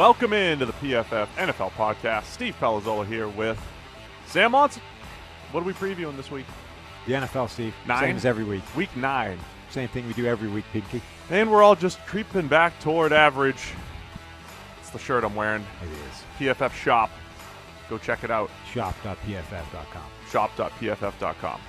Welcome into the PFF NFL podcast. Steve Palazzolo here with Sam Monson. What are we previewing this week? The NFL, Steve. 9? Same as every week. Week 9. Same thing we do every week, Pinky. And we're all just creeping back toward average. It's the shirt I'm wearing. It is. PFF Shop. Go check it out. Shop.pff.com. Shop.pff.com.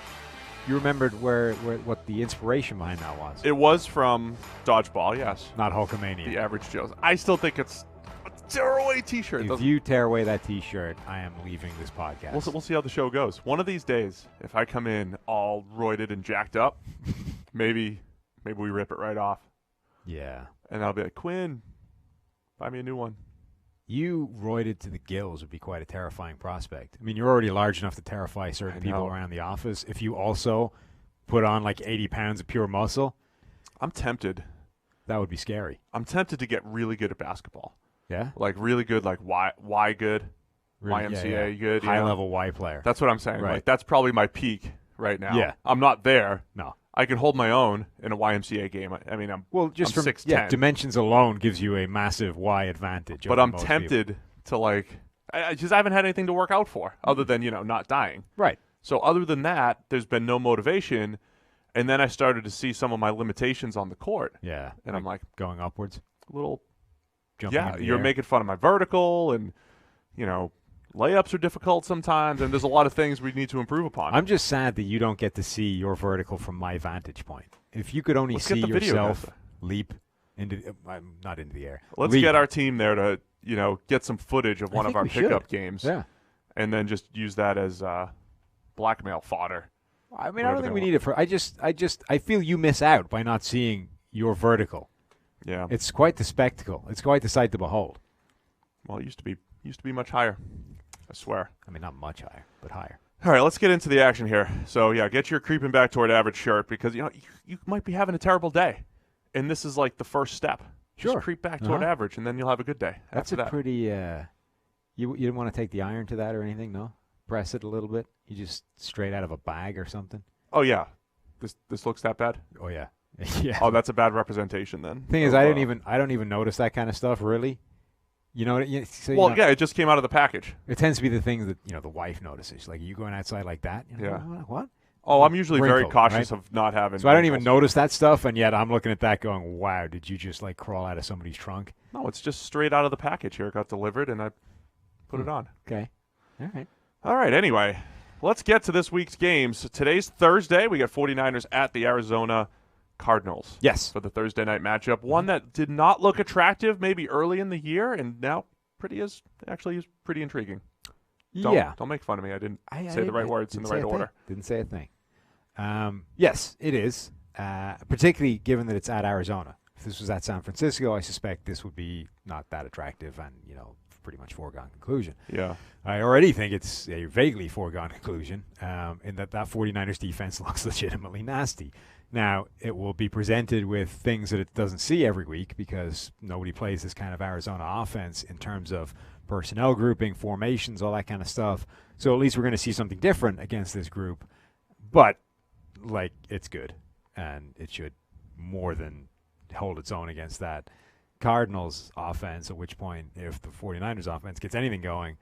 You remembered what the inspiration behind that was? It was from Dodgeball, yes. Not Hulkamania. The Average Joe's. I still think it's a tearaway T-shirt. If you tear away that T-shirt, I am leaving this podcast. We'll see how the show goes. One of these days, if I come in all roided and jacked up, maybe we rip it right off. Yeah. And I'll be like, Quinn, buy me a new one. You roided to the gills would be quite a terrifying prospect. I mean, you're already large enough to terrify certain people around the office. If you also put on like 80 pounds of pure muscle, I'm tempted. That would be scary. I'm tempted to get really good at basketball. Yeah? Like really good, like Y good, Really, YMCA good. High-level Y player. That's what I'm saying. Right. Like that's probably my peak right now. Yeah. I'm not there. No. I can hold my own in a YMCA game. I mean, I'm 6'10". Dimensions alone gives you a massive Y advantage. But I'm tempted to like I haven't had anything to work out for other than, not dying. Right. So other than that, there's been no motivation. And then I started to see some of my limitations on the court. Yeah. And I'm like going upwards. A little jumping. Yeah, in the you're air. making fun of my vertical and layups are difficult sometimes, and there's a lot of things we need to improve upon. I'm just sad that you don't get to see your vertical from my vantage point. If you could only see yourself leap into not into the air. Let's get our team there to, get some footage of one of our pickup games. Yeah. And then just use that as blackmail fodder. I mean, I don't think we need it for I feel you miss out by not seeing your vertical. Yeah. It's quite the spectacle. It's quite the sight to behold. Well, it used to be much higher. I swear. I mean, not much higher, but higher. All right, let's get into the action here. So, yeah, get your creeping back toward average shirt because, you might be having a terrible day. And this is like the first step. Sure. Just creep back toward average, and then you'll have a good day. That's after a pretty you didn't want to take the iron to that or anything, no? Press it a little bit? You just straight out of a bag or something? Oh, yeah. This looks that bad? Oh, yeah. Yeah. Oh, that's a bad representation then. Thing is, I don't even notice that kind of stuff, really. You know, yeah, it just came out of the package. It tends to be the things that the wife notices. Like, are you going outside like that? Yeah. What? Oh, I'm usually very cautious right? of not having. So I don't even notice that stuff, and yet I'm looking at that, going, "Wow, did you just like crawl out of somebody's trunk?" No, it's just straight out of the package here. It got delivered, and I put it on. Okay. All right. Anyway, let's get to this week's games. Today's Thursday. We got 49ers at the Arizona Cardinals. Yes. For the Thursday night matchup. One that did not look attractive maybe early in the year, and now is pretty intriguing. Don't make fun of me. I didn't say the right words in the right order. Didn't say a thing. Yes, it is, particularly given that it's at Arizona. If this was at San Francisco, I suspect this would be not that attractive and, pretty much foregone conclusion. Yeah. I already think it's a vaguely foregone conclusion in that 49ers defense looks legitimately nasty. Now, it will be presented with things that it doesn't see every week because nobody plays this kind of Arizona offense in terms of personnel grouping, formations, all that kind of stuff. So at least we're going to see something different against this group. But, it's good, and it should more than hold its own against that Cardinals offense, at which point, if the 49ers offense gets anything going,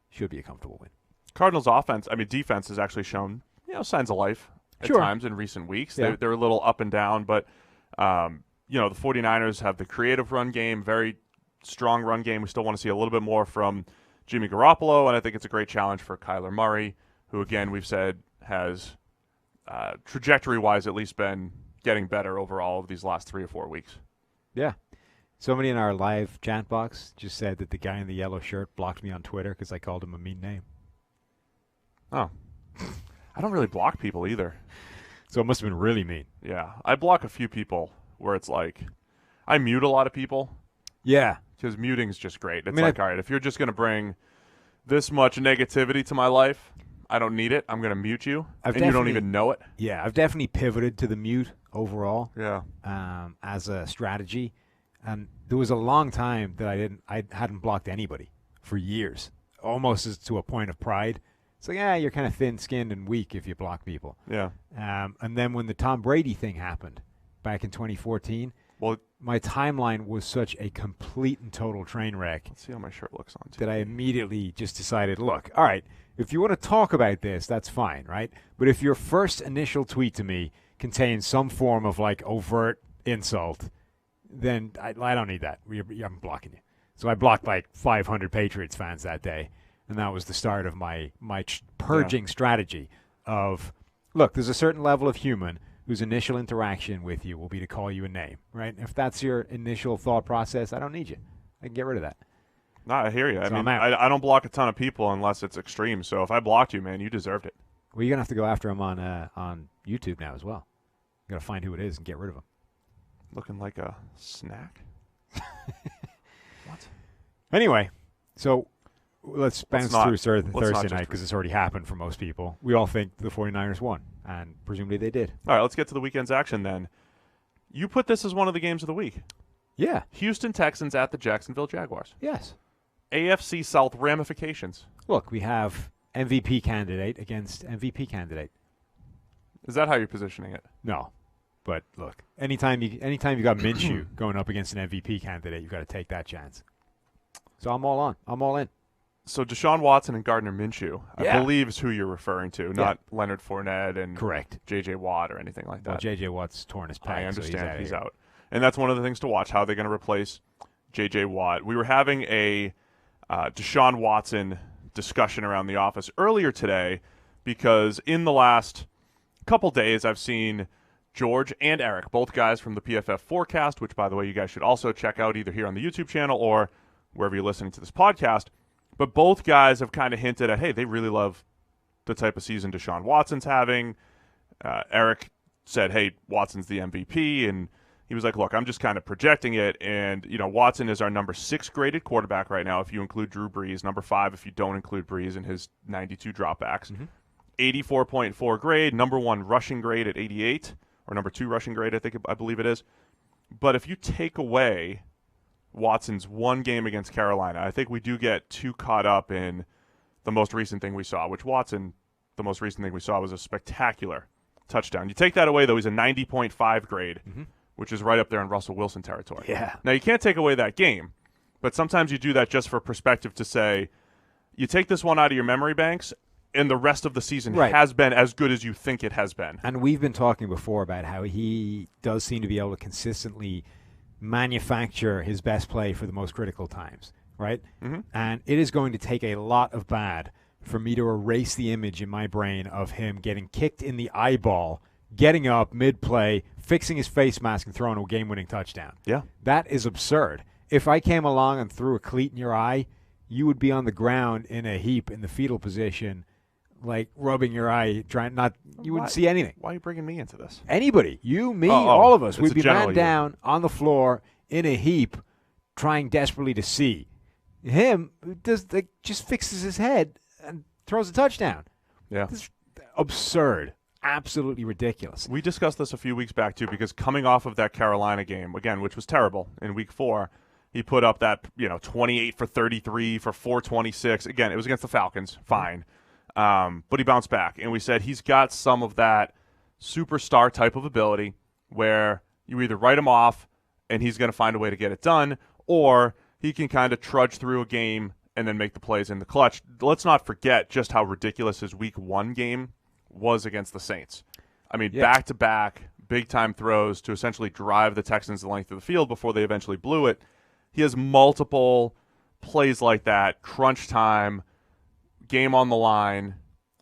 should be a comfortable win. Cardinals defense has actually shown, signs of life at times in recent weeks. Yeah. They're a little up and down, but, the 49ers have the creative run game, very strong run game. We still want to see a little bit more from Jimmy Garoppolo, and I think it's a great challenge for Kyler Murray, who, again, we've said has trajectory-wise at least been getting better overall over these last 3 or 4 weeks. Yeah. Somebody in our live chat box just said that the guy in the yellow shirt blocked me on Twitter because I called him a mean name. Oh. I don't really block people either. So it must have been really mean. Yeah. I block a few people where it's like I mute a lot of people. Yeah. Because muting's just great. It's all right, if you're just going to bring this much negativity to my life, I don't need it. I'm going to mute you, and you don't even know it. Yeah, I've definitely pivoted to the mute overall. Yeah. As a strategy. And there was a long time that I hadn't blocked anybody for years, almost as to a point of pride. It's like, you're kind of thin-skinned and weak if you block people. Yeah. And then when the Tom Brady thing happened back in 2014. Well, my timeline was such a complete and total train wreck Let's see how my shirt looks on TV. that I immediately just decided, look, all right, if you want to talk about this, that's fine, right? But if your first initial tweet to me contains some form of like overt insult, then I don't need that. I'm blocking you. So I blocked like 500 Patriots fans that day, and that was the start of my purging strategy of, look, there's a certain level of human whose initial interaction with you will be to call you a name, right? If that's your initial thought process, I don't need you. I can get rid of that. No, I hear you. So I mean, I don't block a ton of people unless it's extreme. So if I blocked you, man, you deserved it. Well, you're going to have to go after him on YouTube now as well. You got to find who it is and get rid of him. Looking like a snack? What? Anyway, so let's bounce through Thursday night because it's already happened for most people. We all think the 49ers won, and presumably they did. All right, let's get to the weekend's action then. You put this as one of the games of the week. Yeah. Houston Texans at the Jacksonville Jaguars. Yes. AFC South ramifications. Look, we have MVP candidate against MVP candidate. Is that how you're positioning it? No. But look, anytime you got Minshew going up against an MVP candidate, you've got to take that chance. So I'm all on. I'm all in. So Deshaun Watson and Gardner Minshew, Yeah. I believe, is who you're referring to, not Leonard Fournette and Correct. J.J. Watt or anything like that. Well, J.J. Watt's torn his pec. I understand so he's out. And that's one of the things to watch, how they're going to replace J.J. Watt. We were having a Deshaun Watson discussion around the office earlier today because in the last couple days I've seen George and Eric, both guys from the PFF Forecast, which, by the way, you guys should also check out either here on the YouTube channel or wherever you're listening to this podcast. But both guys have kind of hinted at, hey, they really love the type of season Deshaun Watson's having. Eric said, hey, Watson's the MVP, and he was like, look, I'm just kind of projecting it, and, you know, Watson is our number 6 graded quarterback right now if you include Drew Brees, number 5 if you don't include Brees and his 92 dropbacks. 84.4 grade, number 1 rushing grade at 88, or number 2 rushing grade, I believe it is. But if you take away Watson's one game against Carolina, I think we do get too caught up in the most recent thing we saw, which Watson, the most recent thing we saw was a spectacular touchdown. You take that away, though, he's a 90.5 grade, which is right up there in Russell Wilson territory. Yeah. Now, you can't take away that game, but sometimes you do that just for perspective to say, you take this one out of your memory banks, and the rest of the season has been as good as you think it has been. And we've been talking before about how he does seem to be able to consistently manufacture his best play for the most critical times, right? And it is going to take a lot of bad for me to erase the image in my brain of him getting kicked in the eyeball, getting up mid-play, fixing his face mask, and throwing a game-winning touchdown. Yeah. That is absurd. If I came along and threw a cleat in your eye, you would be on the ground in a heap in the fetal position, like rubbing your eye, you wouldn't see anything. Why are you bringing me into this? Anybody, you, me, all of us, it's we'd a be general man down on the floor in a heap, trying desperately to see. Him just fixes his head and throws a touchdown. Yeah, This is absurd, absolutely ridiculous. we discussed this a few weeks back too, because coming off of that Carolina game again, which was terrible in Week 4, he put up that 28 for 33 for 426. Again, it was against the Falcons, fine. But he bounced back, and we said he's got some of that superstar type of ability where you either write him off and he's going to find a way to get it done, or he can kind of trudge through a game and then make the plays in the clutch. Let's not forget just how ridiculous his Week 1 game was against the Saints. I mean, back-to-back big-time throws to essentially drive the Texans the length of the field before they eventually blew it. He has multiple plays like that, crunch time, game on the line.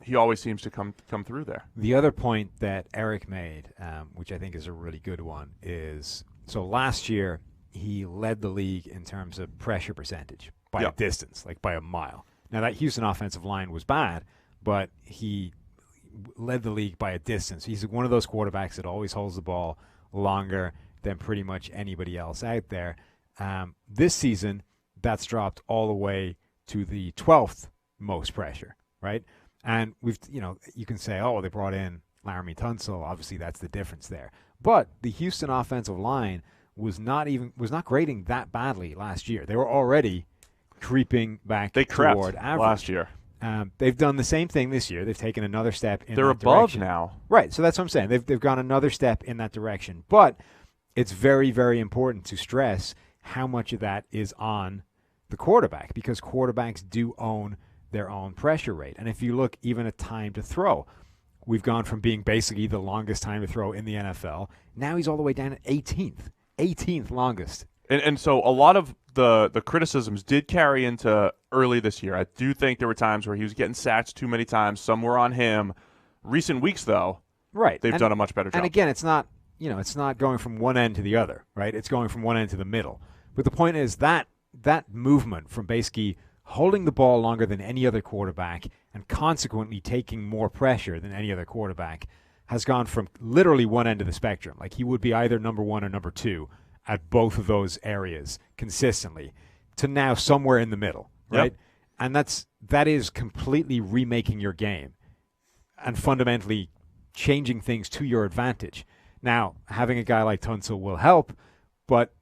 He always seems to come through there. The other point that Eric made, which I think is a really good one, is so last year he led the league in terms of pressure percentage by a distance, like by a mile. Now, that Houston offensive line was bad, but he led the league by a distance. He's one of those quarterbacks that always holds the ball longer than pretty much anybody else out there. This season, that's dropped all the way to the 12th most pressure, right? And you can say, oh, they brought in Laramie Tunsil. Obviously, that's the difference there. But the Houston offensive line was not grading that badly last year. They were already creeping back toward average last year. They've done the same thing this year. They've taken another step in They're that above direction. now. Right, so that's what I'm saying. They've gone another step in that direction. But it's very, very important to stress how much of that is on the quarterback, because quarterbacks do own their own pressure rate. And if you look even at time to throw, we've gone from being basically the longest time to throw in the NFL. Now he's all the way down at 18th longest. And so a lot of the criticisms did carry into early this year. I do think there were times where he was getting sacked too many times. Some were on him. Recent weeks, though, right, they've done a much better job. And again, it's not going from one end to the other, right? It's going from one end to the middle. But the point is that movement from basically holding the ball longer than any other quarterback and consequently taking more pressure than any other quarterback has gone from literally one end of the spectrum. Like, he would be either number one or number two at both of those areas consistently, to now somewhere in the middle, right? Yep. And that is completely remaking your game and fundamentally changing things to your advantage. Now, having a guy like Tunsil will help, but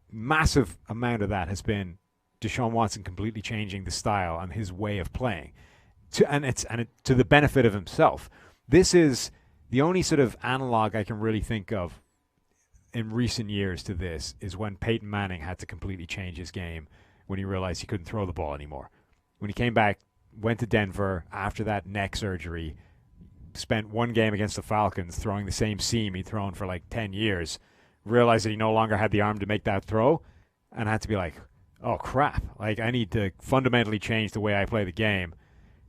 massive amount of that has been Deshaun Watson completely changing the style and his way of playing, to the benefit of himself. This is the only sort of analog I can really think of in recent years to this is when Peyton Manning had to completely change his game when he realized he couldn't throw the ball anymore. When he came back, went to Denver after that neck surgery, spent one game against the Falcons throwing the same seam he'd thrown for like 10 years, realized that he no longer had the arm to make that throw, and had to be like, oh, crap. Like, I need to fundamentally change the way I play the game.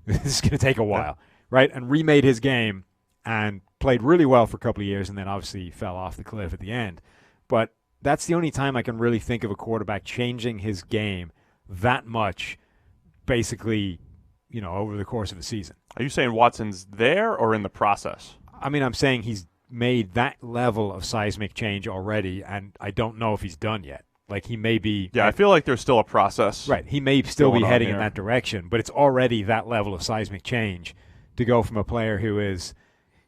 This is going to take a while, right? And remade his game and played really well for a couple of years, and then obviously fell off the cliff at the end. But that's the only time I can really think of a quarterback changing his game that much, basically, over the course of a season. Are you saying Watson's there or in the process? I mean, I'm saying he's made that level of seismic change already, and I don't know if he's done yet. Like, he may be... Yeah, I feel like there's still a process. Right, he may still be heading in that direction, but it's already that level of seismic change to go from a player who is...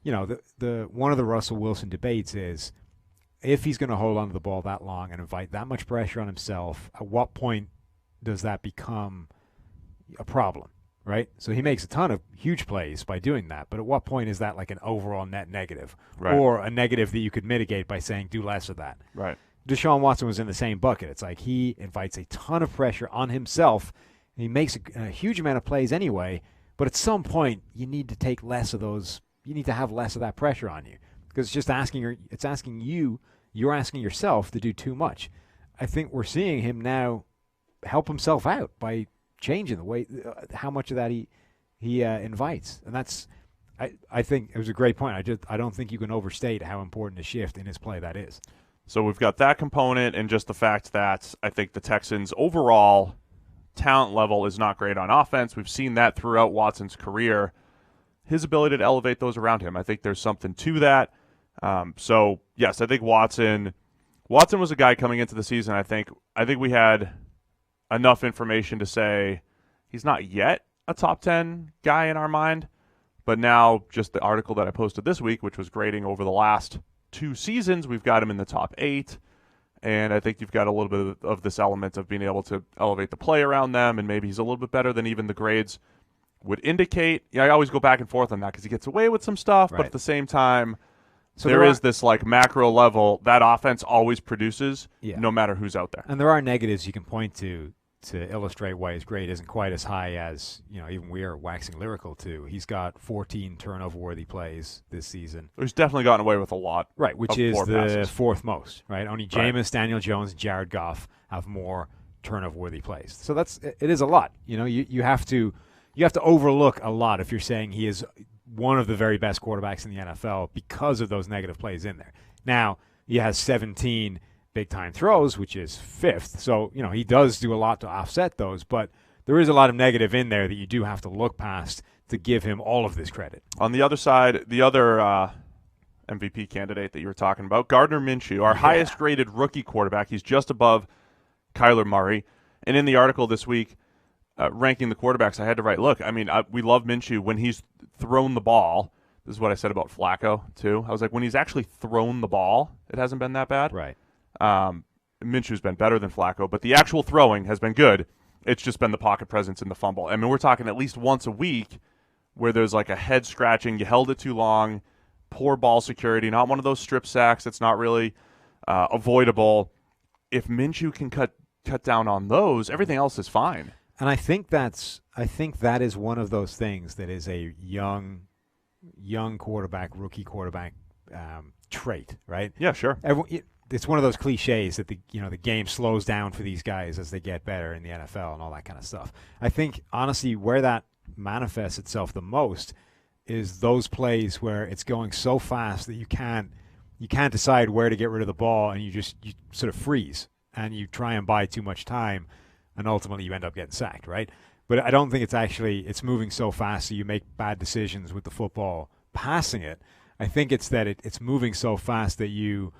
the one of the Russell Wilson debates is, if he's going to hold on to the ball that long and invite that much pressure on himself, at what point does that become a problem, right? So he makes a ton of huge plays by doing that, but at what point is that like an overall net negative, right, or a negative that you could mitigate by saying do less of that? Right. Deshaun Watson was in the same bucket. It's like he invites a ton of pressure on himself, and he makes a huge amount of plays anyway, but at some point you need to take less of those. You need to have less of that pressure on you, because it's just you're asking yourself to do too much. I think we're seeing him now help himself out by changing the way, how much of that he invites. And that's, I think it was a great point. I don't think you can overstate how important a shift in his play that is. So we've got that component, and just the fact that I think the Texans' overall talent level is not great on offense. We've seen that throughout Watson's career. His ability to elevate those around him, I think there's something to that. So, yes, I think Watson was a guy coming into the season. I think we had enough information to say he's not yet a top 10 guy in our mind. But now, just the article that I posted this week, which was grading over the last 2 seasons, we've got him in the top 8. And I think you've got a little bit of this element of being able to elevate the play around them, and maybe he's a little bit better than even the grades would indicate. I always go back and forth on that because he gets away with some stuff, right, but at the same time, so there is this like macro level that offense always produces, no matter who's out there. And there are negatives you can point to illustrate why his grade isn't quite as high as, even we are waxing lyrical to. He's got 14 turnover-worthy plays this season. He's definitely gotten away with a lot. Right, which is the passes. Fourth most, right? Only Jameis, Daniel Jones, and Jared Goff have more turnover-worthy plays. So it is a lot. You have to overlook a lot if you're saying he is one of the very best quarterbacks in the NFL because of those negative plays in there. Now, he has 17 big-time throws, which is 5th. So, he does do a lot to offset those, but there is a lot of negative in there that you do have to look past to give him all of this credit. On the other side, the other MVP candidate that you were talking about, Gardner Minshew, our highest-graded rookie quarterback. He's just above Kyler Murray. And in the article this week, ranking the quarterbacks, I had to write, look, we love Minshew when he's thrown the ball. This is what I said about Flacco, too. I was like, when he's actually thrown the ball, it hasn't been that bad. Right. Minshew's been better than Flacco, but the actual throwing has been good. It's just been the pocket presence and the fumble. We're talking at least once a week where there's like a head scratching, you held it too long, poor ball security, not one of those strip sacks. It's not really avoidable. If Minshew can cut down on those, everything else is fine. And I think that is one of those things that is a young quarterback, rookie quarterback trait, right? Yeah, sure. It's one of those cliches that the game slows down for these guys as they get better in the NFL and all that kind of stuff. I think honestly where that manifests itself the most is those plays where it's going so fast that you can't decide where to get rid of the ball, and you sort of freeze and you try and buy too much time, and ultimately you end up getting sacked, right? But I don't think it's moving so fast so you make bad decisions with the football passing it. I think it's that it's moving so fast that you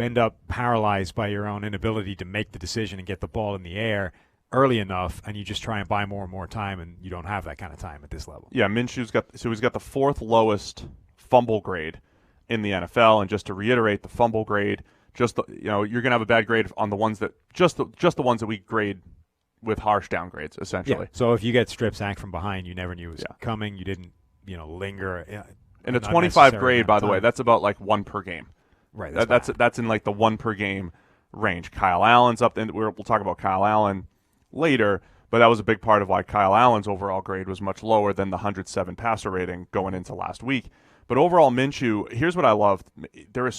end up paralyzed by your own inability to make the decision and get the ball in the air early enough, and you just try and buy more and more time, and you don't have that kind of time at this level. Yeah, Minshew's got the fourth lowest fumble grade in the NFL, and just to reiterate, the fumble grade, you're going to have a bad grade on the ones that just the ones that we grade with harsh downgrades, essentially. Yeah. So if you get strip sack from behind, you never knew it was coming. You didn't, linger. In a 25 grade, by the way, that's about like 1 per game. Right. That's in like the 1 per game range. Kyle Allen's up, and we'll talk about Kyle Allen later, but that was a big part of why Kyle Allen's overall grade was much lower than the 107 passer rating going into last week. But overall, Minshew, here's what I loved. There are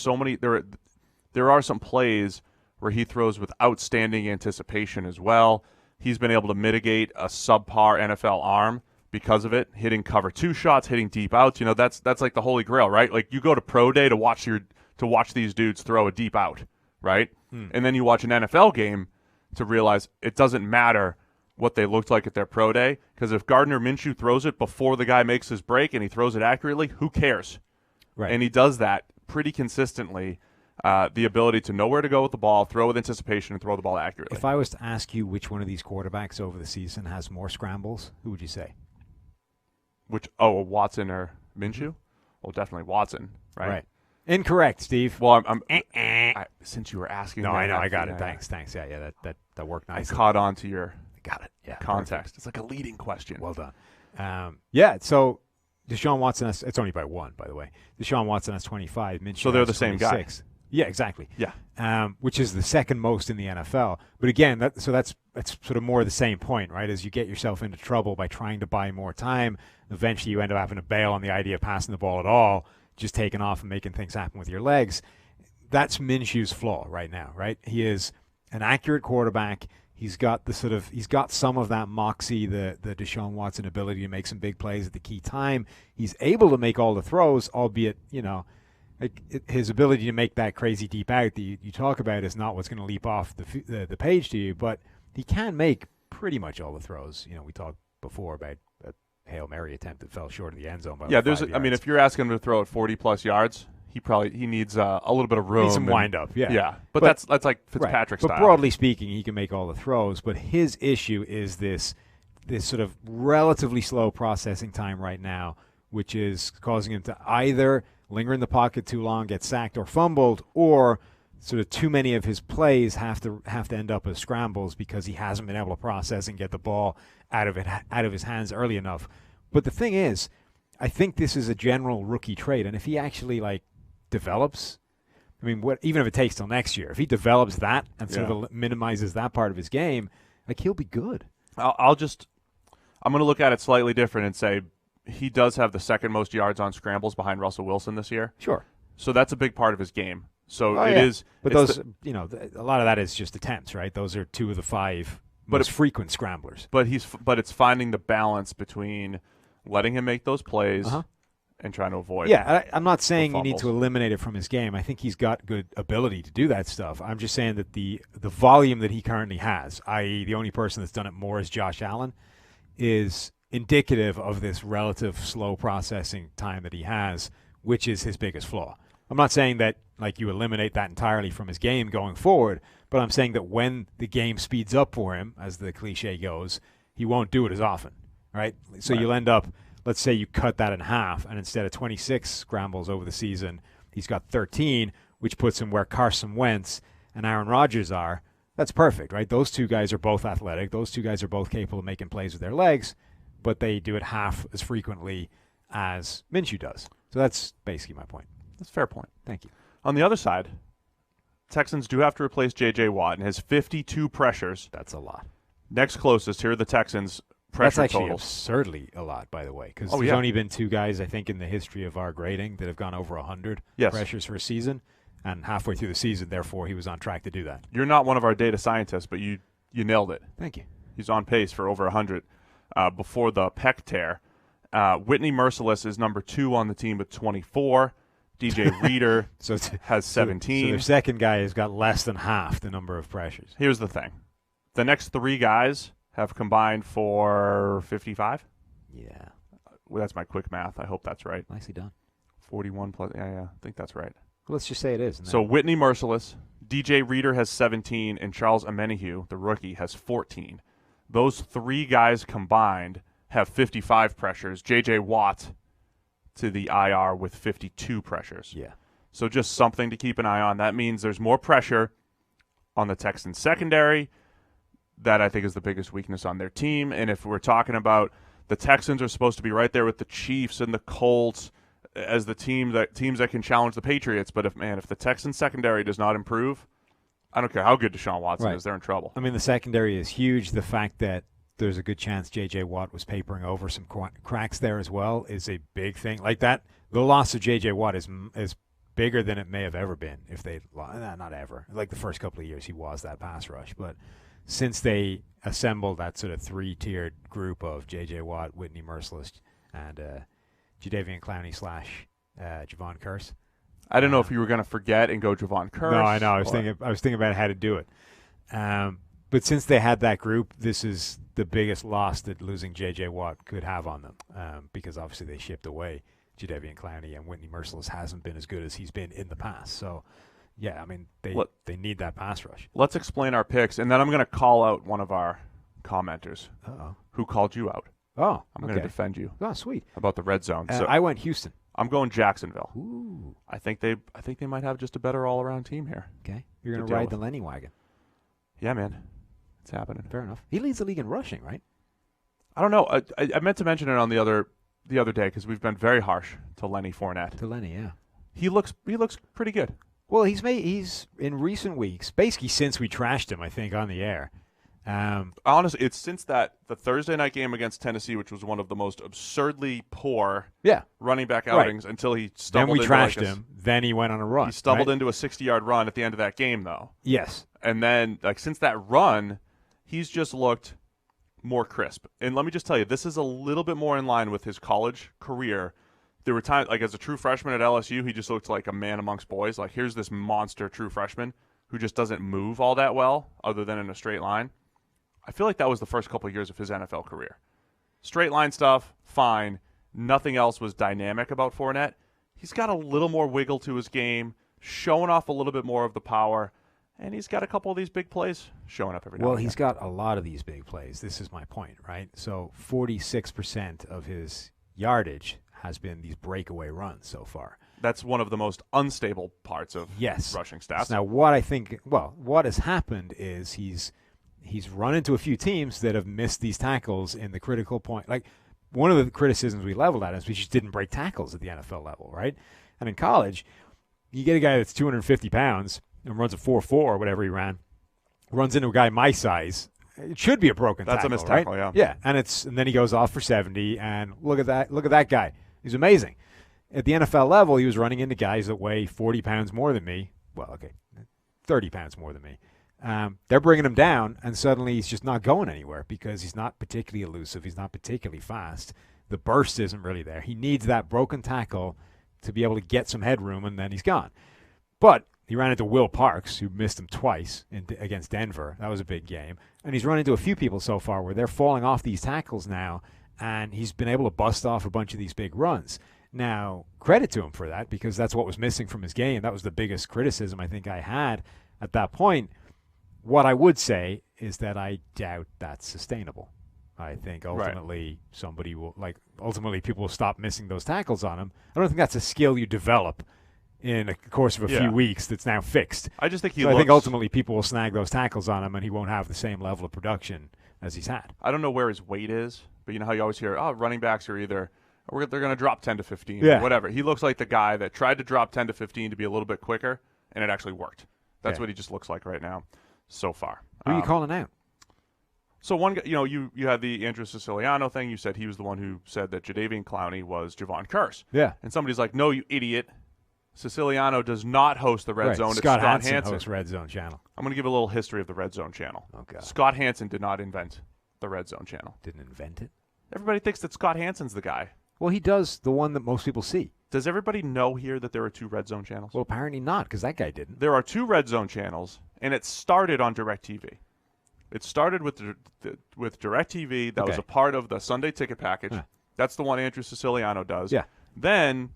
some plays where he throws with outstanding anticipation as well. He's been able to mitigate a subpar NFL arm because of it, hitting cover 2 shots, hitting deep outs. That's like the holy grail, right? Like you go to pro day to watch these dudes throw a deep out, right? And then you watch an NFL game to realize it doesn't matter what they looked like at their pro day, because if Gardner Minshew throws it before the guy makes his break and he throws it accurately, who cares? Right. And he does that pretty consistently. The ability to know where to go with the ball, throw with anticipation, and throw the ball accurately. If I was to ask you which one of these quarterbacks over the season has more scrambles, who would you say? Watson or Minshew? Well, definitely Watson, right? Right. Incorrect, Steve. Well, since you were asking, no, I know, I got it. Thanks. Yeah, that worked nicely. I caught on to your got it. Yeah, context. Perfect. It's like a leading question. Well done. Yeah. So Deshaun Watson it's only by 1, by the way. Deshaun Watson has 25. Minshew so they're has the same 26. guy. Yeah, exactly. Yeah. Which is the second most in the NFL. But again, that's sort of more the same point, right? As you get yourself into trouble by trying to buy more time, eventually you end up having to bail on the idea of passing the ball at all, just taking off and making things happen with your legs. That's Minshew's flaw right now, right? He is an accurate quarterback. He's got some of that moxie, the Deshaun Watson ability to make some big plays at the key time. He's able to make all the throws, albeit, his ability to make that crazy deep out that you talk about is not what's going to leap off the page to you, but he can make pretty much all the throws. We talked before about a Hail Mary attempt that fell short of the end zone. By if you're asking him to throw it 40-plus yards, he needs a little bit of room. Needs some wind up, yeah. Yeah, but that's like Fitzpatrick style. But broadly speaking, he can make all the throws, but his issue is this sort of relatively slow processing time right now, which is causing him to either linger in the pocket too long, get sacked or fumbled, or sort of too many of his plays have to end up as scrambles because he hasn't been able to process and get the ball out of his hands early enough. But the thing is, I think this is a general rookie trait, and if he actually develops, even if it takes till next year, if he develops that and sort of minimizes that part of his game, he'll be good. I'm going to look at it slightly different and say he does have the second most yards on scrambles behind Russell Wilson this year. Sure. So that's a big part of his game. So is. But those, a lot of that is just attempts, right? Those are 2 of the 5 most frequent scramblers. But it's finding the balance between letting him make those plays and trying to avoid. Yeah, I'm not saying you need to eliminate it from his game. I think he's got good ability to do that stuff. I'm just saying that the volume that he currently has, i.e. the only person that's done it more is Josh Allen, is indicative of this relative slow processing time that he has, which is his biggest flaw. I'm not saying that you eliminate that entirely from his game going forward, but I'm saying that when the game speeds up for him, as the cliche goes, he won't do it as often, right? So you'll end up, let's say you cut that in half, and instead of 26 scrambles over the season, he's got 13, which puts him where Carson Wentz and Aaron Rodgers are. That's perfect, right? Those 2 guys are both athletic. Those 2 guys are both capable of making plays with their legs, but they do it half as frequently as Minshew does. So that's basically my point. That's a fair point. Thank you. On the other side, Texans do have to replace J.J. Watt and has 52 pressures. That's a lot. Next closest, here are the Texans' pressure That's actually totals. absurdly a lot, by the way, because there's yeah. only been 2 guys, I think, in the history of our grading that have gone over 100 Yes. pressures for a season, and halfway through the season, therefore, he was on track to do that. You're not one of our data scientists, but you nailed it. Thank you. He's on pace for over 100 before the pec tear. Whitney Merciless is number 2 on the team with 24. DJ Reader has 17. So their second guy has got less than half the number of pressures. Here's the thing. The next 3 guys have combined for 55. Yeah. Well, that's my quick math. I hope that's right. Nicely done. 41 plus. Yeah, I think that's right. Well, let's just say it is. So Whitney Merciless, DJ Reader has 17, and Charles Omenihu, the rookie, has 14. Those 3 guys combined have 55 pressures. J.J. Watt to the IR with 52 pressures. Yeah. So just something to keep an eye on. That means there's more pressure on the Texans secondary. That I think is the biggest weakness on their team. And if we're talking about the Texans are supposed to be right there with the Chiefs and the Colts as the teams that can challenge the Patriots. But if the Texans secondary does not improve, I don't care how good Deshaun Watson is, they're in trouble. I mean, the secondary is huge. The fact that there's a good chance J.J. Watt was papering over some cracks there as well is a big thing. Like that, the loss of J.J. Watt is bigger than it may have ever been. If they not ever. Like the first couple of years, he was that pass rush, but since they assembled that sort of 3-tiered group of J.J. Watt, Whitney Merciless, and Jadeveon Clowney / Javon Curse. I didn't know if you were going to forget and go Javon Curse. No, I know. I was thinking about how to do it. But since they had that group, this is the biggest loss that losing J.J. Watt could have on them, because obviously they shipped away Jadeveon Clowney, and Whitney Merciless hasn't been as good as he's been in the past. So, yeah, I mean, they need that pass rush. Let's explain our picks, and then I'm going to call out one of our commenters who called you out. Oh, I'm going to defend you. Oh, sweet. About the red zone. So I went Houston. I'm going Jacksonville. Ooh. I think they might have just a better all-around team here. Okay. You're going to ride the Lenny wagon. Yeah, man. It's happening. Fair enough. He leads the league in rushing, right? I don't know. I meant to mention it on the other day because we've been very harsh to Lenny Fournette. To Lenny, yeah. He looks pretty good. Well, he's in recent weeks, basically since we trashed him, I think, on the air. Honestly, it's since the Thursday night game against Tennessee, which was one of the most absurdly poor running back outings until he stumbled. Then we trashed him. Then he went on a run. He stumbled into a 60-yard run at the end of that game, though. Yes. And then, since that run, he's just looked more crisp. And let me just tell you, this is a little bit more in line with his college career. There were times, as a true freshman at LSU, he just looked like a man amongst boys. Like, here's this monster true freshman who just doesn't move all that well other than in a straight line. I feel like that was the first couple of years of his NFL career. Straight line stuff, fine. Nothing else was dynamic about Fournette. He's got a little more wiggle to his game, showing off a little bit more of the power, and he's got a couple of these big plays showing up every now and Well, again. he's got a lot of these big plays. This is my point, right? So 46% of his yardage has been these breakaway runs so far. That's one of the most unstable parts of rushing stats. Now, what has happened is he's run into a few teams that have missed these tackles in the critical point. Like, one of the criticisms we leveled at is we just didn't break tackles at the NFL level, right? And in college, you get a guy that's 250 pounds and runs a 4.4 or whatever he runs into a guy my size. It should be a broken tackle, That's a missed tackle, right? yeah. Yeah, and then he goes off for 70, and look at that guy. He's amazing. At the NFL level, he was running into guys that weigh 40 pounds more than me. Well, okay, 30 pounds more than me. They're bringing him down, and suddenly he's just not going anywhere because he's not particularly elusive. He's not particularly fast. The burst isn't really there. He needs that broken tackle to be able to get some headroom, and then he's gone. But he ran into Will Parks, who missed him twice against Denver. That was a big game. And he's run into a few people so far where they're falling off these tackles now, and he's been able to bust off a bunch of these big runs. Now, credit to him for that because that's what was missing from his game. That was the biggest criticism I think I had at that point. What I would say is that I doubt that's sustainable. I think ultimately ultimately people will stop missing those tackles on him. I don't think that's a skill you develop in the course of a few weeks that's now fixed. I just think I think ultimately people will snag those tackles on him and he won't have the same level of production as he's had. I don't know where his weight is, but you know how you always hear, running backs are either they're going to drop 10 to 15 or whatever. He looks like the guy that tried to drop 10 to 15 to be a little bit quicker, and it actually worked. That's what he just looks like right now so far. Who are you calling out? So one guy, you had the Andrew Siciliano thing. You said he was the one who said that Jadeveon Clowney was Javon Curse. Yeah. And somebody's like, no, you idiot. Siciliano does not host the Red Zone. Scott it's Hansen hosts Red Zone channel. I'm going to give a little history of the Red Zone channel. Okay. Scott Hansen did not invent the Red Zone channel. Didn't invent it? Everybody thinks that Scott Hansen's the guy. Well, he does the one that most people see. Does everybody know here that there are 2 Red Zone channels? Well, apparently not, because that guy didn't. There are 2 Red Zone channels, and it started on DirecTV. It started with DirecTV. That was a part of the Sunday ticket package. Huh. That's the one Andrew Siciliano does. Yeah. Then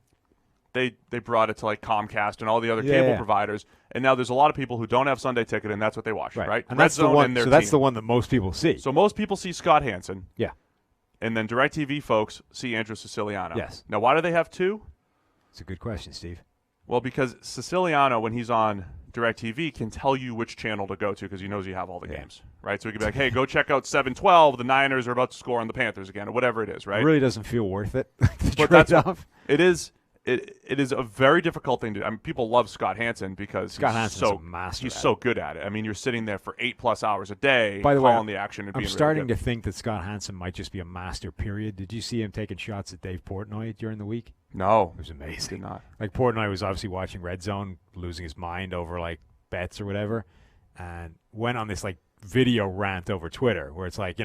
they brought it to like Comcast and all the other cable providers, and now there's a lot of people who don't have Sunday ticket, and that's what they watch, right? And Red that's Zone the one. and their So that's team. the one that most people see. So most people see Scott Hansen. Yeah. And then DirecTV folks see Andrew Siciliano. Yes. Now, why do they have 2? It's a good question, Steve. Well, because Siciliano, when he's on DirecTV, can tell you which channel to go to because he knows you have all the games, right? So he can be like, hey, go check out 7-12. The Niners are about to score on the Panthers again, or whatever it is, right? It really doesn't feel worth it. But that's off. It is a very difficult thing to do. I mean, people love Scott Hansen because Scott Hansen's a master. He's so good at it. I mean, you're sitting there for 8+ hours a day By the way, calling the action and I'm being starting really to think that Scott Hansen might just be a master, period. Did you see him taking shots at Dave Portnoy during the week? No. It was amazing. Did not. Like, Portnoy was obviously watching Red Zone, losing his mind over, like, bets or whatever, and went on this, like, video rant over Twitter where it's like,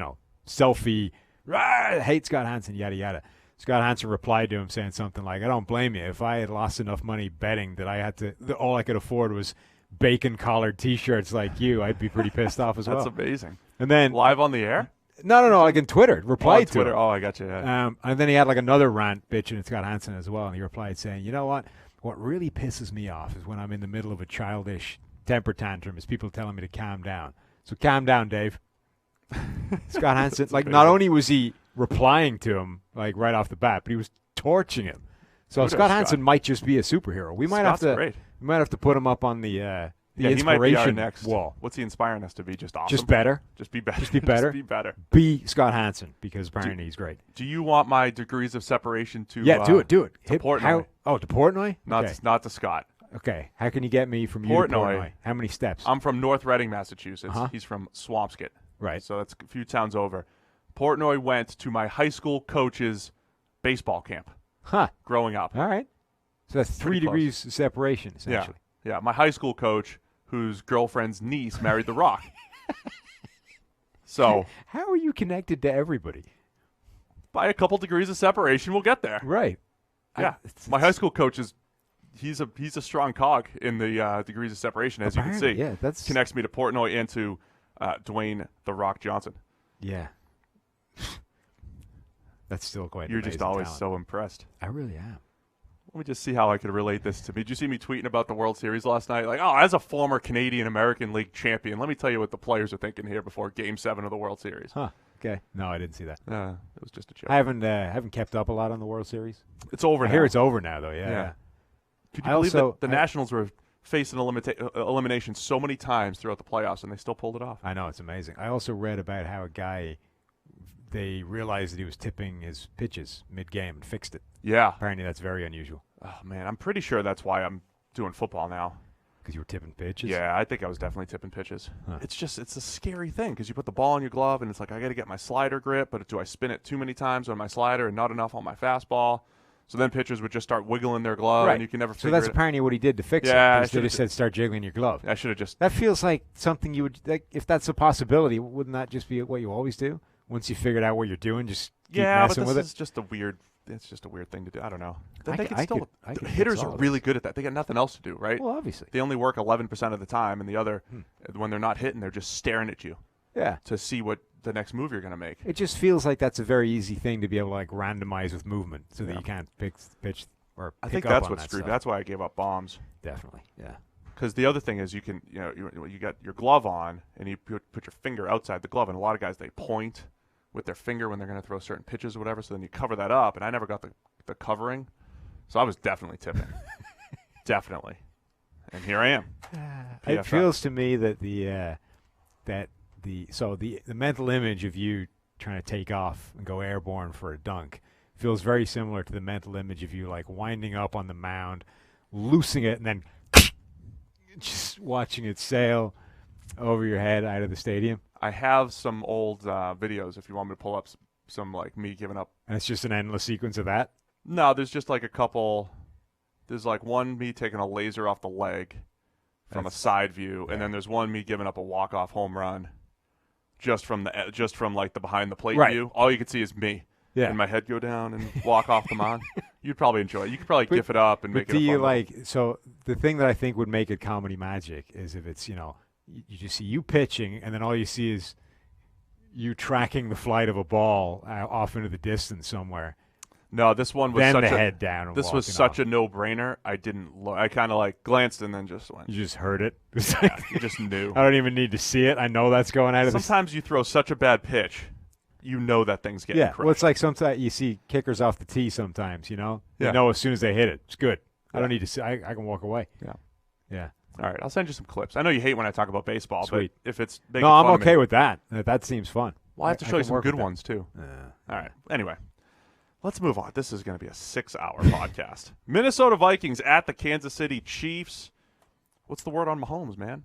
selfie, hate Scott Hansen, yada, yada. Scott Hansen replied to him saying something like, I don't blame you. If I had lost enough money betting that I had to, all I could afford was bacon-collared T-shirts like you, I'd be pretty pissed off as well. That's amazing. And then live on the air? No, like in Twitter. Replied to Twitter. him. Oh, I got you. Yeah. And then he had like another rant bitching at Scott Hansen as well, and he replied saying, you know what? What really pisses me off is when I'm in the middle of a childish temper tantrum is people telling me to calm down. So calm down, Dave. Scott Hansen, like, not only was he replying to him like right off the bat, but he was torching him. So Scott Hansen might just be a superhero. We might have to put him up on the inspiration he might be our next wall. What's he inspiring us to be? Just awesome. Just better. Just be better. Just be better. Just be better. Be Scott Hansen because apparently he's great. Do you want my degrees of separation to? Yeah, do it. To Portnoy. To Portnoy? Not to Scott. Okay. How can you get me from you to Portnoy? How many steps? I'm from North Reading, Massachusetts. He's from Swampscott. Right. So that's a few towns over. Portnoy went to my high school coach's baseball camp. Growing up. All right. So that's 3 degrees of separation, essentially. Yeah. My high school coach, whose girlfriend's niece married The Rock. So how are you connected to everybody? By a couple degrees of separation, we'll get there. Right. Yeah. My high school coach he's a strong cog in the degrees of separation, as you can see. Yeah, that's connects me to Portnoy and to Dwayne The Rock Johnson. Yeah. That's still quite. You're just always so impressed. I really am. Let me just see how I could relate this to me. Did you see me tweeting about the World Series last night? Like, as a former Canadian American League champion, let me tell you what the players are thinking here before Game 7 of the World Series. Okay. No, I didn't see that. It was just a joke. I haven't kept up a lot on the World Series. It's over now. I hear it's over now, though. Yeah. Could you believe that the Nationals were facing elimination so many times throughout the playoffs, and they still pulled it off? I know. It's amazing. I also read about how a guy, they realized that he was tipping his pitches mid-game and fixed it. Yeah. Apparently that's very unusual. Oh, man. I'm pretty sure that's why I'm doing football now. Because you were tipping pitches? Yeah, I think I was definitely tipping pitches. It's a scary thing because you put the ball in your glove, and it's like, I got to get my slider grip, but do I spin it too many times on my slider and not enough on my fastball? So then pitchers would just start wiggling their glove, and you can never figure it out. So that's apparently what he did to fix it. They just said start jiggling your glove. I should have just... That feels like something you would... Like, if that's a possibility, wouldn't that just be what you always do? Once you figured out what you're doing, just keep messing with it? Yeah, but this is just a weird... It's just a weird thing to do. I don't know. Hitters are really good at that. They got nothing else to do, right? Well, obviously. They only work 11% of the time, and the other, when they're not hitting, they're just staring at you. Yeah. To see what the next move you're going to make. It just feels like that's a very easy thing to be able to like randomize with movement, so that you can't pitch or. I think that's what screwed. That's why I gave up bombs. Definitely, yeah. Because the other thing is you can, you got your glove on, and you put your finger outside the glove, and a lot of guys they point with their finger when they're going to throw certain pitches or whatever. So then you cover that up, and I never got the covering, so I was definitely tipping, definitely, and here I am. It feels to me that the mental image of you trying to take off and go airborne for a dunk feels very similar to the mental image of you like winding up on the mound, loosing it, and then just watching it sail over your head out of the stadium. I have some old videos if you want me to pull up some like me giving up. And it's just an endless sequence of that? No, there's just like a couple. There's like one me taking a laser off the leg from a side view, and then there's one me giving up a walk-off home run just from like the behind the plate view. All you can see is me. Yeah. And my head go down and walk off the mound. You'd probably enjoy it. You could probably gif it up and make it a fun so the thing that I think would make it comedy magic is if it's, you just see you pitching and then all you see is you tracking the flight of a ball off into the distance somewhere. No, this one was head down. This was such a no-brainer. I didn't look. I kind of like glanced and then just went. You just heard it. Yeah, you just knew. I don't even need to see it. I know that's going out of the. Sometimes you throw such a bad pitch. You know that thing's getting crushed. Well, it's like sometimes you see kickers off the tee sometimes, You know as soon as they hit it. It's good. I don't need to see. I can walk away. Yeah. All right, I'll send you some clips. I know you hate when I talk about baseball, Sweet. But if it's no, I'm okay with that. That seems fun. Well, I have to show you some good ones, too. All right. Anyway, let's move on. This is going to be a 6-hour podcast. Minnesota Vikings at the Kansas City Chiefs. What's the word on Mahomes, man?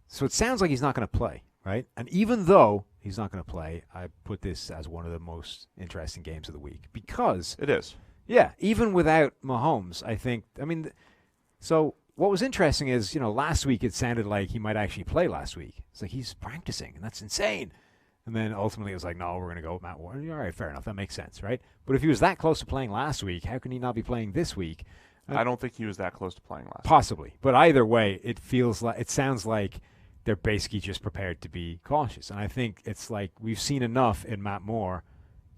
So it sounds like he's not going to play, right? And even though he's not going to play, I put this as one of the most interesting games of the week because it is. Yeah, even without Mahomes, I think. So what was interesting is, last week it sounded like he might actually play last week. It's like he's practicing, and that's insane. And then ultimately it was like, no, we're going to go with Matt Warren. All right, fair enough. That makes sense, right? But if he was that close to playing last week, how can he not be playing this week? I don't think he was that close to playing last week. Possibly. But either way, it sounds like they're basically just prepared to be cautious. And I think it's like we've seen enough in Matt Moore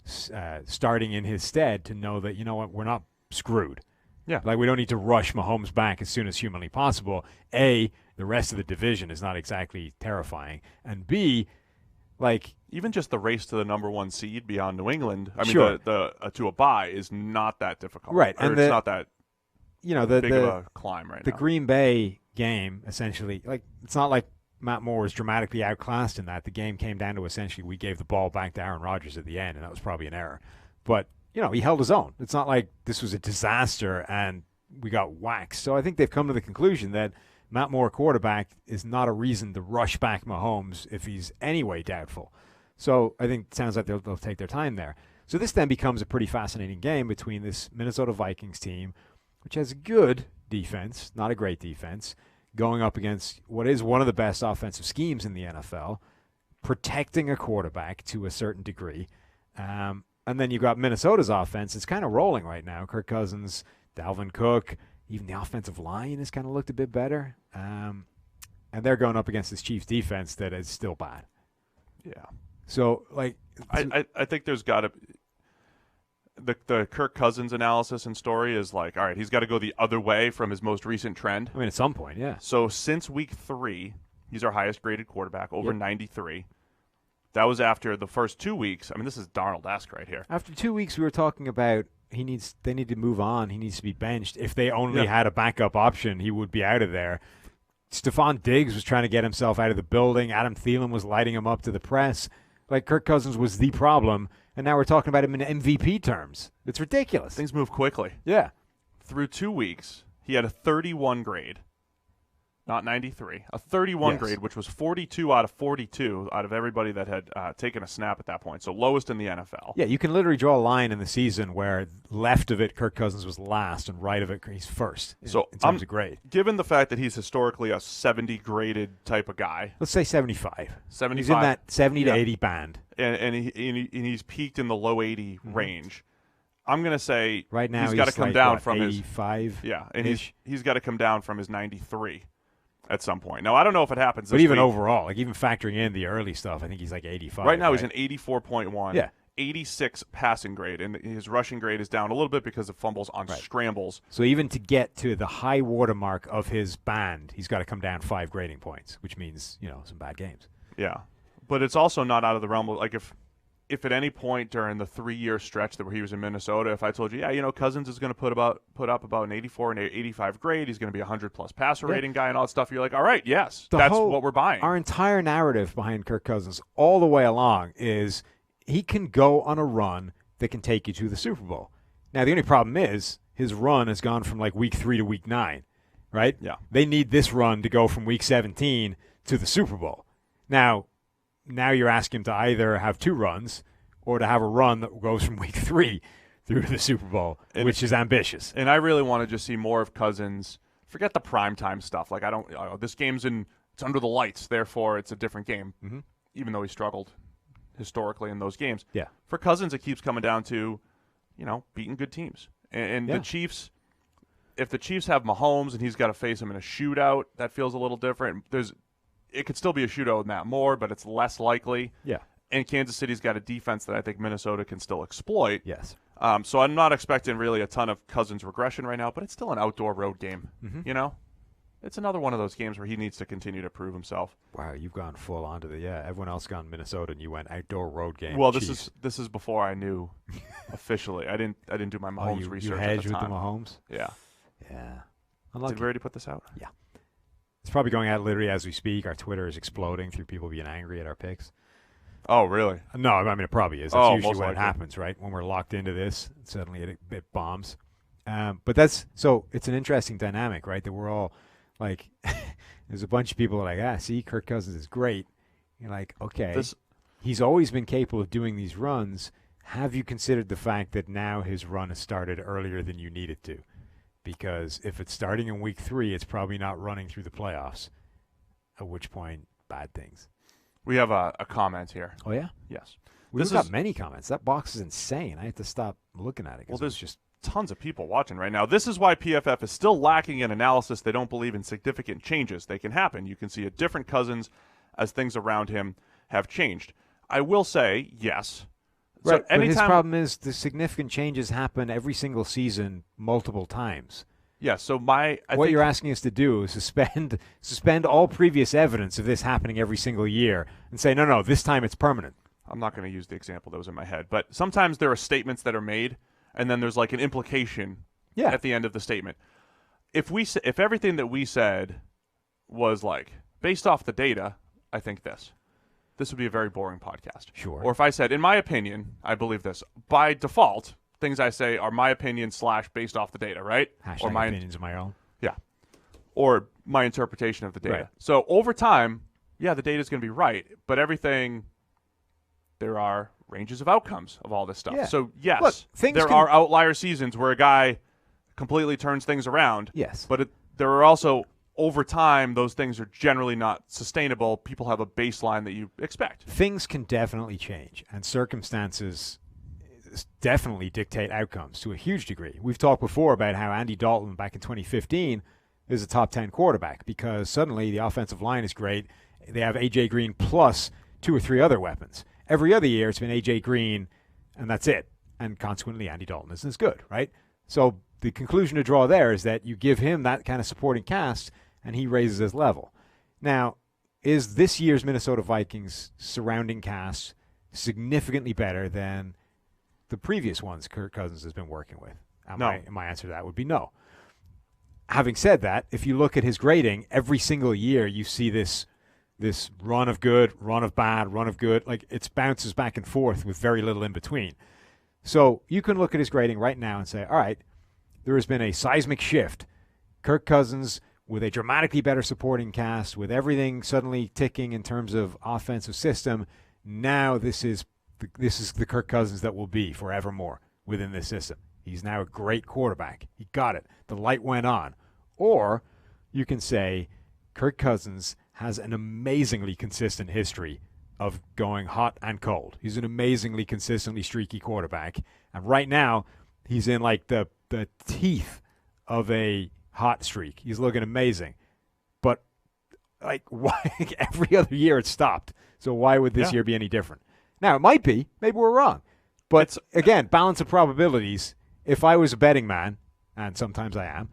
starting in his stead to know that, you know what, we're not screwed. Yeah. Like we don't need to rush Mahomes back as soon as humanly possible. A, the rest of the division is not exactly terrifying. And B, like even just the race to the number 1 seed beyond New England, sure. the to a bye is not that difficult. Right. And it's not that big of a climb right now. The Green Bay game, essentially, like it's not like Matt Moore was dramatically outclassed in that. The game came down to essentially we gave the ball back to Aaron Rodgers at the end, and that was probably an error. But, he held his own. It's not like this was a disaster and we got waxed. So I think they've come to the conclusion that Matt Moore, quarterback, is not a reason to rush back Mahomes if he's anyway doubtful. So I think it sounds like they'll take their time there. So this then becomes a pretty fascinating game between this Minnesota Vikings team, which has a good defense, not a great defense, going up against what is one of the best offensive schemes in the NFL, protecting a quarterback to a certain degree. And then you've got Minnesota's offense. It's kind of rolling right now. Kirk Cousins, Dalvin Cook, even the offensive line has kind of looked a bit better. And they're going up against this Chiefs defense that is still bad. Yeah. So, like, I think there's got to the Kirk Cousins analysis and story is like, all right, he's got to go the other way from his most recent trend. At some point, yeah. So since week 3, he's our highest graded quarterback, over 93. That was after the first 2 weeks. This is Darnold-esque right here. After 2 weeks, we were talking about they need to move on. He needs to be benched. If they only had a backup option, he would be out of there. Stephon Diggs was trying to get himself out of the building. Adam Thielen was lighting him up to the press. Like, Kirk Cousins was the problem, and now we're talking about him in MVP terms. It's ridiculous. Things move quickly. Yeah. Through 2 weeks, he had a 31 grade, not 93, a 31 grade, which was 42 out of 42 out of everybody that had taken a snap at that point, so lowest in the NFL. Yeah, you can literally draw a line in the season where left of it, Kirk Cousins was last, and right of it, he's first in terms of grade. Given the fact that he's historically a 70 graded type of guy. Let's say 75. 75. He's in that 70 to 80 band. And he's peaked in the low 80 range. I'm going to say right now he's got to come down from 85. And he's got to come down from his 93 at some point. Now, I don't know if it happens but this even week. Overall, like even factoring in the early stuff, I think he's like 85. Right now he's an 84.1. Yeah. 86 passing grade, and his rushing grade is down a little bit because of fumbles on scrambles. So even to get to the high watermark of his band, he's got to come down 5 grading points, which means, some bad games. Yeah. But it's also not out of the realm of, like, if at any point during the 3-year stretch where he was in Minnesota, if I told you, Cousins is going to put up about an 84 and 85 grade, he's going to be a 100-plus passer rating guy and all that stuff, you're like, all right, yes, that's what we're buying. Our entire narrative behind Kirk Cousins all the way along is he can go on a run that can take you to the Super Bowl. Now, the only problem is his run has gone from, like, week 3 to week 9, right? Yeah. They need this run to go from week 17 to the Super Bowl. Now you're asking him to either have 2 runs or to have a run that goes from week 3 through the Super Bowl, which is ambitious. And I really want to just see more of Cousins. Forget the primetime stuff. Like, this game's it's under the lights, therefore it's a different game, even though he struggled historically in those games. Yeah. For Cousins, it keeps coming down to, beating good teams. And Yeah. the Chiefs, if the Chiefs have Mahomes and he's got to face him in a shootout, that feels a little different. It could still be a shootout with Matt Moore, but it's less likely. Yeah. And Kansas City's got a defense that I think Minnesota can still exploit. Yes. So I'm not expecting really a ton of Cousins regression right now, but it's still an outdoor road game. It's another one of those games where he needs to continue to prove himself. Wow, you've gone full on to everyone else gone Minnesota, and you went outdoor road game. Well, Chiefs. this is before I knew officially. I didn't do my Mahomes research. You at hedged the with time. the Mahomes. Yeah. Yeah. Did we already put this out? Yeah. It's probably going out literally as we speak. Our Twitter is exploding through people being angry at our picks. Oh, really? No, I mean, it probably is. That's usually most when likely. it happens, right? When we're locked into this, suddenly it bombs. But it's an interesting dynamic, right? That we're all like, there's a bunch of people like, see, Kirk Cousins is great. You're like, okay, he's always been capable of doing these runs. Have you considered the fact that now his run has started earlier than you need it to? Because if it's starting in week 3, it's probably not running through the playoffs, at which point, bad things. We have a comment here. Oh, yeah? Yes. We've got many comments. That box is insane. I have to stop looking at it. Well, there's just tons of people watching right now. This is why PFF is still lacking in analysis. They don't believe in significant changes. They can happen. You can see a different Cousins as things around him have changed. I will say, yes. Right, so but his problem is the significant changes happen every single season multiple times. Yeah, so what you're asking us to do is suspend all previous evidence of this happening every single year and say, no, this time it's permanent. I'm not going to use the example that was in my head, but sometimes there are statements that are made, and then there's like an implication at the end of the statement. If everything that we said was like, based off the data, I think this would be a very boring podcast. Sure. Or if I said, in my opinion, I believe this, by default, things I say are my opinion / based off the data, right? Or my opinions of my own. Yeah. Or my interpretation of the data. Right. So over time, the data is going to be right, but there are ranges of outcomes of all this stuff. Yeah. So yes, look, there are outlier seasons where a guy completely turns things around. Yes. But there are also, over time, those things are generally not sustainable. People have a baseline that you expect. Things can definitely change, and circumstances definitely dictate outcomes to a huge degree. We've talked before about how Andy Dalton back in 2015 is a top 10 quarterback because suddenly the offensive line is great. They have A.J. Green plus 2 or 3 other weapons. Every other year it's been A.J. Green, and that's it. And consequently, Andy Dalton isn't as good, right? So the conclusion to draw there is that you give him that kind of supporting cast, and he raises his level. Now, is this year's Minnesota Vikings surrounding cast significantly better than the previous ones Kirk Cousins has been working with? No. My answer to that would be no. Having said that, if you look at his grading, every single year you see this run of good, run of bad, run of good. Like, it bounces back and forth with very little in between. So you can look at his grading right now and say, all right, there has been a seismic shift. Kirk Cousins with a dramatically better supporting cast, with everything suddenly ticking in terms of offensive system. Now this is the Kirk Cousins that will be forevermore within this system. He's now a great quarterback. He got it. The light went on. Or you can say Kirk Cousins has an amazingly consistent history of going hot and cold. He's an amazingly consistently streaky quarterback. And right now, he's in like the teeth of a hot streak. He's looking amazing. But like, why every other year it stopped. So why would this year be any different? Now, it might be. Maybe we're wrong. But again, balance of probabilities. If I was a betting man, and sometimes I am,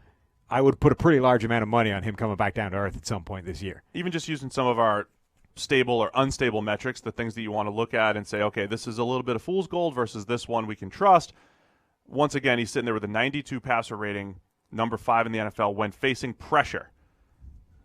I would put a pretty large amount of money on him coming back down to earth at some point this year. Even just using some of our stable or unstable metrics, the things that you want to look at and say, okay, this is a little bit of fool's gold versus this one we can trust. Once again, he's sitting there with a 92 passer rating, number 5 in the NFL when facing pressure.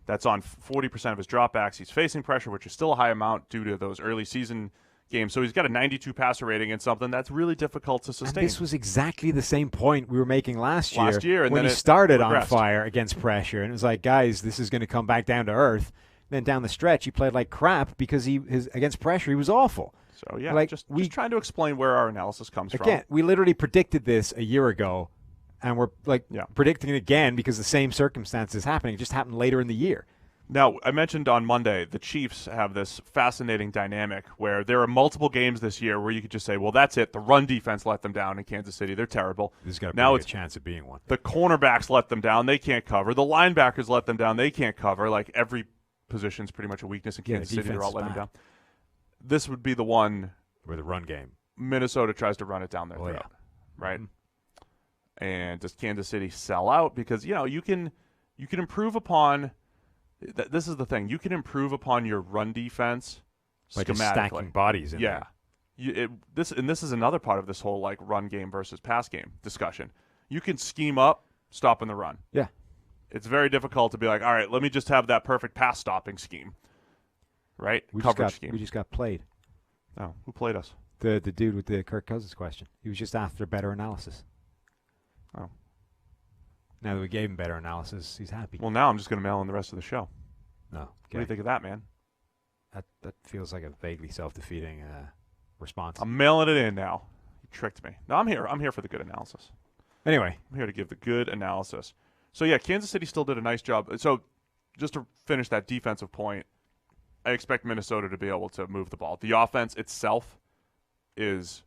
That's on 40% of his dropbacks. He's facing pressure, which is still a high amount due to those early season game. So he's got a 92 passer rating and something that's really difficult to sustain. And this was exactly the same point we were making last year and when then he started regressed. on fire against pressure. And it was like, guys, this is going to come back down to earth. Then down the stretch, he played like crap because against pressure, he was awful. So, yeah, like, just trying to explain where our analysis comes from. Again, we literally predicted this a year ago, and we're predicting it again because the same circumstances happening. It just happened later in the year. Now, I mentioned on Monday, the Chiefs have this fascinating dynamic where there are multiple games this year where you could just say, well, that's it. The run defense let them down in Kansas City. They're terrible. There's got a chance of being one. The cornerbacks let them down. They can't cover. The linebackers let them down. They can't cover. Like, every position's pretty much a weakness in Kansas City. They're all letting them down. This would be the one where the run game. Minnesota tries to run it down their throat, right? Mm-hmm. And does Kansas City sell out? Because, you can improve upon – this is the thing. You can improve upon your run defense by schematically. Just stacking bodies in there. This is another part of this whole like run game versus pass game discussion. You can scheme up stopping the run. Yeah. It's very difficult to be like, all right, let me just have that perfect pass stopping scheme. Right? Coverage scheme. We just got played. Oh, who played us? The dude with the Kirk Cousins question. He was just after better analysis. Oh. Now that we gave him better analysis, he's happy. Well, now I'm just going to mail in the rest of the show. No. Okay. What do you think of that, man? That feels like a vaguely self-defeating response. I'm mailing it in now. You tricked me. No, I'm here. I'm here for the good analysis. Anyway. I'm here to give the good analysis. So, yeah, Kansas City still did a nice job. So, just to finish that defensive point, I expect Minnesota to be able to move the ball. The offense itself is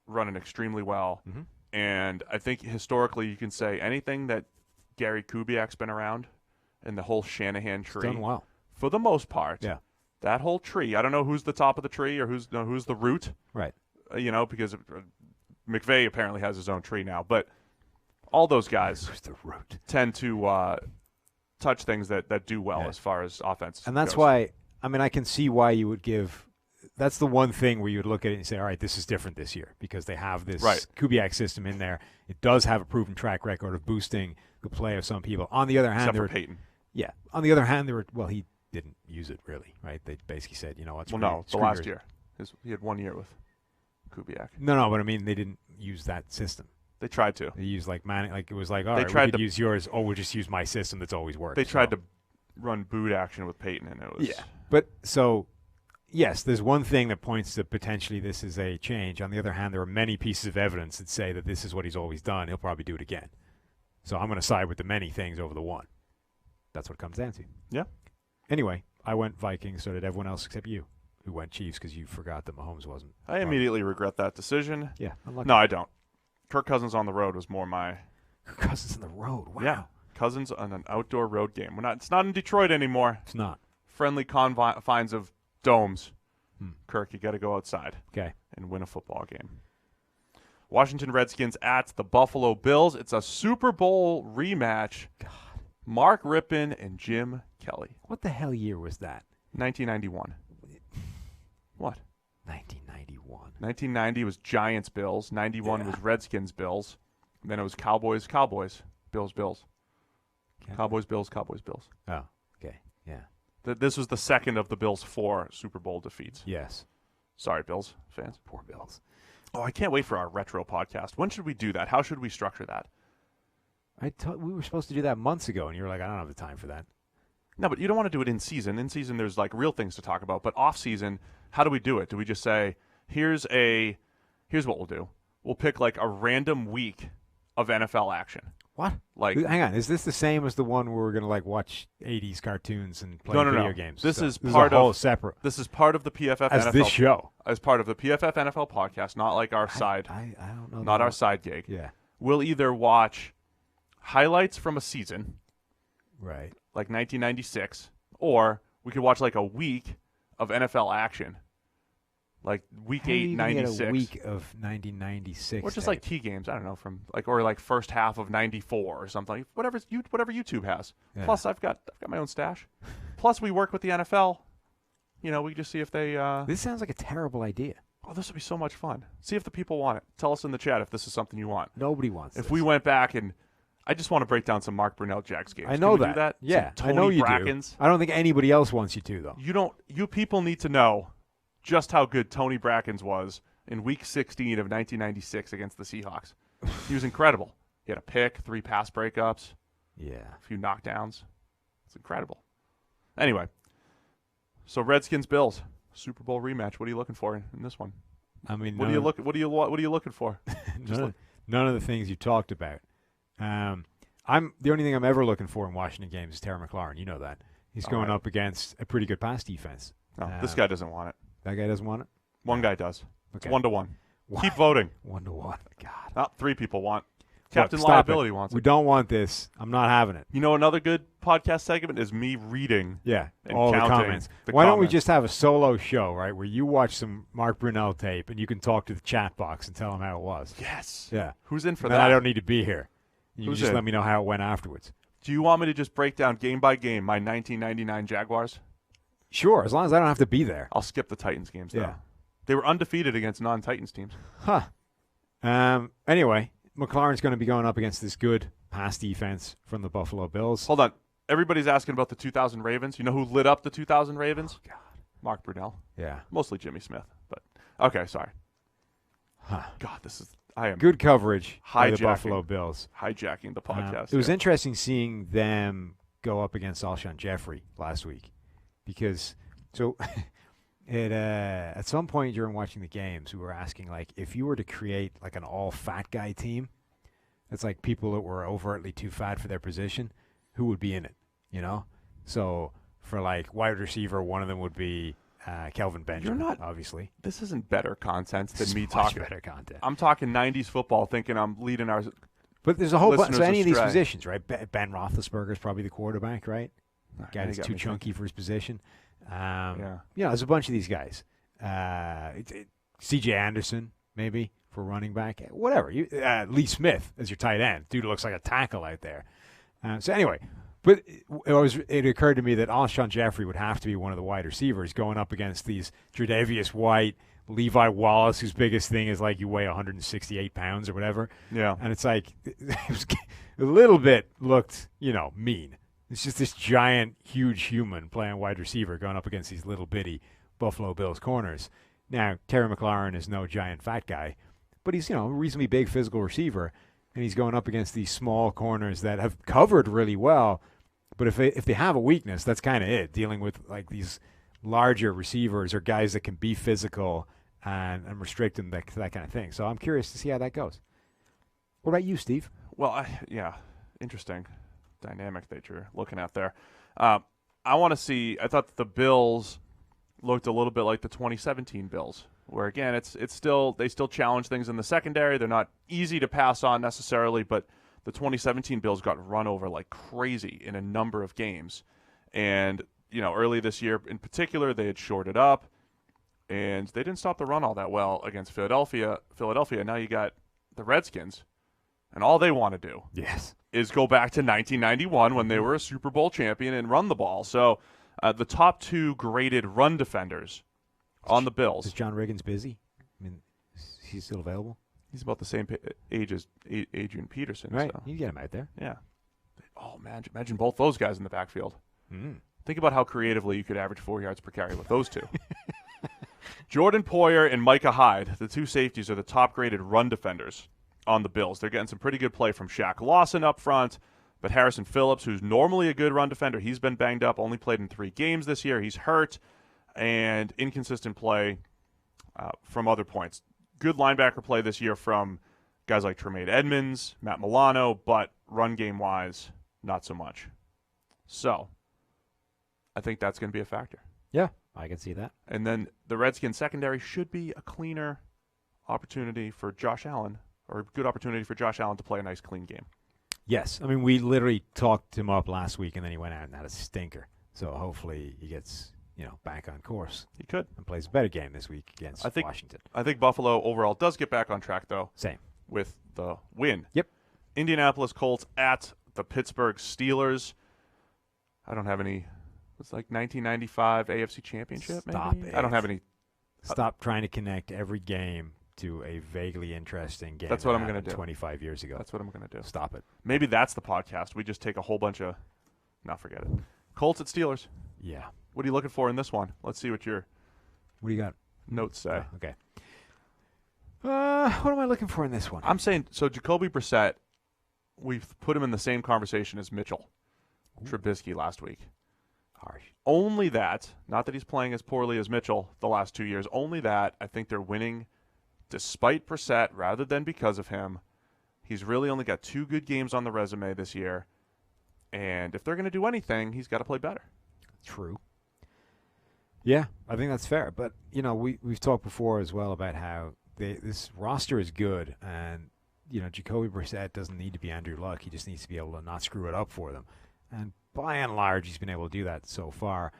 running extremely well. Mm-hmm. And I think historically you can say anything that Gary Kubiak's been around and the whole Shanahan tree. It's done well. For the most part. Yeah. That whole tree. I don't know who's the top of the tree or who's the root. Right. Because McVay apparently has his own tree now. But all those guys tend to touch things that do well as far as offense And that's goes. why, I can see why you would give – that's the one thing where you would look at it and say, all right, this is different this year because they have this Kubiak system in there. It does have a proven track record of boosting the play of some people. On the other hand, except for Peyton. Yeah. On the other hand, he didn't use it really, right? They basically said, what? The last year. He had 1 year with Kubiak. No, but they didn't use that system. They tried to. They used it was like, all right, we could use yours. Oh, we'll just use my system that's always worked. They tried to run boot action with Peyton, and it was. Yeah. But so, yes, there's one thing that points to potentially this is a change. On the other hand, there are many pieces of evidence that say that this is what he's always done. He'll probably do it again. So I'm going to side with the many things over the one. That's what it comes down to. Yeah. Anyway, I went Vikings, so did everyone else except you, who went Chiefs because you forgot that Mahomes wasn't. I immediately regret that decision. Yeah. No, I don't. Kirk Cousins on the road was more my. Kirk Cousins on the road. Wow. Yeah. Cousins on an outdoor road game. It's not in Detroit anymore. It's not. Friendly confines of domes. Kirk, you got to go outside. Okay. And win a football game. Washington Redskins at the Buffalo Bills. It's a Super Bowl rematch. God. Mark Rippon and Jim Kelly. What the hell year was that? 1991. What? 1991. 1990 was Giants Bills. 91 was Redskins Bills. And then it was Cowboys Bills. Okay. Cowboys Bills. Oh, okay. Yeah. This was the second of the Bills' 4 Super Bowl defeats. Yes. Sorry, Bills fans. Poor Bills. Oh, I can't wait for our retro podcast. When should we do that? How should we structure that? We were supposed to do that months ago, and you were like, I don't have the time for that. No, but you don't want to do it in season. In season, there's like real things to talk about. But off season, how do we do it? Do we just say, here's what we'll do. We'll pick like a random week of NFL action. What? Like, hang on. Is this the same as the one where we're going to like watch 80s cartoons and play video games? This is part of separate. This is part of the PFF as NFL this show. As part of the PFF NFL podcast, not like our side. I don't know. Not our side gig. Yeah. We'll either watch highlights from a season, right, like 1996, or we could watch like a week of NFL action, like week 8, 96. A week of 1996, or just like T games. I don't know, from like or like first half of 94 or something. Whatever YouTube has. Yeah. Plus, I've got my own stash. Plus, we work with the NFL. We just see if they. This sounds like a terrible idea. Oh, this would be so much fun. See if the people want it. Tell us in the chat if this is something you want. Nobody wants it. If we went back and I just want to break down some Mark Brunell Jags games. I know Can we that. Do that. Yeah, some Tony I know you Brackens. do. I don't think anybody else wants you to, though. You don't. You people need to know just how good Tony Brackens was in Week 16 of 1996 against the Seahawks. He was incredible. He had a pick, 3 pass breakups, a few knockdowns. It's incredible. Anyway, so Redskins-Bills, Super Bowl rematch. What are you looking for in this one? I mean, what are you looking for? None of the things you talked about. The only thing I'm ever looking for in Washington games is Terry McLaurin. You know that. He's going up against a pretty good pass defense. No, this guy doesn't want it. That guy doesn't want it? One guy does. Okay. It's 1-1. Keep voting. 1-1. God. Not 3 people want. Captain Look, Liability wants it. We don't want this. I'm not having it. You know, another good podcast segment is me reading. And all the comments. Why don't we just have a solo show, right, where you watch some Mark Brunell tape and you can talk to the chat box and tell them how it was? Yes. Yeah. Who's in for and that? I don't need to be here. You Who's can just in? let me know how it went afterwards. Do you want me to just break down game by game my 1999 Jaguars? Sure, as long as I don't have to be there. I'll skip the Titans games, though. Yeah. They were undefeated against non-Titans teams. Anyway, McLaurin's going to be going up against this good pass defense from the Buffalo Bills. Hold on. Everybody's asking about the 2000 Ravens. You know who lit up the 2000 Ravens? Oh, God. Mark Brunell. Yeah. Mostly Jimmy Smith. But okay, sorry. God, I am good coverage by the hijacking- Buffalo Bills. hijacking the podcast. It was interesting seeing them go up against Alshon Jeffrey last week because at some point during watching the games, we were asking, like, if you were to create like an all-fat guy team, that's like people that were overtly too fat for their position, who would be in it, you know? So for like wide receiver, one of them would be Kelvin Benjamin, obviously. This isn't better content than me much talking. better content. I'm talking 90s football thinking I'm leading our But there's a whole bunch. So any of these astray. positions, right? Ben Roethlisberger is probably the quarterback, right? Guy that's too me chunky for his position. Yeah. There's a bunch of these guys. C.J. Anderson, maybe, for running back. Whatever. Lee Smith as your tight end. Dude looks like a tackle out there. So anyway, but it occurred to me that Alshon Jeffrey would have to be one of the wide receivers going up against these Tre'Davious White, Levi Wallace, whose biggest thing is like you weigh 168 pounds or whatever. Yeah. And it's like, it was a little bit looked, mean. It's just this giant, huge human playing wide receiver going up against these little bitty Buffalo Bills corners. Now, Terry McLaurin is no giant fat guy, but he's, a reasonably big physical receiver, and he's going up against these small corners that have covered really well. But if they have a weakness, that's kind of it, dealing with like these larger receivers or guys that can be physical and restrict them, that kind of thing. So I'm curious to see how that goes. What about you, Steve? Well, interesting dynamic that you're looking at there. I want to see. I thought the Bills looked a little bit like the 2017 Bills, where again they still challenge things in the secondary. They're not easy to pass on necessarily, but the 2017 Bills got run over like crazy in a number of games, and early this year in particular they had shorted up, and they didn't stop the run all that well against Philadelphia. Now you got the Redskins, and all they want to do is go back to 1991 when they were a Super Bowl champion and run the ball. So the top 2 graded run defenders on the Bills. Is John Riggins busy? I mean, is he still available? He's about the same age as Adrian Peterson. Right, so. you get him out there. Yeah. Oh, imagine both those guys in the backfield. Think about how creatively you could average 4 yards per carry with those two. Jordan Poyer and Micah Hyde, the 2 safeties, are the top-graded run defenders on the Bills. They're getting some pretty good play from Shaq Lawson up front, but Harrison Phillips, who's normally a good run defender, he's been banged up, only played in 3 games this year. He's hurt, and inconsistent play from other points. Good linebacker play this year from guys like Tremaine Edmonds, Matt Milano, but run game-wise, not so much. So, I think that's going to be a factor. Yeah, I can see that. And then the Redskins secondary should be a cleaner opportunity for Josh Allen, or a good opportunity for Josh Allen to play a nice, clean game. Yes. I mean, we literally talked him up last week, and then he went out and had a stinker. So hopefully he gets, back on course. He could. And plays a better game this week against Washington. I think Buffalo overall does get back on track, though. Same. With the win. Yep. Indianapolis Colts at the Pittsburgh Steelers. I don't have any. It's like 1995 AFC Championship, maybe? Stop it. I don't have any. Stop trying to connect every game to a vaguely interesting game. That's what I'm going to do. 25 years ago. That's what I'm going to do. Stop it. Maybe that's the podcast. We just take a whole bunch of. No, forget it. Colts at Steelers. Yeah. What are you looking for in this one? Let's see what you're. What do you got? notes say. Oh, okay. What am I looking for in this one? I'm saying, so Jacoby Brissett, we've put him in the same conversation as Mitchell Trubisky last week. Harsh. Only that, not that he's playing as poorly as Mitchell the last 2 years, only that I think they're winning despite Brissett rather than because of him. He's really only got 2 good games on the resume this year. And if they're going to do anything, he's got to play better. True. Yeah, I think that's fair. But, we've talked before as well about how this roster is good. And, Jacoby Brissett doesn't need to be Andrew Luck. He just needs to be able to not screw it up for them. And by and large, he's been able to do that so far.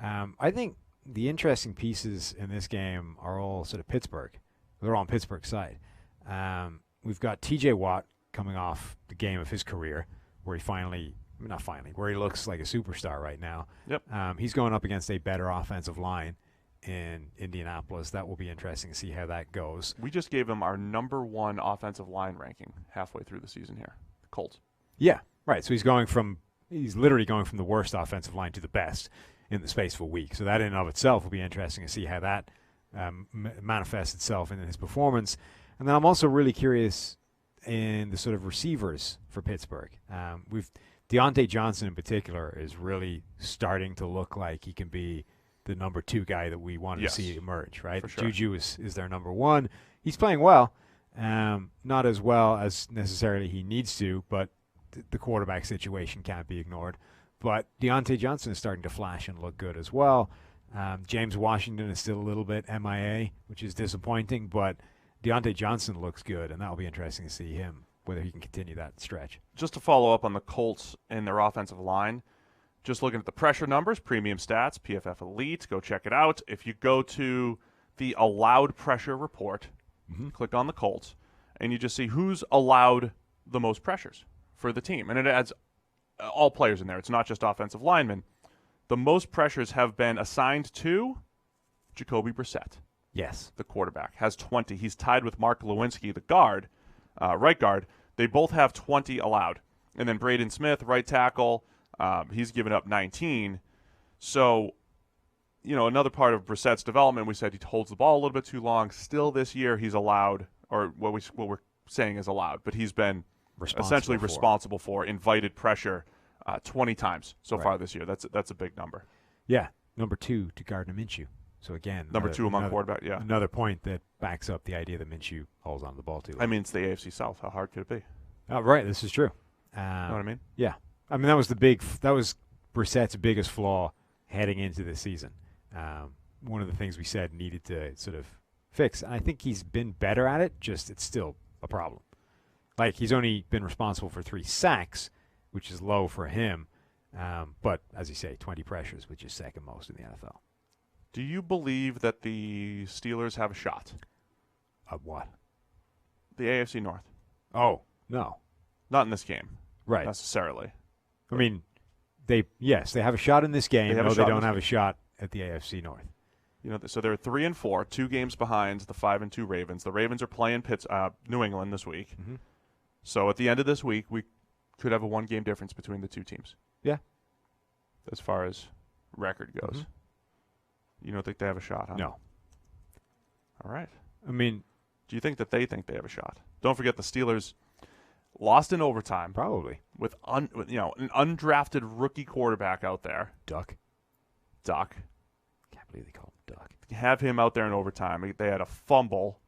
I think the interesting pieces in this game are all sort of Pittsburgh. They're all on Pittsburgh's side. We've got T.J. Watt coming off the game of his career where where he looks like a superstar right now. Yep. He's going up against a better offensive line in Indianapolis. That will be interesting to see how that goes. We just gave him our number 1 offensive line ranking halfway through the season here, the Colts. Yeah, right. So he's literally going from the worst offensive line to the best in the space of a week. So that in and of itself will be interesting to see how that manifests itself in his performance. And then I'm also really curious in the sort of receivers for Pittsburgh. Deontay Johnson in particular is really starting to look like he can be the number 2 guy that we wanted to see emerge, right? For sure. Juju is their number 1. He's playing well, not as well as necessarily he needs to, but the quarterback situation can't be ignored. But Deontay Johnson is starting to flash and look good as well. James Washington is still a little bit MIA, which is disappointing, but Deontay Johnson looks good, and that will be interesting to see him, whether he can continue that stretch. Just to follow up on the Colts and their offensive line, just looking at the pressure numbers, premium stats, PFF Elite, go check it out. If you go to the allowed pressure report, click on the Colts, and you just see who's allowed the most pressures for the team. And it adds all players in there. It's not just offensive linemen. The most pressures have been assigned to Jacoby Brissett. Yes. The quarterback has 20. He's tied with Mark Lewinsky, the guard, right guard. They both have 20 allowed. And then Braden Smith, right tackle, he's given up 19. So, another part of Brissett's development, we said he holds the ball a little bit too long. Still this year he's allowed, or what we're saying is allowed, but he's been responsible for invited pressure 20 times so far this year. That's a big number. Yeah, number 2 to Gardner Minshew. So again, number 2 among quarterback. Yeah, another point that backs up the idea that Minshew holds on to the ball too long. I mean, it's the AFC South. How hard could it be? Oh, right. This is true. You know what I mean? Yeah. I mean, that was Brissett's biggest flaw heading into the season. One of the things we said needed to sort of fix. And I think he's been better at it. Just it's still a problem. Like he's only been responsible for 3 sacks, which is low for him. But as you say, 20 pressures, which is second most in the NFL. Do you believe that the Steelers have a shot? Of what? The AFC North. Oh, no. Not in this game. Right. Necessarily. I mean, they have a shot in this game. They don't have a shot at the AFC North. So they're 3-4, 2 games behind the 5-2 Ravens. The Ravens are playing New England this week. Mm-hmm. So at the end of this week, we could have a 1-game difference between the 2 teams. Yeah. As far as record goes. Mm-hmm. You don't think they have a shot, huh? No. All right. I mean, do you think that they think they have a shot? Don't forget the Steelers lost in overtime. Probably. With an undrafted rookie quarterback out there. Duck. Can't believe they call him Duck. Have him out there in overtime. They had a fumble.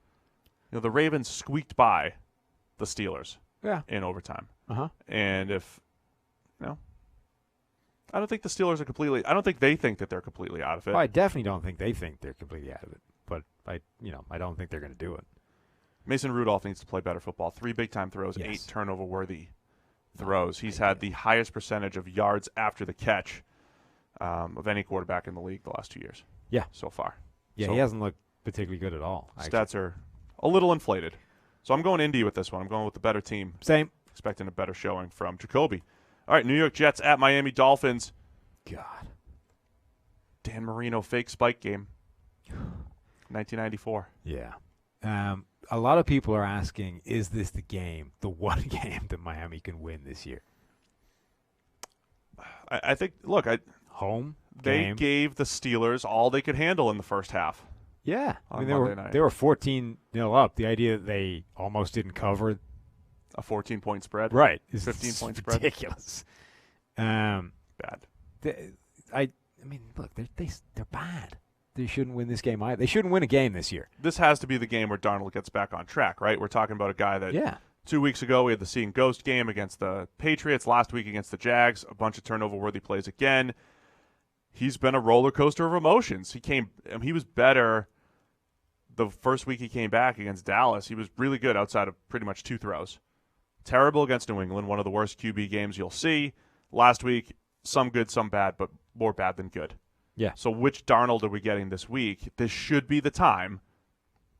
The Ravens squeaked by the Steelers in overtime. Uh-huh. And if, I don't think the Steelers are completely – I don't think they think that they're completely out of it. Well, I definitely don't think they think they're completely out of it. But, I don't think they're going to do it. Mason Rudolph needs to play better football. 3 big-time throws, 8 turnover-worthy throws. He's had the highest percentage of yards after the catch of any quarterback in the league the last 2 years. Yeah. So far. Yeah, he hasn't looked particularly good at all. Stats are a little inflated. So I'm going Indy with this one. I'm going with the better team. Same. Expecting a better showing from Jacoby. All right, New York Jets at Miami Dolphins. God. Dan Marino fake spike game. 1994. Yeah. A lot of people are asking, is this the one game that Miami can win this year? I think, look, home they game. Gave the Steelers all they could handle in the first half. Yeah. on they Monday night. were 14-0 up. The idea that they almost didn't cover. A 14-point spread. Right. 15-point spread. Ridiculous. Bad. Look, they're bad. They shouldn't win this game either. They shouldn't win a game this year. This has to be the game where Darnold gets back on track, right? We're talking about a guy that 2 weeks ago we had the seeing ghost game against the Patriots, last week against the Jags, a bunch of turnover-worthy plays again. He's been a roller coaster of emotions. He was better the first week he came back against Dallas. He was really good outside of pretty much 2 throws. Terrible against New England, one of the worst QB games you'll see. Last week, some good, some bad, but more bad than good. Yeah. So which Darnold are we getting this week? This should be the time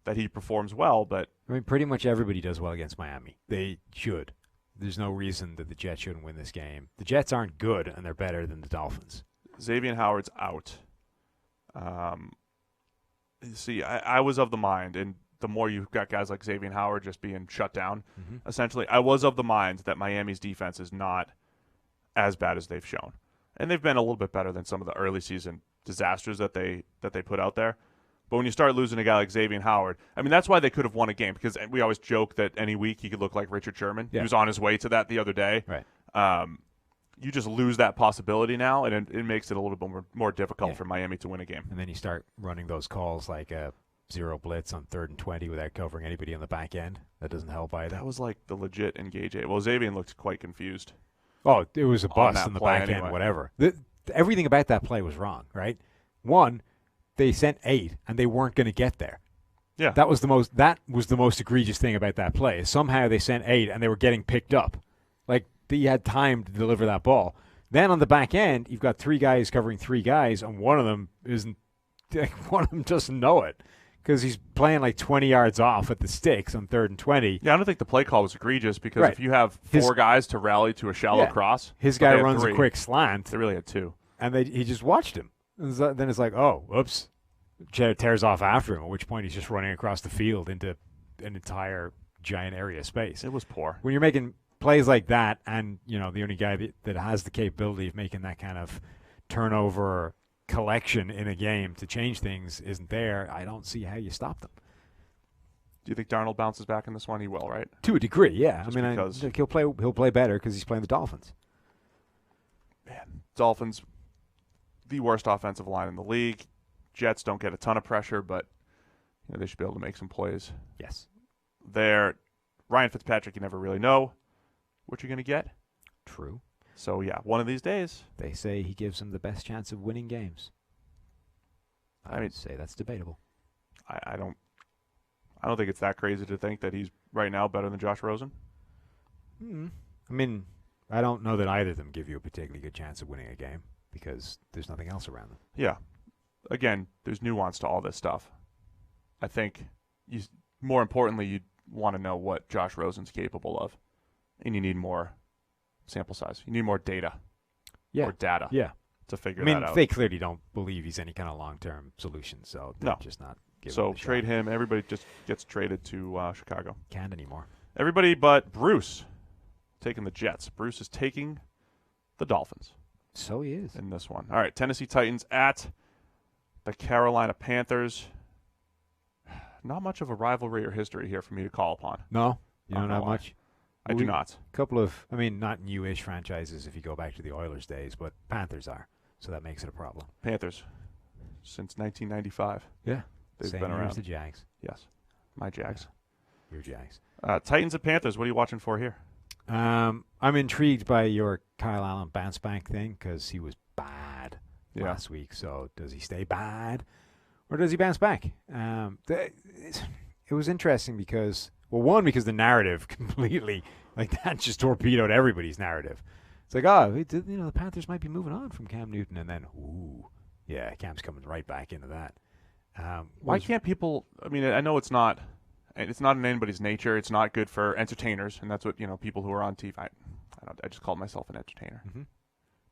that he performs well, but pretty much everybody does well against Miami. They should. There's no reason that the Jets shouldn't win this game. The Jets aren't good, and they're better than the Dolphins. Xavier Howard's out. See, I was of the mind, and the more you've got guys like Xavier Howard just being shut down, essentially, I was of the mind that Miami's defense is not as bad as they've shown. And they've been a little bit better than some of the early season disasters that they put out there. But when you start losing a guy like Xavier Howard, that's why they could have won a game, because we always joke that any week he could look like Richard Sherman. Yeah. He was on his way to that the other day. Right. You just lose that possibility now, and it makes it a little bit more difficult for Miami to win a game. And then you start running those calls like a zero blitz on 3rd and 20 without covering anybody on the back end. That doesn't help either. That was like the legit engage. Well, Xavier looked quite confused. Oh, it was a bust on the back end, whatever. Everything about that play was wrong, right? One, they sent 8, and they weren't going to get there. Yeah. That was the most egregious thing about that play. Somehow they sent 8, and they were getting picked up. Like, he had time to deliver that ball. Then on the back end, you've got 3 guys covering 3 guys, and one of them doesn't know it because he's playing like 20 yards off at the sticks on 3rd and 20. Yeah, I don't think the play call was egregious because if you have 4 guys to rally to a shallow cross, his guy runs a quick slant. They really had 2. And he just watched him. And then it's like, oh, whoops. Tears off after him, at which point he's just running across the field into an entire giant area of space. It was poor. When you're making plays like that, and the only guy that has the capability of making that kind of turnover collection in a game to change things isn't there, I don't see how you stop them. Do you think Darnold bounces back in this one? He will, right? To a degree, yeah. Just he'll play better because he's playing the Dolphins. Man, Dolphins, the worst offensive line in the league. Jets don't get a ton of pressure, but they should be able to make some plays. Yes. Ryan Fitzpatrick, you never really know what you're going to get. True. So, yeah, one of these days. They say he gives them the best chance of winning games. I would say that's debatable. I don't think it's that crazy to think that he's right now better than Josh Rosen. I don't know that either of them give you a particularly good chance of winning a game because there's nothing else around them. Yeah. Again, there's nuance to all this stuff. I think more importantly, you want to know what Josh Rosen's capable of, and you need more sample size. You need more data or data to figure that out. They clearly don't believe he's any kind of long-term solution, so they're just not giving him a shot. Trade him. Everybody just gets traded to Chicago. Can't anymore. Everybody but Bruce taking the Jets. Bruce is taking the Dolphins. So he is. In this one. All right, Tennessee Titans at the Carolina Panthers. Not much of a rivalry or history here for me to call upon. No? You don't have much? I do not. A couple of, not newish franchises if you go back to the Oilers days, but Panthers are, so that makes it a problem. Panthers, since 1995. Yeah. They've Same been around. as the Jags. Yes. My Jags. Yeah. Your Jags. Titans and Panthers, what are you watching for here? I'm intrigued by your Kyle Allen bounce back thing because he was bad last week. So does he stay bad or does he bounce back? It was interesting because the narrative completely, that just torpedoed everybody's narrative. It's like, the Panthers might be moving on from Cam Newton. And then, Cam's coming right back into that. Why can't people, I know it's not in anybody's nature. It's not good for entertainers. And that's what, people who are on TV, I just call myself an entertainer. Mm-hmm.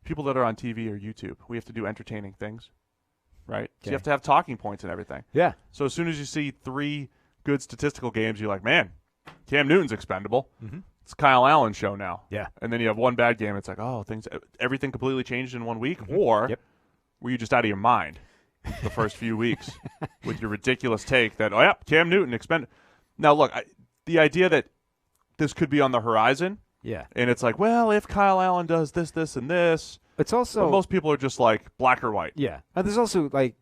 People that are on TV or YouTube, we have to do entertaining things, right? So you have to have talking points and everything. Yeah. So as soon as you see 3 good statistical games, you're like, man, Cam Newton's expendable. Mm-hmm. It's Kyle Allen's show now. Yeah. And then you have one bad game. It's like, everything completely changed in 1 week? Mm-hmm. Or were you just out of your mind? the first few weeks with your ridiculous take that, oh, yeah, Cam Newton expended. Now, look, the idea that this could be on the horizon, yeah, and it's like, well, if Kyle Allen does this, this, and this. It's also, but most people are just like black or white. Yeah, and there's also like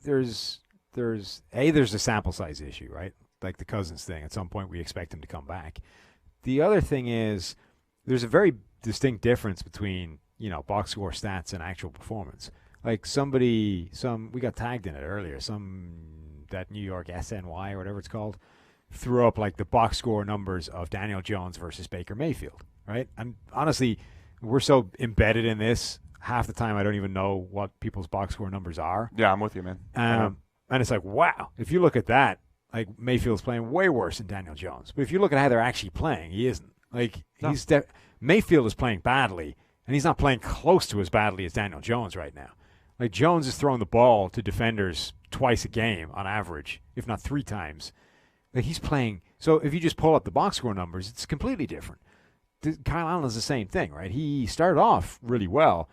there's a sample size issue, right? Like the Cousins thing. At some point, we expect him to come back. The other thing is there's a very distinct difference between box score stats and actual performance. Like we got tagged in it earlier. That New York SNY or whatever it's called threw up like the box score numbers of Daniel Jones versus Baker Mayfield, right? And honestly, we're so embedded in this, half the time I don't even know what people's box score numbers are. Yeah, I'm with you, man. And it's like, wow, if you look at that, like Mayfield's playing way worse than Daniel Jones. But if you look at how they're actually playing, he isn't. Like No. Mayfield is playing badly, and he's not playing close to as badly as Daniel Jones right now. Like Jones is throwing the ball to defenders twice a game on average, if not 3 times. Like he's playing. So if you just pull up the box score numbers, it's completely different. Kyle Allen is the same thing, right? He started off really well,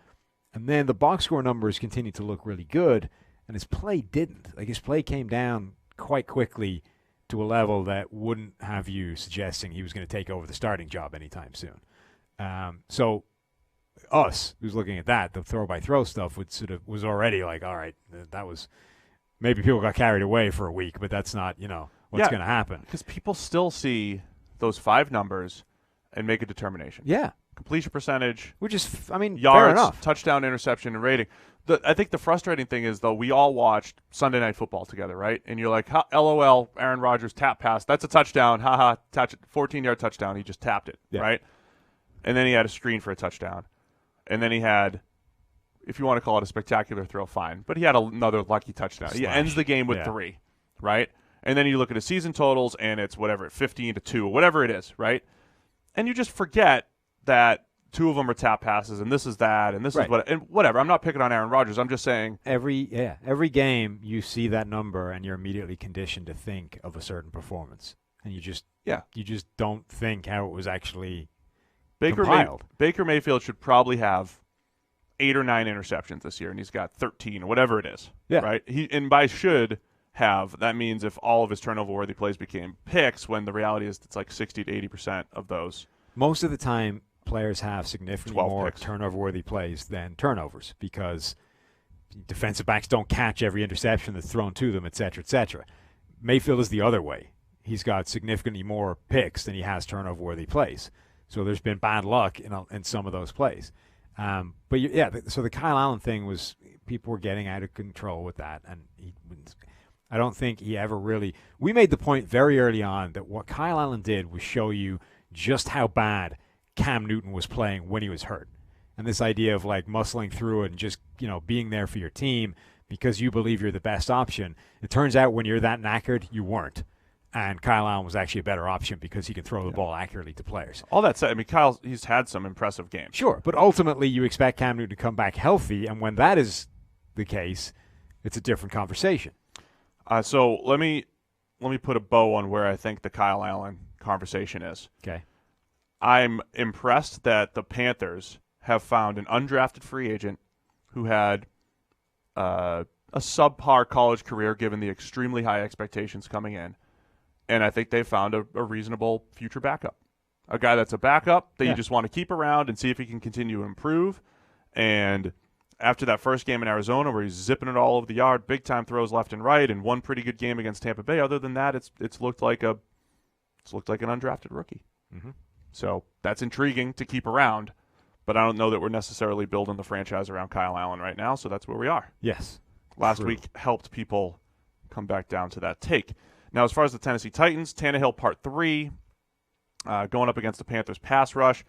and then the box score numbers continued to look really good, and his play didn't. Like his play came down quite quickly to a level that wouldn't have you suggesting he was going to take over the starting job anytime soon. So us, who's looking at that, the throw-by-throw stuff was already like, all right, that was maybe people got carried away for a week, but that's not what's going to happen. Because people still see those 5 numbers and make a determination. Yeah. Completion percentage, which is, fair yards, enough. touchdown, interception, and rating. I think the frustrating thing is, though, we all watched Sunday Night Football together, right? And you're like, LOL, Aaron Rodgers tap pass. That's a touchdown. Haha, 14-yard touchdown. He just tapped it, right? And then he had a screen for a touchdown. And then he had, if you want to call it a spectacular throw, fine. But he had another lucky touchdown. He ends the game with 3, right? And then you look at his season totals, and it's 15-2, or whatever it is, right? And you just forget that 2 of them are tap passes, and this is that, and this is what, and whatever. I'm not picking on Aaron Rodgers. I'm just saying every game you see that number, and you're immediately conditioned to think of a certain performance, and you just don't think how it was actually compiled. Baker Mayfield should probably have 8 or 9 interceptions this year, and he's got 13 or whatever it is. Yeah. Right. And by should have, that means if all of his turnover-worthy plays became picks, when the reality is it's like 60 to 80% of those. Most of the time, players have significantly more picks. turnover-worthy plays than turnovers because defensive backs don't catch every interception that's thrown to them, et cetera, et cetera. Mayfield is the other way. He's got significantly more picks than he has turnover-worthy plays. So there's been bad luck in some of those plays. So the Kyle Allen thing was people were getting out of control with that, and I don't think he ever really – we made the point very early on that what Kyle Allen did was show you just how bad Cam Newton was playing when he was hurt. And this idea of like muscling through it and just, being there for your team because you believe you're the best option. It turns out when you're that knackered, you weren't. And Kyle Allen was actually a better option because he can throw the ball accurately to players. All that said, Kyle, he's had some impressive games. Sure, but ultimately you expect Cam Newton to come back healthy, and when that is the case, it's a different conversation. So let me put a bow on where I think the Kyle Allen conversation is. Okay. I'm impressed that the Panthers have found an undrafted free agent who had a subpar college career given the extremely high expectations coming in. And I think they found a reasonable future backup. A guy that's a backup that you just want to keep around and see if he can continue to improve. And after that first game in Arizona where he's zipping it all over the yard, big-time throws left and right, and one pretty good game against Tampa Bay, other than that, it's looked like an undrafted rookie. Mm-hmm. So that's intriguing to keep around, but I don't know that we're necessarily building the franchise around Kyle Allen right now, so that's where we are. Yes. Last week helped people come back down to that take. Now, as far as the Tennessee Titans, Tannehill Part 3, going up against the Panthers pass rush.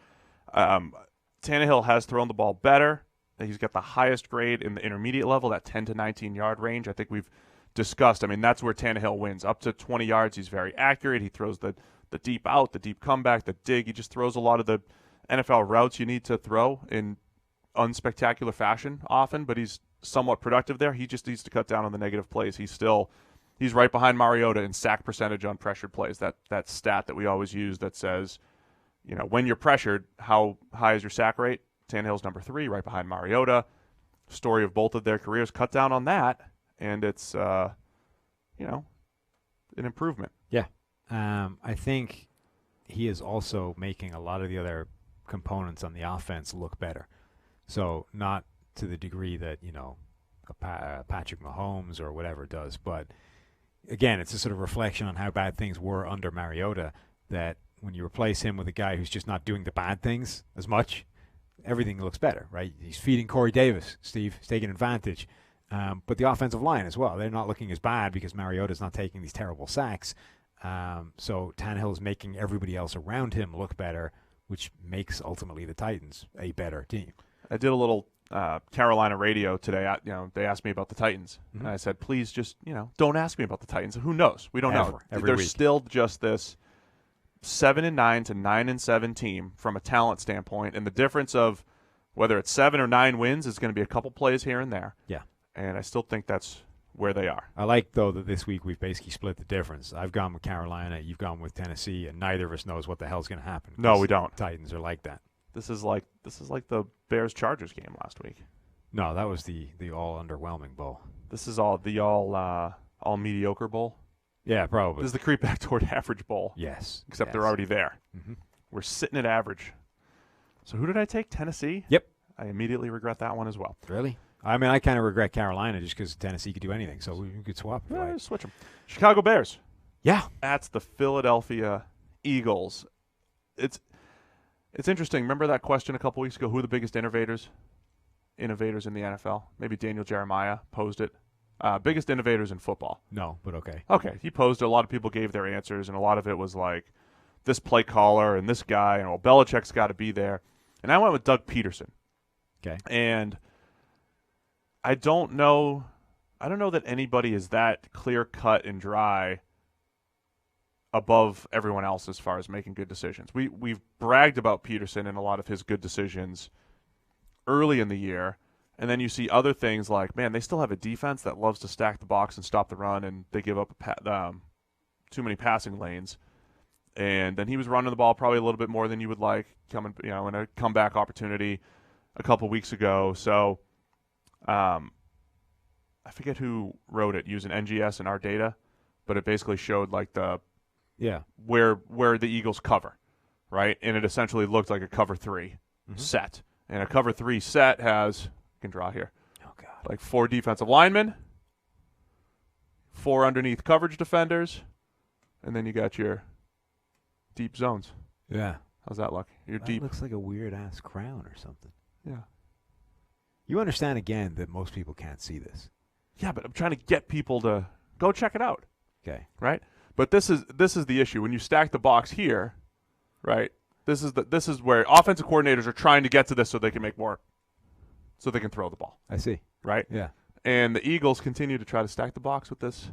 Tannehill has thrown the ball better. He's got the highest grade in the intermediate level, that 10 to 19-yard range. I think we've discussed. That's where Tannehill wins. Up to 20 yards, he's very accurate. He throws the deep out, the deep comeback, the dig. He just throws a lot of the NFL routes you need to throw in unspectacular fashion often, but he's somewhat productive there. He just needs to cut down on the negative plays. He's right behind Mariota in sack percentage on pressured plays. That stat that we always use that says, when you're pressured, how high is your sack rate? Tannehill's number 3, right behind Mariota. Story of both of their careers. Cut down on that, and it's an improvement. Yeah. I think he is also making a lot of the other components on the offense look better. So not to the degree that, Patrick Mahomes or whatever does, but again, it's a sort of reflection on how bad things were under Mariota, that when you replace him with a guy who's just not doing the bad things as much, everything looks better, right? He's feeding Corey Davis, Steve. He's taking advantage. But the offensive line as well, they're not looking as bad because Mariota's not taking these terrible sacks. So Tannehill's making everybody else around him look better, which makes ultimately the Titans a better team. I did a little Carolina radio today. They asked me about the Titans, and I said, please just, don't ask me about the Titans. Who knows? We don't know. They're still just this 7-9 to 9-7 team from a talent standpoint, and the difference of whether it's 7 or 9 wins is going to be a couple plays here and there. Yeah, and I still think that's where they are. I like, though, that this week we've basically split the difference. I've gone with Carolina, you've gone with Tennessee, and neither of us knows what the hell's going to happen. No, we don't. Titans are like that. This is like the Bears-Chargers game last week. No, that was the all underwhelming bowl. This is the all mediocre bowl. Yeah, probably. This is the creep back toward average bowl. Yes. Except they're already there. Mm-hmm. We're sitting at average. So who did I take? Tennessee? Yep. I immediately regret that one as well. Really? I mean, I kind of regret Carolina just because Tennessee could do anything, so we could swap. Yeah, switch them. Chicago Bears. Yeah. That's the Philadelphia Eagles. It's interesting. Remember that question a couple weeks ago? Who are the biggest innovators in the NFL? Maybe Daniel Jeremiah posed it. Biggest innovators in football. No, but okay. Okay, he posed it. A lot of people gave their answers, and a lot of it was like this play caller and this guy, and Belichick's got to be there. And I went with Doug Peterson. Okay. And I don't know that anybody is that clear-cut and dry above everyone else as far as making good decisions. We've bragged about Peterson and a lot of his good decisions early in the year, and then you see other things like, man, they still have a defense that loves to stack the box and stop the run, and they give up too many passing lanes. And then he was running the ball probably a little bit more than you would like, in a comeback opportunity a couple weeks ago. So I forget who wrote it using NGS and our data, but it basically showed like where the Eagles cover, right? And it essentially looked like a cover 3 set. And a cover 3 set has, I can draw here, like 4 defensive linemen, 4 underneath coverage defenders, and then you got your deep zones. Yeah. How's that look? Your deep looks like a weird-ass crown or something. Yeah. You understand, again, that most people can't see this. Yeah, but I'm trying to get people to go check it out. Okay. Right? But this is the issue. When you stack the box here, right, this is where offensive coordinators are trying to get to this so they can make more, so they can throw the ball. I see. Right? Yeah. And the Eagles continue to try to stack the box with this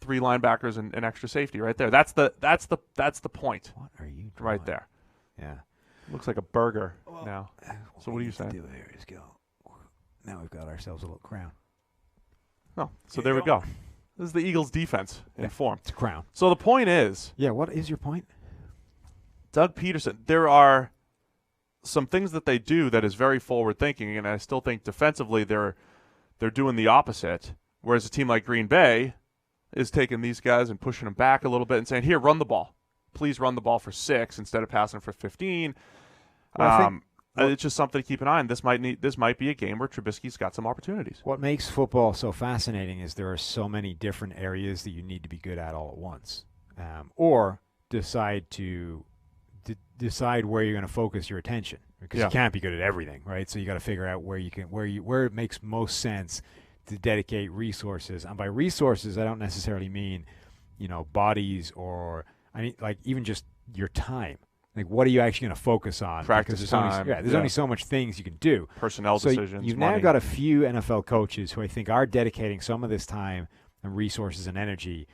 3 linebackers and extra safety right there. That's the point. What are you doing? Right there. Yeah. Looks like a burger now. So what are you saying? Do here is go. Now we've got ourselves a little crown. Oh, so there we go. This is the Eagles' defense in form. It's a crown. So the point is... Yeah, what is your point? Doug Peterson, there are some things that they do that is very forward-thinking, and I still think defensively they're doing the opposite, whereas a team like Green Bay is taking these guys and pushing them back a little bit and saying, here, run the ball. Please run the ball for 6 instead of passing for 15. Well, it's just something to keep an eye on. This might be a game where Trubisky's got some opportunities. What makes football so fascinating is there are so many different areas that you need to be good at all at once, or decide where you're going to focus your attention, because you can't be good at everything, right? So you got to figure out where it makes most sense to dedicate resources. And by resources, I don't necessarily mean, bodies, or I mean like even just your time. Like, what are you actually going to focus on? Practice time. There's only so much things you can do. Personnel decisions. You've money. now got a few NFL coaches who I think are dedicating some of this time and resources and energy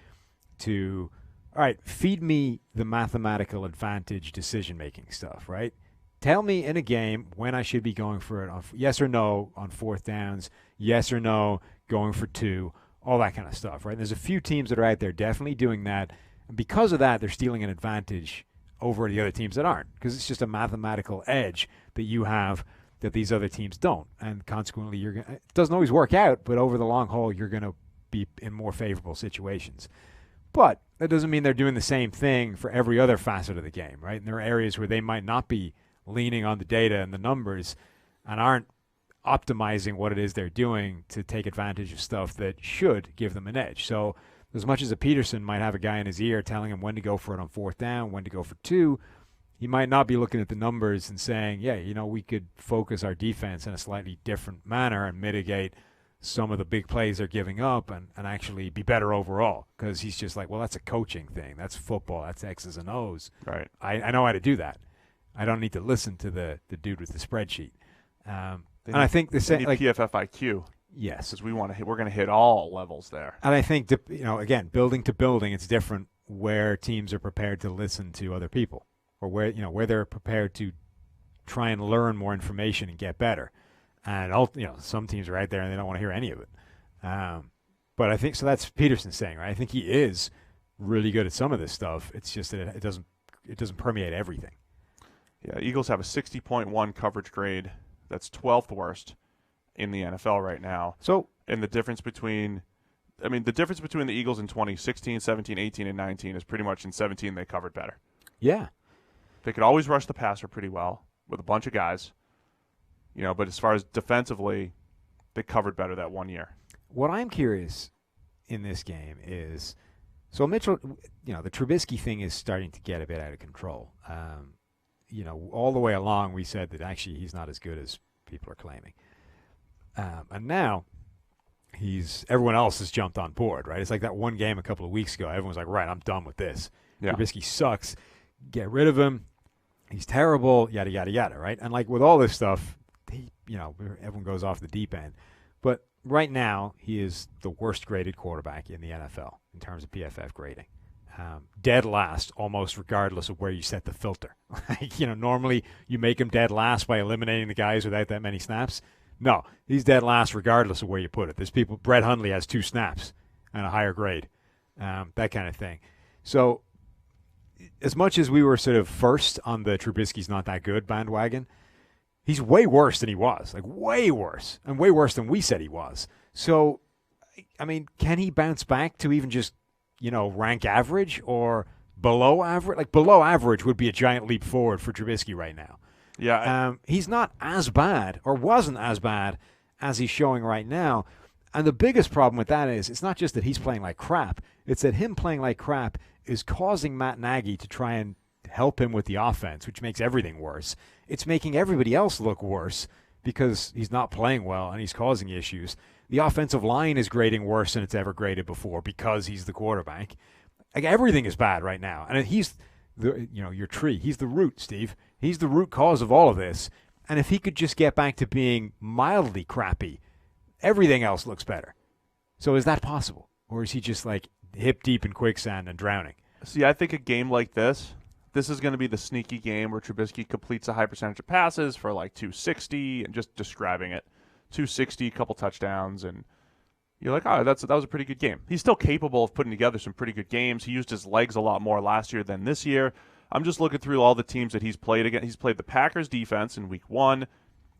to, all right, feed me the mathematical advantage decision-making stuff, right? Tell me in a game when I should be going for it, yes or no on 4th downs, yes or no going for 2, all that kind of stuff, right? And there's a few teams that are out there definitely doing that. And because of that, they're stealing an advantage over the other teams that aren't, because it's just a mathematical edge that you have that these other teams don't. And consequently, it doesn't always work out, but over the long haul, you're going to be in more favorable situations. But that doesn't mean they're doing the same thing for every other facet of the game, right? And there are areas where they might not be leaning on the data and the numbers and aren't optimizing what it is they're doing to take advantage of stuff that should give them an edge. So as much as a Peterson might have a guy in his ear telling him when to go for it on 4th down, when to go for 2, he might not be looking at the numbers and saying, yeah, we could focus our defense in a slightly different manner and mitigate some of the big plays they're giving up and actually be better overall. Because he's just like, well, that's a coaching thing. That's football. That's X's and O's. Right. I know how to do that. I don't need to listen to the dude with the spreadsheet. And I think the same, like PFF IQ. Yes, because we're going to hit all levels there. And I think again, building to building, it's different where teams are prepared to listen to other people, or where they're prepared to try and learn more information and get better. And some teams are right there and they don't want to hear any of it. But I think so. That's Peterson's saying, right? I think he is really good at some of this stuff. It's just that it doesn't permeate everything. Yeah, Eagles have a 60.1 coverage grade. That's 12th worst in the NFL right now. So, and the difference between the Eagles in 2016, 17, 18, and 19 is pretty much in 17 they covered better. Yeah. They could always rush the passer pretty well with a bunch of guys. But as far as defensively, they covered better that one year. What I'm curious in this game is, so Mitchell, the Trubisky thing is starting to get a bit out of control. All the way along we said that actually he's not as good as people are claiming. And now everyone else has jumped on board, right? It's like that one game a couple of weeks ago. Everyone was like, right, I'm done with this. Yeah. Trubisky sucks. Get rid of him. He's terrible, yada, yada, yada, right? And like with all this stuff, everyone goes off the deep end. But right now, he is the worst graded quarterback in the NFL in terms of PFF grading. Dead last, almost regardless of where you set the filter. Normally you make him dead last by eliminating the guys without that many snaps. No, he's dead last regardless of where you put it. There's people. Brett Hundley has 2 snaps and a higher grade, that kind of thing. So, as much as we were sort of first on the Trubisky's not that good bandwagon, he's way worse than he was. Like way worse, and way worse than we said he was. So, I mean, can he bounce back to even just rank average or below average? Like below average would be a giant leap forward for Trubisky right now. Yeah, he's not as bad or wasn't as bad as he's showing right now. And the biggest problem with that is it's not just that he's playing like crap. It's that him playing like crap is causing Matt Nagy to try and help him with the offense, which makes everything worse. It's making everybody else look worse because he's not playing well and he's causing issues. The offensive line is grading worse than it's ever graded before because he's the quarterback. Like everything is bad right now. And he's your tree. He's the root, Steve. He's the root cause of all of this. And if he could just get back to being mildly crappy, everything else looks better. So is that possible? Or is he just like hip deep in quicksand and drowning? See, I think a game like this is going to be the sneaky game where Trubisky completes a high percentage of passes for like 260 and just describing it. 260, a couple touchdowns, and you're like, oh, that was a pretty good game. He's still capable of putting together some pretty good games. He used his legs a lot more last year than this year. I'm just looking through all the teams that he's played against. He's played the Packers defense in week 1.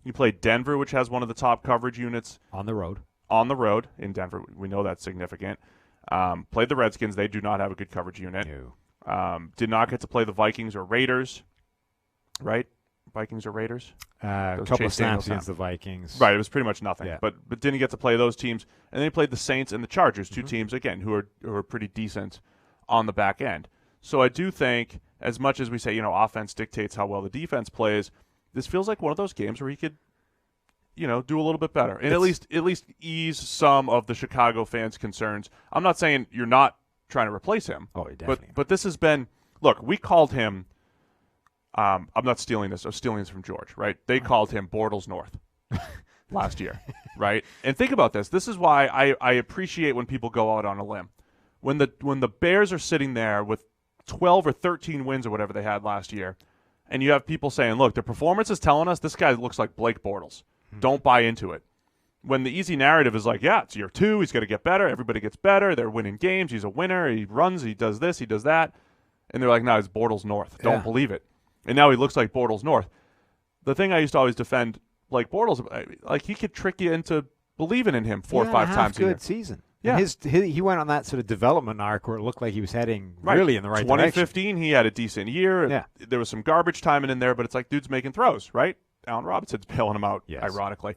He played Denver, which has one of the top coverage units. On the road. On the road in Denver. We know that's significant. Played the Redskins. They do not have a good coverage unit. No. Did not get to play the Vikings or Raiders, right? Vikings or Raiders? A couple of snaps against the Vikings. Right, it was pretty much nothing. Yeah. But didn't get to play those teams. And then he played the Saints and the Chargers, 2 teams, again, who are pretty decent on the back end. So I do think, as much as we say, offense dictates how well the defense plays, this feels like one of those games where he could, do a little bit better. And at least ease some of the Chicago fans' concerns. I'm not saying you're not trying to replace him. Oh, definitely. But this has been, look, we called him, I'm not stealing this. I'm stealing this from George, right? They called him Bortles North last year, right? And think about this. This is why I appreciate when people go out on a limb. When the Bears are sitting there with 12 or 13 wins or whatever they had last year, and you have people saying, look, the performance is telling us this guy looks like Blake Bortles. Don't buy into it. When the easy narrative is like, yeah, it's year 2, he's going to get better, everybody gets better, they're winning games, he's a winner, he runs, he does this, he does that, and they're like, no, it's Bortles North. Don't believe it. And now he looks like Bortles North. The thing I used to always defend Blake Bortles, like he could trick you into believing in him 4 or 5 times a year. Good season. Yeah. He went on that sort of development arc where it looked like he was heading really in the right 2015, direction. he had a decent year. Yeah. There was some garbage timing in there, but it's like dude's making throws, right? Allen Robinson's bailing him out, ironically.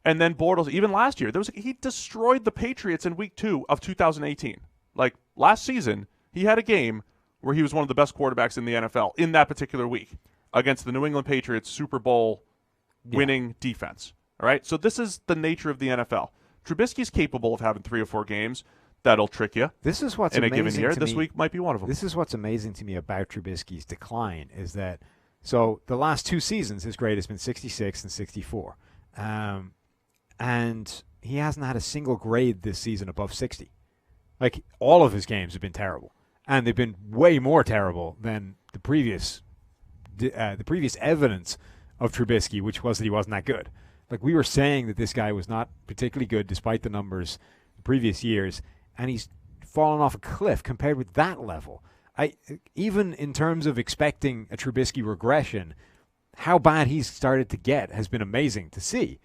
And then Bortles, even last year, he destroyed the Patriots in week 2 of 2018. Like last season, he had a game where he was one of the best quarterbacks in the NFL in that particular week against the New England Patriots Super Bowl winning defense. All right? So this is the nature of the NFL. Trubisky's capable of having 3 or 4 games that'll trick you. This is what's in a amazing given year. To This me. week might be one of them. This is what's amazing to me about Trubisky's decline is that so the last 2 seasons his grade has been 66 and 64. And he hasn't had a single grade this season above 60. Like all of his games have been terrible. And they've been way more terrible than the previous evidence of Trubisky, which was that he wasn't that good. Like we were saying that this guy was not particularly good despite the numbers the previous years, and he's fallen off a cliff compared with that level. Even in terms of expecting a Trubisky regression, how bad he's started to get has been amazing to see.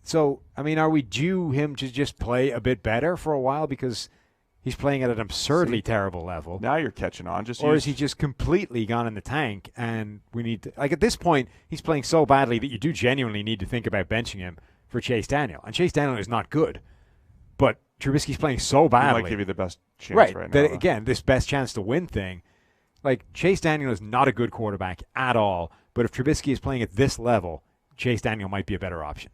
So, I mean, are we due him to just play a bit better for a while because he's playing at an absurdly terrible level? Now you're catching on. Or is he just completely gone in the tank and we need to – like at this point, he's playing so badly that you do genuinely need to think about benching him for Chase Daniel. And Chase Daniel is not good, but Trubisky's playing so badly. He might give you the best chance right now. That, again, this best chance to win thing. Like Chase Daniel is not a good quarterback at all, but if Trubisky is playing at this level, Chase Daniel might be a better option.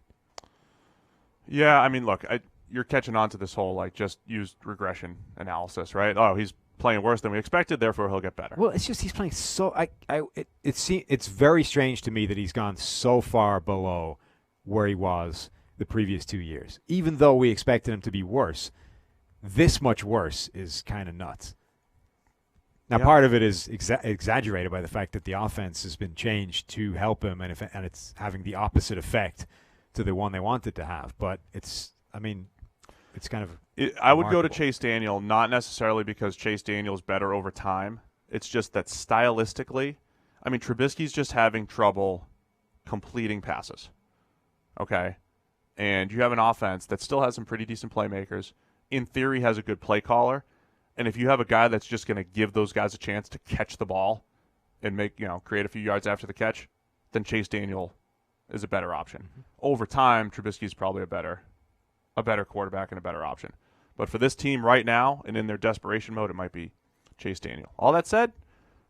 Yeah, I mean, look, you're catching on to this whole, like, just use regression analysis, right? Oh, he's playing worse than we expected, therefore he'll get better. Well, it's just he's playing so it's very strange to me that he's gone so far below where he was the previous 2 years. Even though we expected him to be worse, this much worse is kind of nuts. Now, part of it is exaggerated by the fact that the offense has been changed to help him, and it's having the opposite effect to the one they wanted to have. But it's kind of I would go to Chase Daniel, not necessarily because Chase Daniel is better over time. It's just that stylistically, I mean, Trubisky's just having trouble completing passes. Okay? And you have an offense that still has some pretty decent playmakers. In theory, has a good play caller. And if you have a guy that's just going to give those guys a chance to catch the ball and create a few yards after the catch, then Chase Daniel is a better option. Mm-hmm. Over time, Trubisky's probably a better quarterback and a better option. But for this team right now and in their desperation mode, it might be Chase Daniel. All that said,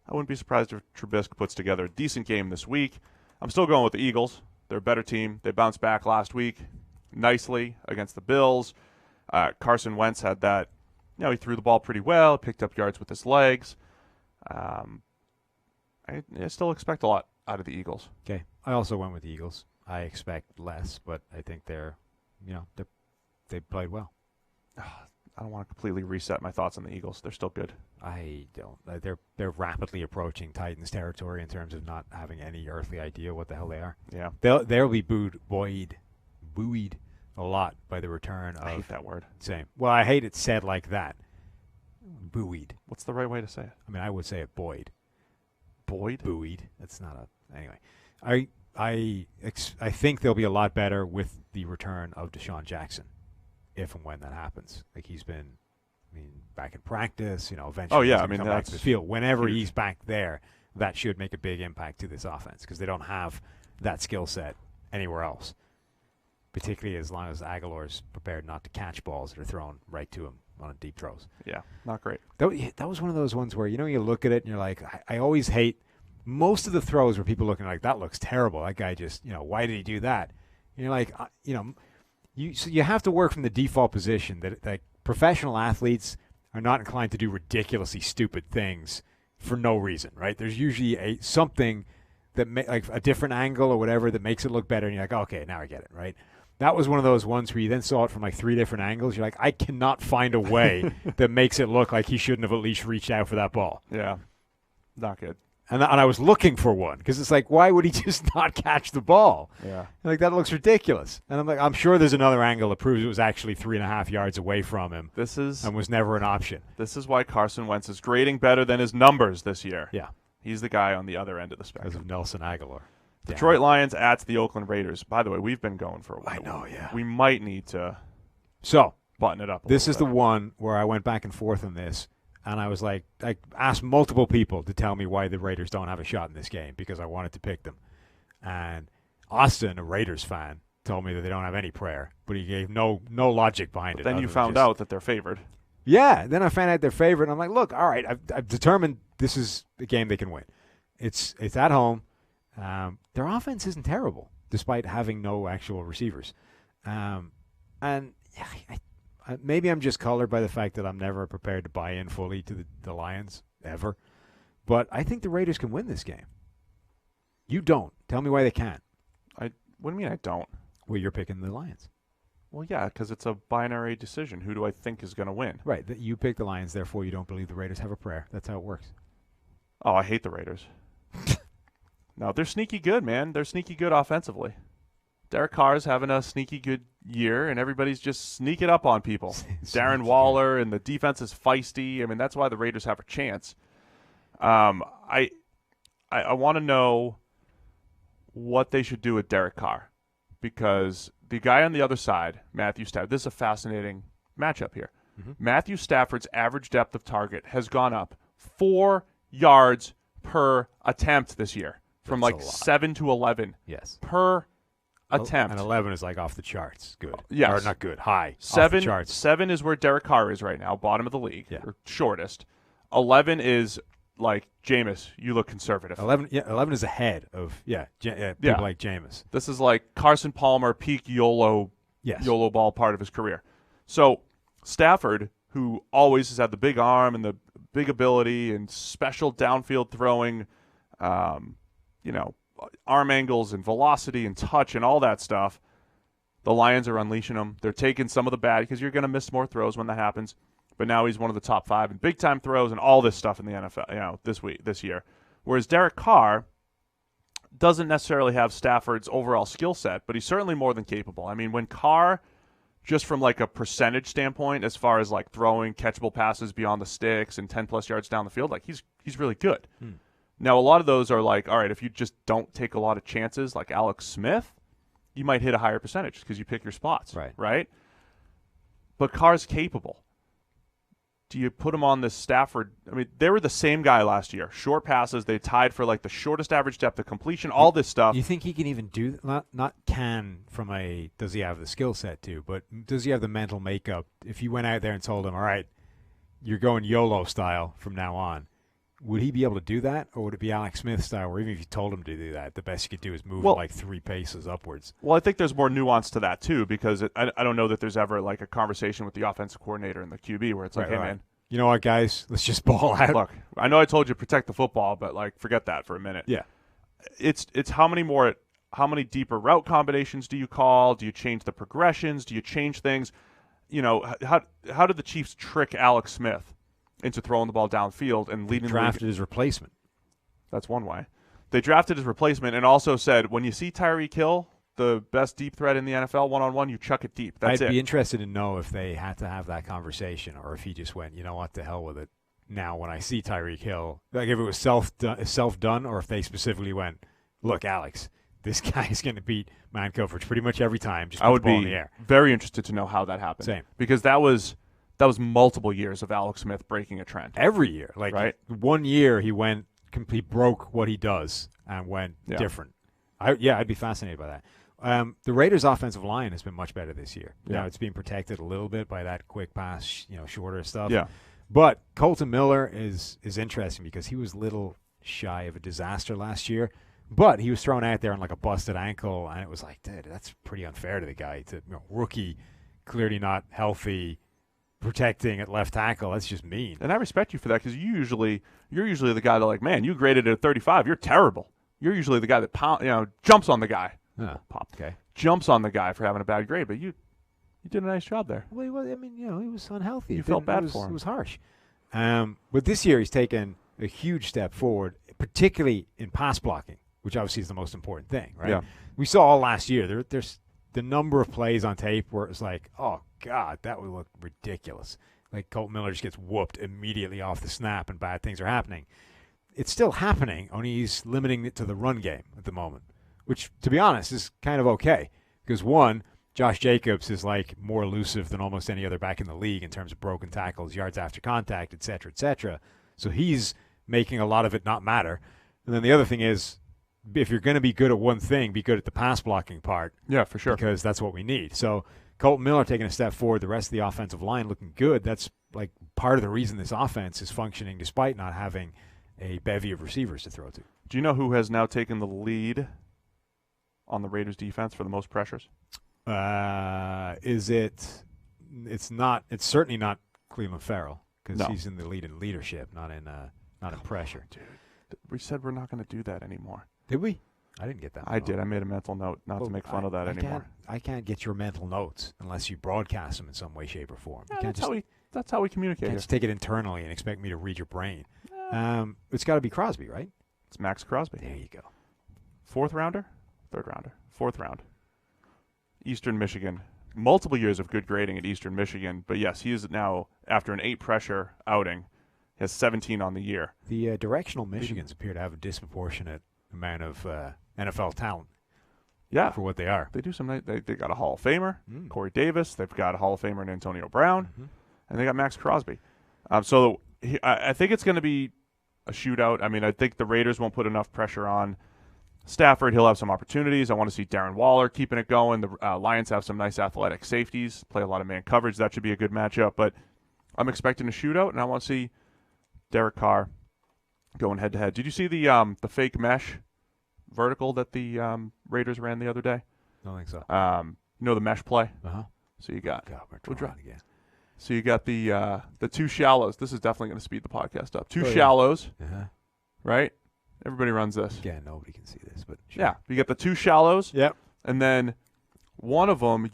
I wouldn't be surprised if Trubisky puts together a decent game this week. I'm still going with the Eagles. They're a better team. They bounced back last week nicely against the Bills. Carson Wentz had that. He threw the ball pretty well, picked up yards with his legs. I still expect a lot out of the Eagles. Okay. I also went with the Eagles. I expect less, but I think they played well. I don't want to completely reset my thoughts on the Eagles. They're still good. I don't. They're rapidly approaching Titans territory in terms of not having any earthly idea what the hell they are. Yeah. They'll be buoyed a lot by the return of... I hate that word. Same. Well, I hate it said like that. Buoyed. What's the right way to say it? I mean, I would say it buoyed. Buoyed? Buoyed. That's not a... Anyway. I think they'll be a lot better with the return of Deshaun Jackson, if and when that happens. Like he's been, back in practice, eventually he's going to come back to the field. Whenever he's back there, that should make a big impact to this offense because they don't have that skill set anywhere else, particularly as long as Aguilar's prepared not to catch balls that are thrown right to him on deep throws. Yeah, not great. That was one of those ones where, you look at it and you're like, I always hate most of the throws where people looking like, that looks terrible. That guy just, why did he do that? And you're like, you have to work from the default position that professional athletes are not inclined to do ridiculously stupid things for no reason, right? There's usually something that like a different angle or whatever that makes it look better, and you're like, okay, now I get it, right? That was one of those ones where you then saw it from like 3 different angles. You're like, I cannot find a way that makes it look like he shouldn't have at least reached out for that ball. Yeah, not good. And I was looking for one because it's like, why would he just not catch the ball? Yeah. Like, that looks ridiculous. And I'm like, I'm sure there's another angle that proves it was actually 3.5 yards away from him. And was never an option. This is why Carson Wentz is grading better than his numbers this year. Yeah. He's the guy on the other end of the spectrum. Because of Nelson Aguilar. Detroit Lions at the Oakland Raiders. By the way, we've been going for a while. I know, yeah. We might need to button it up. This is the one where I went back and forth on this, and I was like, I asked multiple people to tell me why the Raiders don't have a shot in this game because I wanted to pick them. And Austin, a Raiders fan, told me that they don't have any prayer, but he gave no logic behind it. Then you found out that they're favored. Yeah, then I found out they're favored, and I'm like, look, all right, I've determined this is a game they can win. It's at home. Their offense isn't terrible, despite having no actual receivers. And maybe I'm just colored by the fact that I'm never prepared to buy in fully to the Lions, ever. But I think the Raiders can win this game. You don't. Tell me why they can't. What do you mean I don't? Well, you're picking the Lions. Well, yeah, because it's a binary decision. Who do I think is going to win? Right. You pick the Lions, therefore you don't believe the Raiders have a prayer. That's how it works. Oh, I hate the Raiders. No, they're sneaky good, man. They're sneaky good offensively. Derek Carr's having a sneaky good year, and everybody's just sneaking up on people. Darren Waller, and the defense is feisty. I mean, that's why the Raiders have a chance. I want to know what they should do with Derek Carr, because the guy on the other side, Matthew Stafford, this is a fascinating matchup here. Mm-hmm. Matthew Stafford's average depth of target has gone up 4 yards per attempt this year, from like 7 to 11. Yes. Per attempt. And 11 is like off the charts. Good. Yes. Or not good. High. 7, off the charts. 7 is where Derek Carr is right now, bottom of the league, yeah. or shortest. 11 is like, Jameis, you look conservative. 11 is ahead of people like Jameis. This is like Carson Palmer peak YOLO ball part of his career. So Stafford, who always has had the big arm and the big ability and special downfield throwing, arm angles and velocity and touch and all that stuff, the Lions are unleashing him. They're taking some of the bad, because you're going to miss more throws when that happens. But now he's one of the top 5 in big-time throws and all this stuff in the NFL, this year. Whereas Derek Carr doesn't necessarily have Stafford's overall skill set, but he's certainly more than capable. I mean, when Carr, just from like a percentage standpoint, as far as like throwing catchable passes beyond the sticks and 10-plus yards down the field, like he's really good. Now, a lot of those are like, all right, if you just don't take a lot of chances, like Alex Smith, you might hit a higher percentage because you pick your spots, right? But Carr's capable. Do you put him on this Stafford? I mean, they were the same guy last year. Short passes. They tied for like the shortest average depth of completion, all this stuff. You think he can even do that? Not can from a, does he have the skill set to, but does he have the mental makeup? If you went out there and told him, all right, you're going YOLO style from now on, would he be able to do that? Or would it be Alex Smith style, where even if you told him to do that, the best you could do is move like 3 paces upwards? Well, I think there's more nuance to that, too, because I don't know that there's ever like a conversation with the offensive coordinator and the QB where it's like, hey, man. You know what, guys? Let's just ball out. Look, I know I told you protect the football, but like forget that for a minute. Yeah. It's how many deeper route combinations do you call? Do you change the progressions? Do you change things? How did the Chiefs trick Alex Smith into throwing the ball downfield and leading the league? Drafted his replacement. That's one way. They drafted his replacement and also said, when you see Tyreek Hill, the best deep threat in the NFL, one-on-one, you chuck it deep. That's it. I'd be interested to know if they had to have that conversation, or if he just went, you know what, the hell with it. Now, when I see Tyreek Hill, like if it was self-done, or if they specifically went, look, Alex, this guy is going to beat man coverage pretty much every time. Just I would the ball be in the air. Very interested to know how that happened. Same. Because that was multiple years of Alex Smith breaking a trend. Every year. Like right? 1 year he broke what he does and went different. I'd be fascinated by that. The Raiders' offensive line has been much better this year. Yeah. Now it's being protected a little bit by that quick pass, shorter stuff. Yeah. But Colton Miller is interesting because he was a little shy of a disaster last year, but he was thrown out there on like a busted ankle, and it was like, dude, that's pretty unfair to the guy. Rookie, clearly not healthy, protecting at left tackle. That's just mean. And I respect you for that, because you're usually the guy that, like, man, you graded at 35. You're terrible. You're usually the guy that jumps on the guy. Okay. Jumps on the guy for having a bad grade, but you did a nice job there. Well, he was unhealthy. You felt bad for him. It was harsh. But this year he's taken a huge step forward, particularly in pass blocking, which obviously is the most important thing, right? Yeah. We saw all last year. There's the number of plays on tape where it's like, oh, God, that would look ridiculous. Like Colton Miller just gets whooped immediately off the snap and bad things are happening. It's still happening, only he's limiting it to the run game at the moment. which, to be honest, is kind of okay. Because, one, Josh Jacobs is like more elusive than almost any other back in the league in terms of broken tackles, yards after contact, et cetera, et cetera. So he's making a lot of it not matter. And then the other thing is, if you're going to be good at one thing, be good at the pass blocking part. Yeah, for sure. Because that's what we need. So Colton Miller taking a step forward, the rest of the offensive line looking good. That's like part of the reason this offense is functioning despite not having a bevy of receivers to throw to. Do you know who has now taken the lead on the Raiders defense for the most pressures? It's certainly not Cleveland Farrell, because No. he's in the lead in leadership, not in pressure. Dude, we said we're not going to do that anymore. Did we? I didn't get that. I did. I made a mental note not to make fun of that anymore. I can't get your mental notes unless you broadcast them in some way, shape, or form. Yeah, You can't that's how we communicate. can't Here. just take it internally and expect me to read your brain. It's got to be Crosby, right? It's Max Crosby. There you go. Fourth rounder? Third rounder. Fourth round. Eastern Michigan. Multiple years of good grading at Eastern Michigan. But yes, he is now, after an 8-pressure outing, he has 17 on the year. The directional Michigans appear to have a disproportionate amount of NFL talent. Yeah. For what they are. They do some nice. They got a Hall of Famer, Corey Davis. They've got a Hall of Famer in Antonio Brown. And they got Max Crosby. So I think it's going to be a shootout. I mean, I think the Raiders won't put enough pressure on Stafford. He'll have some opportunities. I want to see Darren Waller keeping it going. The Lions have some nice athletic safeties, play a lot of man coverage. That should be a good matchup. But I'm expecting a shootout, and I want to see Derek Carr going head-to-head. Did you see the fake mesh vertical that the Raiders ran the other day? I don't think so. You know the mesh play? Uh-huh. So you got We're trying again. So you got the two shallows. This is definitely going to speed the podcast up. Two shallows, right? Everybody runs this. Again, nobody can see this, but sure. Yeah, you get the two shallows. Yep. And then one of them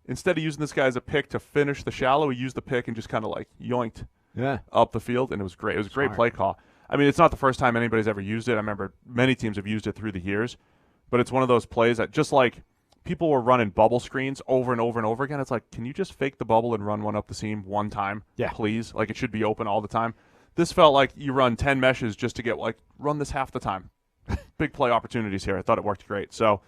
instead of using this guy as a pick to finish the shallow, he used the pick and just kind of like yoinked up the field, and it was great. It was a great play call. I mean, it's not the first time anybody's ever used it. I remember many teams have used it through the years, but it's one of those plays that just like people were running bubble screens over and over and over again. It's like, can you just fake the bubble and run one up the seam one time, please? Like, it should be open all the time. This felt like you run 10 meshes just to get, like, run this half the time. Big play opportunities here. I thought it worked great. So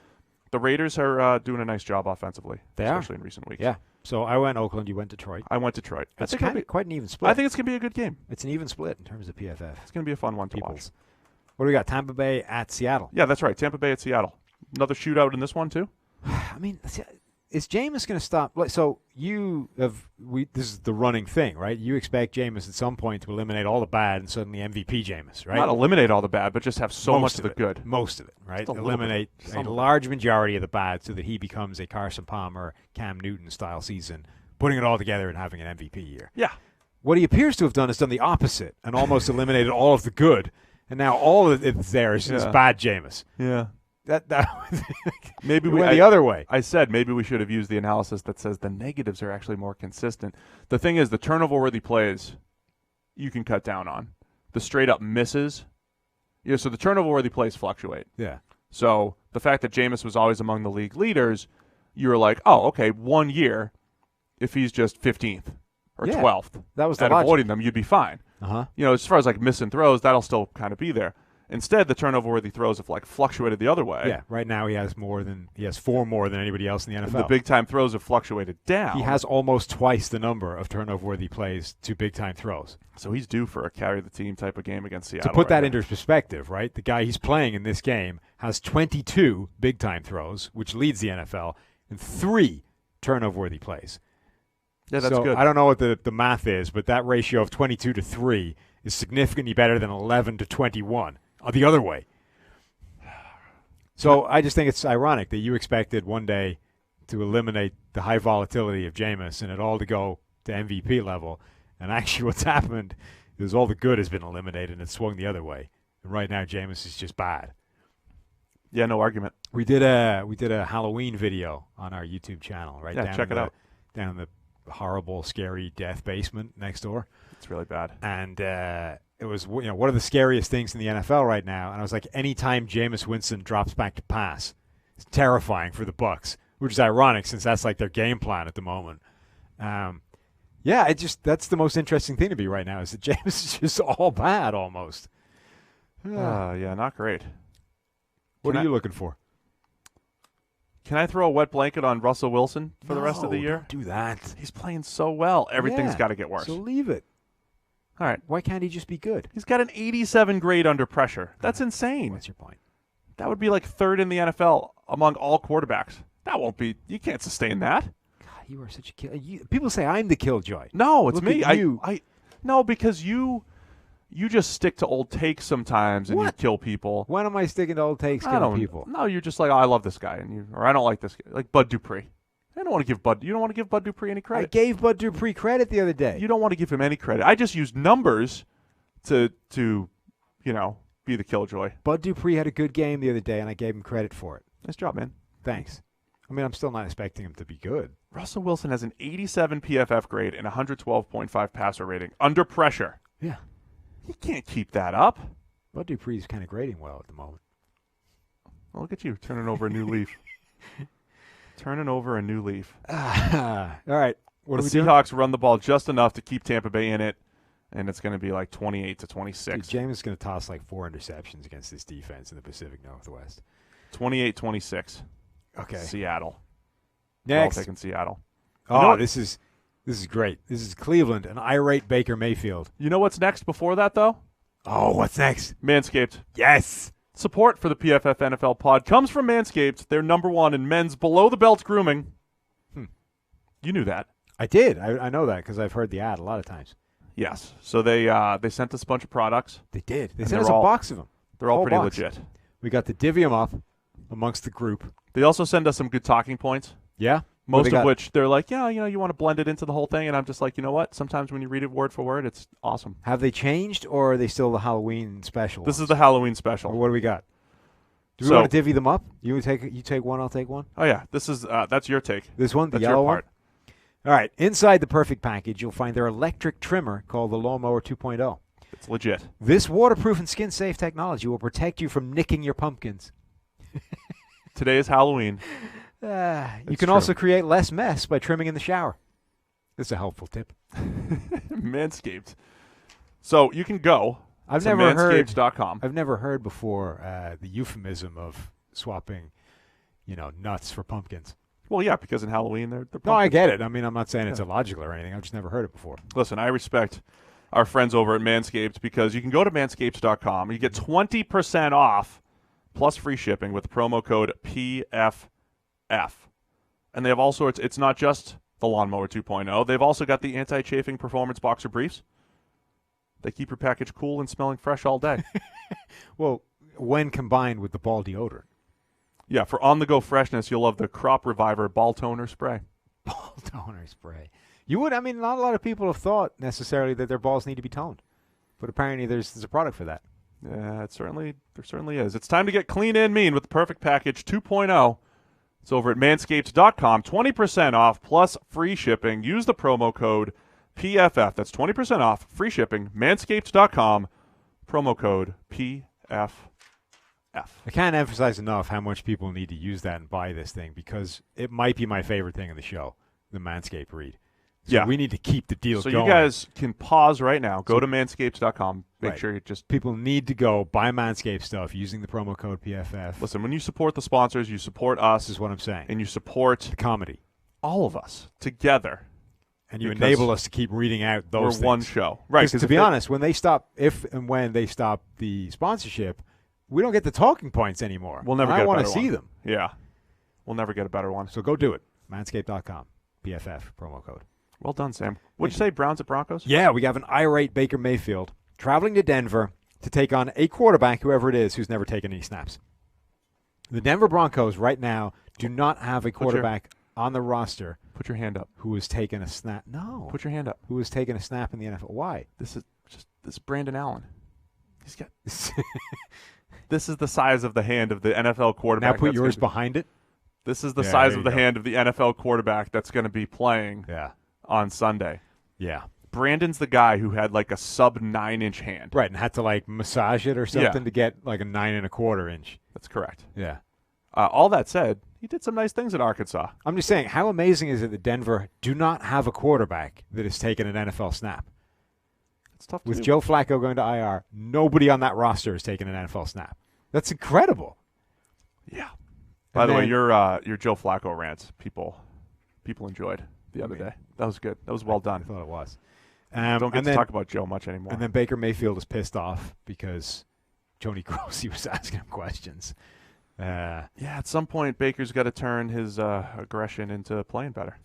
the Raiders are doing a nice job offensively, especially in recent weeks. Yeah. So I went Oakland, you went Detroit. I went Detroit. That's kind of quite an even split. I think it's going to be a good game. It's an even split in terms of PFF. It's going to be a fun one to watch. What do we got? Tampa Bay at Seattle. Yeah, that's right. Tampa Bay at Seattle. Another shootout in this one, too? I mean, is Jameis going to stop? So this is the running thing, right? You expect Jameis at some point to eliminate all the bad and suddenly MVP Jameis, right? Not eliminate all the bad, but just have so much of the good. Most of it, right? Eliminate a large majority of the bad so that he becomes a Carson Palmer, Cam Newton style season, putting it all together and having an MVP year. Yeah. What he appears to have done is done the opposite and almost eliminated all of the good, and now all of it there is bad Jameis. Yeah. That maybe we went the other way. I said maybe we should have used the analysis that says the negatives are actually more consistent. The thing is, the turnover-worthy plays you can cut down on. The straight-up misses, so the turnover-worthy plays fluctuate. Yeah. So the fact that Jameis was always among the league leaders, you were like, oh, okay, 1 year, if he's just 15th or 12th, that was the at logic. Avoiding them, you'd be fine. As far as like missing throws, that'll still kind of be there. Instead, the turnover-worthy throws have like fluctuated the other way. Yeah, right now he has four more than anybody else in the NFL. The big-time throws have fluctuated down. He has almost twice the number of turnover-worthy plays to big-time throws. So he's due for a carry-the-team type of game against Seattle. To put that into perspective, right, the guy he's playing in this game has 22 big-time throws, which leads the NFL, and 3 turnover-worthy plays. Yeah, that's good. I don't know what the math is, but that ratio of 22 to 3 is significantly better than 11 to 21. The other way. So I just think it's ironic that you expected one day to eliminate the high volatility of Jameis and it all to go to MVP level. And actually what's happened is all the good has been eliminated and it's swung the other way. And right now Jameis is just bad. Yeah, no argument. We did a Halloween video on our YouTube channel, right? Yeah, check it out. Down in the horrible, scary death basement next door. It's really bad. And it was, what are the scariest things in the NFL right now? And I was like, anytime Jameis Winston drops back to pass, it's terrifying for the Bucs, which is ironic since that's like their game plan at the moment. That's the most interesting thing to me right now is that Jameis is just all bad almost. Yeah, not great. What are you looking for? Can I throw a wet blanket on Russell Wilson for the rest of the year? Don't do that. He's playing so well. Everything's got to get worse. So leave it. All right. Why can't he just be good? He's got an 87 grade under pressure. That's insane. What's your point? That would be like third in the NFL among all quarterbacks. That won't be. You can't sustain that. God, you are such a kill. People say I'm the killjoy. No, it's Look me. at you. No, because you just stick to old takes sometimes and you kill people. When am I sticking to old takes killing people? No, you're just like, oh, I love this guy, or I don't like this guy, like Bud Dupree. I don't want to give Bud. You don't want to give Bud Dupree any credit. I gave Bud Dupree credit the other day. You don't want to give him any credit. I just used numbers to be the killjoy. Bud Dupree had a good game the other day, and I gave him credit for it. Nice job, man. Thanks. I mean, I'm still not expecting him to be good. Russell Wilson has an 87 PFF grade and 112.5 passer rating under pressure. Yeah. He can't keep that up. Bud Dupree's kind of grading well at the moment. Well, look at you turning over a new leaf. Turning over a new leaf. All right. What the are we doing? Seahawks run the ball just enough to keep Tampa Bay in it, and it's going to be like 28-26. Dude, James is going to toss like 4 interceptions against this defense in the Pacific Northwest. 28-26. Okay. Seattle. Next. We're all taking Seattle. Oh, this is great. This is Cleveland, an irate Baker Mayfield. You know what's next before that, though? Oh, what's next? Manscaped. Yes. Support for the PFF NFL pod comes from Manscaped. They're #1 in men's below-the-belt grooming. You knew that. I did. I know that because I've heard the ad a lot of times. Yes. So they sent us a bunch of products. They did. They sent us a box of them. They're all pretty box. legit. We got to divvy them up amongst the group. They also send us some good talking points. Yeah? Most of which they're like, yeah, you want to blend it into the whole thing. And I'm just like, you know what? Sometimes when you read it word for word, it's awesome. Have they changed, or are they still the Halloween special This ones? is the Halloween special. Or what do we got? Do we want to divvy them up? You take one, I'll take one? Oh, yeah. This is that's your take. This one, the that's yellow your part. one? All right. Inside the perfect package, you'll find their electric trimmer called the Lawnmower 2.0. It's legit. This waterproof and skin-safe technology will protect you from nicking your pumpkins. Today is Halloween. You can also create less mess by trimming in the shower. This is a helpful tip. Manscaped. So you can go to manscaped.com. I've never heard before the euphemism of swapping, nuts for pumpkins. Well, yeah, because in Halloween they're pumpkins. No, I get it. I mean, I'm not saying it's illogical or anything. I've just never heard it before. Listen, I respect our friends over at Manscaped because you can go to manscaped.com. You get 20% off plus free shipping with the promo code PFF. And they have all sorts. It's not just the Lawnmower 2.0. They've also got the anti-chafing performance boxer briefs. They keep your package cool and smelling fresh all day. Well, when combined with the ball deodorant. Yeah, for on-the-go freshness, you'll love the Crop Reviver Ball Toner Spray. Ball toner spray. You would. I mean, not a lot of people have thought necessarily that their balls need to be toned. But apparently there's a product for that. Yeah, there certainly is. It's time to get clean and mean with the Perfect Package 2.0. It's over at manscaped.com. 20% off plus free shipping. Use the promo code PFF. That's 20% off, free shipping. Manscaped.com. Promo code PFF. I can't emphasize enough how much people need to use that and buy this thing because it might be my favorite thing in the show, the Manscaped read. So we need to keep the deal going. So you guys can pause right now. Go to manscaped.com. Make sure you just... People need to go buy Manscaped stuff using the promo code PFF. Listen, when you support the sponsors, you support us. This is what I'm saying. And you support... the comedy. All of us together. And you enable us to keep reading out those things. We're one show. Right. Because to be honest, when they stop the sponsorship, we don't get the talking points anymore. We'll never get a better one. I want to see them. Yeah. We'll never get a better one. So go do it. Manscaped.com. PFF promo code. Well done, Sam. What'd you say, Browns at Broncos? Yeah, we have an irate Baker Mayfield traveling to Denver to take on a quarterback, whoever it is, who's never taken any snaps. The Denver Broncos right now do not have a quarterback on the roster. Put your hand up. Who has taken a snap? No. Put your hand up. Who has taken a snap in the NFL? Why? This is Brandon Allen. He's got... This is the size of the hand of the NFL quarterback. Now put yours behind it. This is the size of the hand of the NFL quarterback that's going to be playing on Sunday. Yeah. Brandon's the guy who had like a sub 9-inch hand. Right, and had to like massage it or something to get like a 9 1/4 inch. That's correct. Yeah. All that said, he did some nice things at Arkansas. I'm just saying, how amazing is it that Denver do not have a quarterback that has taken an NFL snap? It's tough to With do. Joe Flacco going to IR, nobody on that roster has taken an NFL snap. That's incredible. Yeah. By the way, your Joe Flacco rants, people enjoyed the other day. That was good. That was well done. I thought it was. Don't get to talk about Joe much anymore. And then Baker Mayfield is pissed off because Tony Grossi was asking him questions. At some point, Baker's got to turn his aggression into playing better.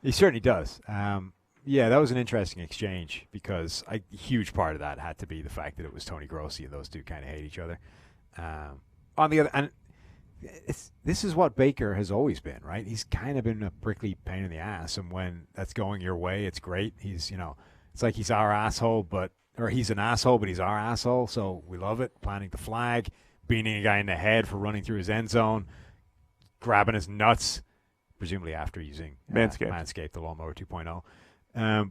He certainly does. That was an interesting exchange because a huge part of that had to be the fact that it was Tony Grossi and those two kind of hate each other. On the other, and this is what Baker has always been, right? He's kind of been a prickly pain in the ass, and when that's going your way, it's great. He's, it's like he's our asshole, or he's an asshole, but he's our asshole, so we love it. Planting the flag, beating a guy in the head for running through his end zone, grabbing his nuts, presumably after using Manscaped, the Lawnmower 2.0.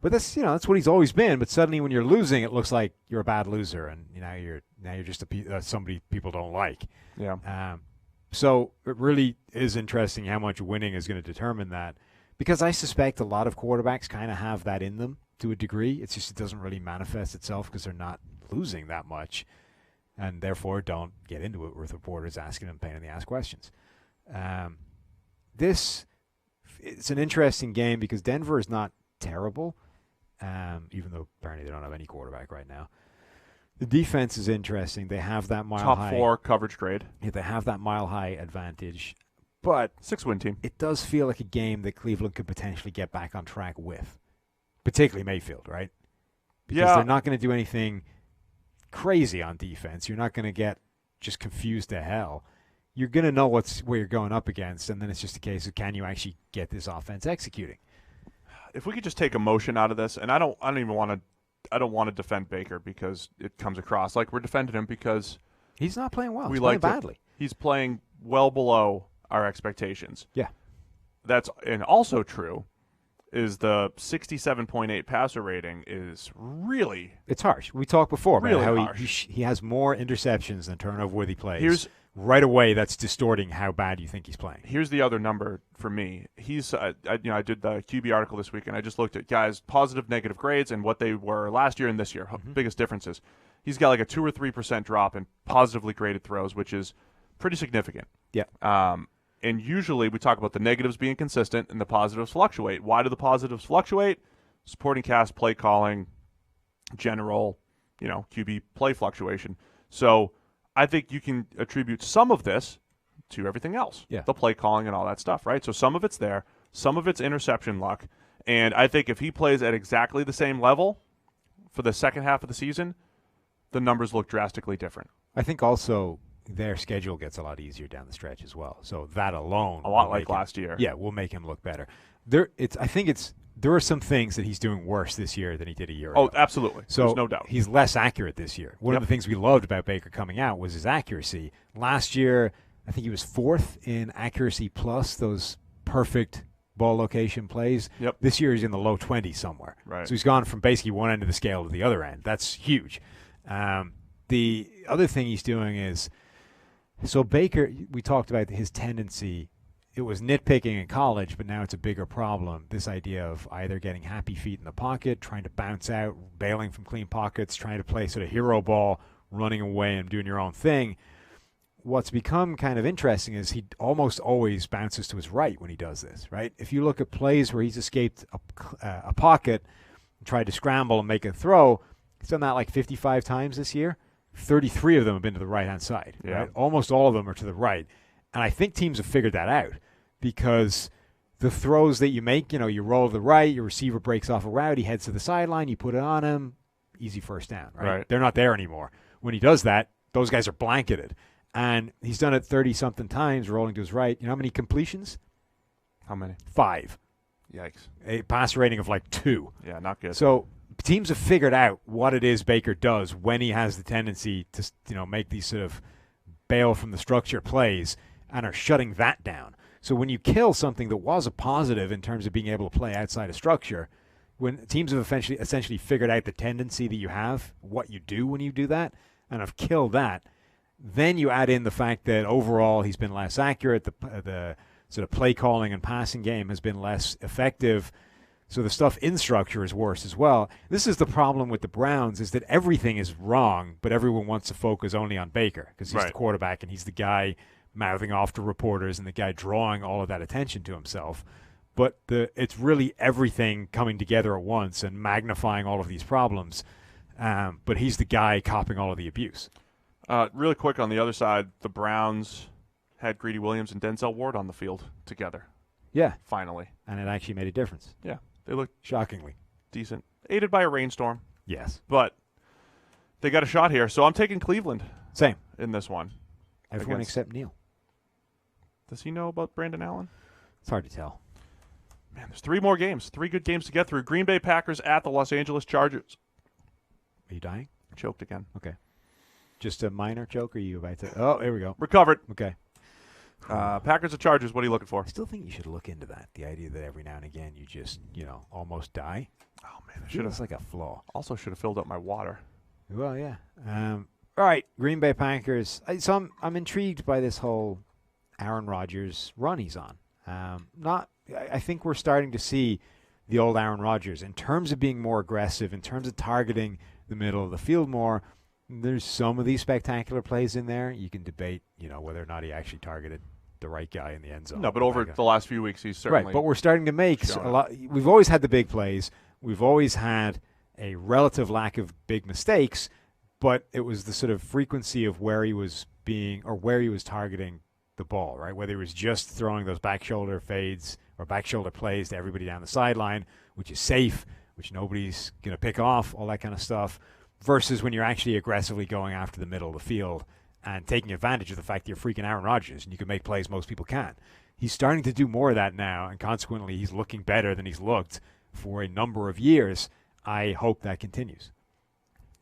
But that's what he's always been. But suddenly, when you're losing, it looks like you're a bad loser, and now you're just somebody people don't like. Yeah. So it really is interesting how much winning is going to determine that, because I suspect a lot of quarterbacks kind of have that in them to a degree. It's just it doesn't really manifest itself because they're not losing that much, and therefore don't get into it with reporters asking them pain in the ass questions. It's an interesting game because Denver is not terrible, even though apparently they don't have any quarterback right now. The defense is interesting. They have that top 4 coverage grade. Yeah, they have that mile-high advantage. But 6-win team. It does feel like a game that Cleveland could potentially get back on track with, particularly Mayfield, right? Because they're not going to do anything crazy on defense. You're not going to get just confused to hell. You're going to know where you're going up against, and then it's just a case of can you actually get this offense executing? If we could just take emotion out of this, and I don't want to defend Baker because it comes across like we're defending him because he's not playing well. He's playing badly. He's playing well below our expectations. Yeah. And also true is the 67.8 passer rating is really... It's harsh. We talked before about how harsh. He has more interceptions than turnover-worthy plays. Right away, that's distorting how bad you think he's playing. Here's the other number for me. He's, I did the QB article this week, and I just looked at guys' positive, negative grades and what they were last year and this year. Mm-hmm. Biggest differences. He's got like a 2 or 3% drop in positively graded throws, which is pretty significant. Yeah. And usually we talk about the negatives being consistent and the positives fluctuate. Why do the positives fluctuate? Supporting cast, play calling, general, QB play fluctuation. So I think you can attribute some of this to everything else, the play calling and all that stuff, right? So some of it's there, some of it's interception luck, and I think if he plays at exactly the same level for the second half of the season, the numbers look drastically different. I think also their schedule gets a lot easier down the stretch as well, so that alone a lot like last year. Yeah, will make him look better. There are some things that he's doing worse this year than he did a year ago. Oh, absolutely. So there's no doubt. He's less accurate this year. One of the things we loved about Baker coming out was his accuracy. Last year, I think he was 4th in accuracy plus, those perfect ball location plays. Yep. This year he's in the low 20s somewhere. Right. So he's gone from basically one end of the scale to the other end. That's huge. The other thing he's doing is, so Baker, we talked about his tendency. It was nitpicking in college, but now it's a bigger problem. This idea of either getting happy feet in the pocket, trying to bounce out, bailing from clean pockets, trying to play sort of hero ball, running away and doing your own thing. What's become kind of interesting is he almost always bounces to his right when he does this, right? If you look at plays where he's escaped a pocket and tried to scramble and make a throw, he's done that like 55 times this year. 33 of them have been to the right-hand side. Yeah. Right? Almost all of them are to the right. And I think teams have figured that out because the throws that you make, you roll to the right, your receiver breaks off a route, he heads to the sideline, you put it on him, easy first down, right? They're not there anymore. When he does that, those guys are blanketed. And he's done it 30-something times, rolling to his right. You know how many completions? How many? 5. Yikes. A pass rating of like 2. Yeah, not good. So teams have figured out what it is Baker does when he has the tendency to make these sort of bail from the structure plays and are shutting that down. So when you kill something that was a positive in terms of being able to play outside of structure, when teams have essentially figured out the tendency that you have, what you do when you do that, and have killed that, then you add in the fact that overall he's been less accurate, the sort of play calling and passing game has been less effective, so the stuff in structure is worse as well. This is the problem with the Browns, is that everything is wrong, but everyone wants to focus only on Baker because he's the quarterback and he's the guy mouthing off to reporters and the guy drawing all of that attention to himself. But it's really everything coming together at once and magnifying all of these problems. But he's the guy copping all of the abuse. Really quick on the other side, the Browns had Greedy Williams and Denzel Ward on the field together. Yeah. Finally. And it actually made a difference. Yeah. They looked shockingly decent. Aided by a rainstorm. Yes. But they got a shot here. So I'm taking Cleveland. Same. In this one. Everyone except Neil. Does he know about Brandon Allen? It's hard to tell. Man, there's 3 more games. 3 good games to get through. Green Bay Packers at the Los Angeles Chargers. Are you dying? Choked again. Okay. Just a minor choke, or are you about to? Oh, here we go. Recovered. Okay. Packers or Chargers, what are you looking for? I still think you should look into that. The idea that every now and again you just, almost die. Oh, man. I should have. It's like a flaw. Also should have filled up my water. Well, yeah. All right. Green Bay Packers. So I'm intrigued by this whole Aaron Rodgers run he's on. I think we're starting to see the old Aaron Rodgers in terms of being more aggressive, in terms of targeting the middle of the field more. There's some of these spectacular plays in there. You can debate, whether or not he actually targeted the right guy in the end zone. No, but over the last few weeks, he's certainly right. But we're starting to make a lot. We've always had the big plays. We've always had a relative lack of big mistakes, but it was the sort of frequency of where he was targeting the ball, right? Whether he was just throwing those back shoulder fades or back shoulder plays to everybody down the sideline, which is safe, which nobody's going to pick off, all that kind of stuff, versus when you're actually aggressively going after the middle of the field and taking advantage of the fact that you're freaking Aaron Rodgers and you can make plays most people can't. He's starting to do more of that now, and consequently he's looking better than he's looked for a number of years. I hope that continues.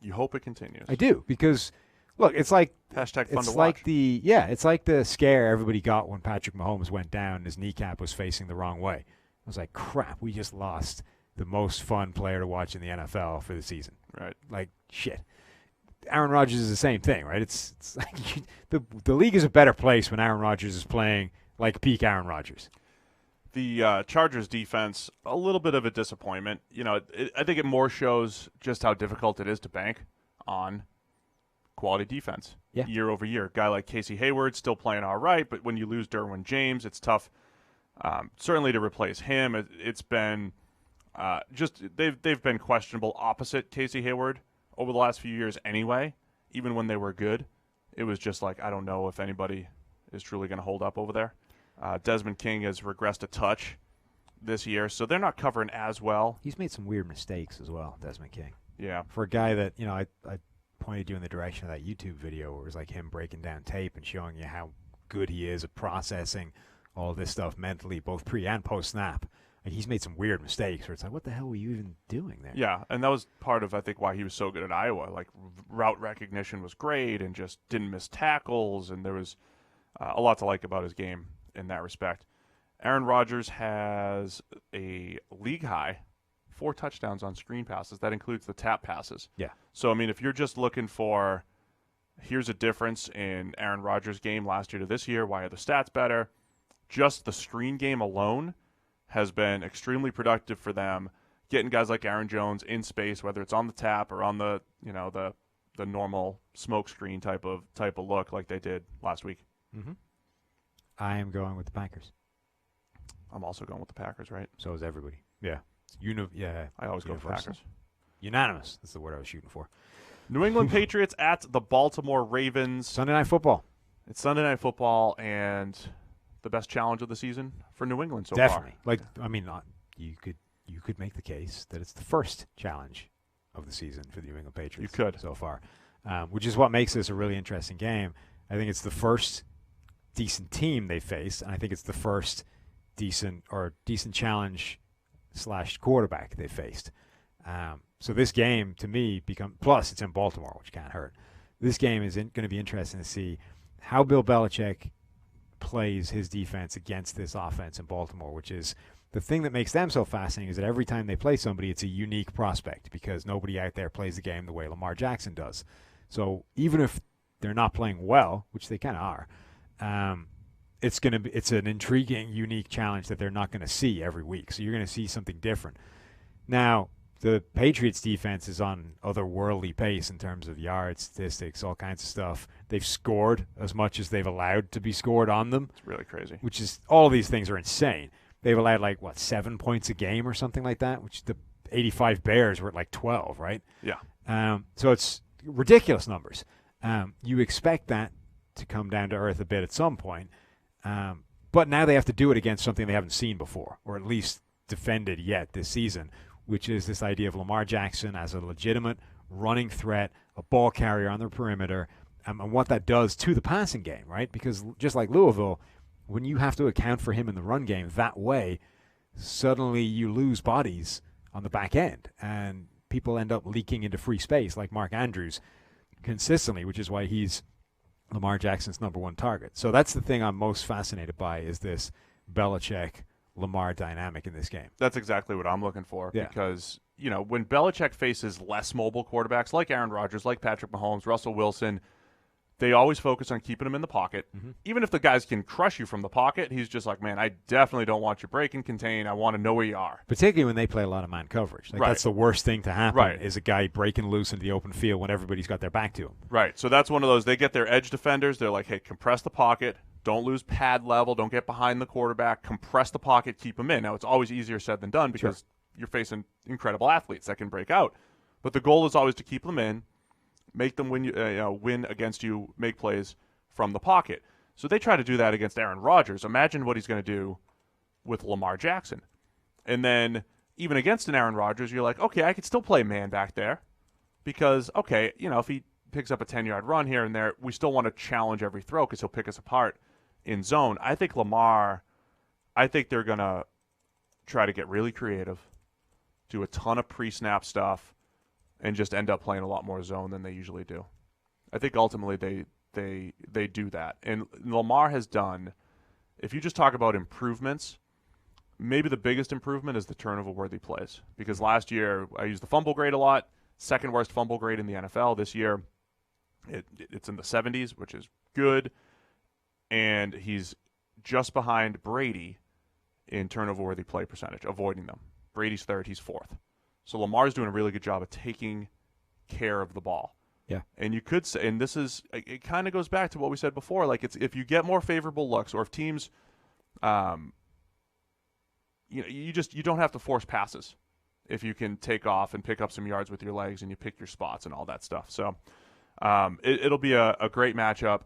You hope it continues? I do, because look, it's like hashtag fun it's to like watch. It's like the scare everybody got when Patrick Mahomes went down and his kneecap was facing the wrong way. I was like, crap, we just lost the most fun player to watch in the NFL for the season. Right. Like, shit. Aaron Rodgers is the same thing, right? It's like the league is a better place when Aaron Rodgers is playing like peak Aaron Rodgers. The Chargers defense, a little bit of a disappointment. I think it more shows just how difficult it is to bank on quality defense year over year. A guy like Casey Hayward still playing all right, but when you lose Derwin James, it's tough. Certainly to replace him, it's been they've been questionable opposite Casey Hayward over the last few years anyway. Even when they were good, it was just like, I don't know if anybody is truly going to hold up over there. Desmond King has regressed a touch this year, so they're not covering as well. He's made some weird mistakes as well, Desmond King. Yeah. For a guy that, I pointed you in the direction of that YouTube video where it was like him breaking down tape and showing you how good he is at processing all this stuff mentally, both pre and post snap. Like, he's made some weird mistakes where it's like, what the hell were you even doing there? Yeah, and that was part of, I think, why he was so good at Iowa. Like, route recognition was great and just didn't miss tackles, and there was a lot to like about his game in that respect. Aaron Rodgers has a league-high 4 touchdowns on screen passes. That includes the tap passes. Yeah. So, I mean, if you're just looking for, here's a difference in Aaron Rodgers' game last year to this year, why are the stats better? Just the screen game alone has been extremely productive for them, getting guys like Aaron Jones in space, whether it's on the tap or on the the normal smoke screen type of look like they did last week. Mm-hmm. I am going with the Packers. I'm also going with the Packers, right? So is everybody. Yeah. I always go with the Packers. Unanimous. That's the word I was shooting for. New England Patriots at the Baltimore Ravens. Sunday Night Football. It's Sunday Night Football, and the best challenge of the season for New England so Definitely. far. You could make the case that it's the first challenge of the season for the New England Patriots. You could. So far, which is what makes this a really interesting game. I think it's the first decent team they faced, and I think it's the first decent challenge / quarterback they faced. So this game, to me, plus it's in Baltimore, which can't hurt. This game is going to be interesting to see how Bill Belichick plays his defense against this offense in Baltimore, which is the thing that makes them so fascinating, is that every time they play somebody, it's a unique prospect because nobody out there plays the game the way Lamar Jackson does. So even if they're not playing well, which they kind of are, it's an intriguing, unique challenge that they're not going to see every week. So you're going to see something different. Now, the Patriots defense is on otherworldly pace in terms of yards, statistics, all kinds of stuff. They've scored as much as they've allowed to be scored on them. It's really crazy. Which is, all of these things are insane. They've allowed 7 points a game or something like that, which the 85 Bears were at 12, right? Yeah. So it's ridiculous numbers. You expect that to come down to earth a bit at some point. But now they have to do it against something they haven't seen before, or at least defended yet this season, which is this idea of Lamar Jackson as a legitimate running threat, a ball carrier on the perimeter, and what that does to the passing game, right? Because just like Louisville, when you have to account for him in the run game that way, suddenly you lose bodies on the back end, and people end up leaking into free space like Mark Andrews consistently, which is why he's Lamar Jackson's number one target. So that's the thing I'm most fascinated by, is this Belichick-Lamar dynamic in this game. That's exactly what I'm looking for, because, when Belichick faces less mobile quarterbacks like Aaron Rodgers, like Patrick Mahomes, Russell Wilson, they always focus on keeping him in the pocket. Mm-hmm. Even if the guys can crush you from the pocket, he's just like, man, I definitely don't want you break and contain. I want to know where you are. Particularly when they play a lot of man coverage. Right. That's the worst thing to happen, right. is a guy breaking loose into the open field when everybody's got their back to him. Right. So that's one of those, they get their edge defenders. They're like, hey, compress the pocket. Don't lose pad level. Don't get behind the quarterback. Compress the pocket. Keep him in. Now, it's always easier said than done because you're facing incredible athletes that can break out. But the goal is always to keep them in, make them win against you, make plays from the pocket. So they try to do that against Aaron Rodgers. Imagine what he's going to do with Lamar Jackson. And then even against an Aaron Rodgers, you're like, okay, I could still play man back there because, okay, if he picks up a 10-yard run here and there, we still want to challenge every throw because he'll pick us apart in zone. I think they're going to try to get really creative, do a ton of pre-snap stuff, and just end up playing a lot more zone than they usually do. I think ultimately they do that. And Lamar has done, if you just talk about improvements, maybe the biggest improvement is the turnover-worthy plays. Because last year, I used the fumble grade a lot, second worst fumble grade in the NFL. This year, it's in the 70s, which is good. And he's just behind Brady in turnover-worthy play percentage, avoiding them. Brady's third, he's fourth. So Lamar's doing a really good job of taking care of the ball. Yeah. And you could say, and it kind of goes back to what we said before, like it's if you get more favorable looks or if teams, you don't have to force passes if you can take off and pick up some yards with your legs and you pick your spots and all that stuff. So it'll be a great matchup.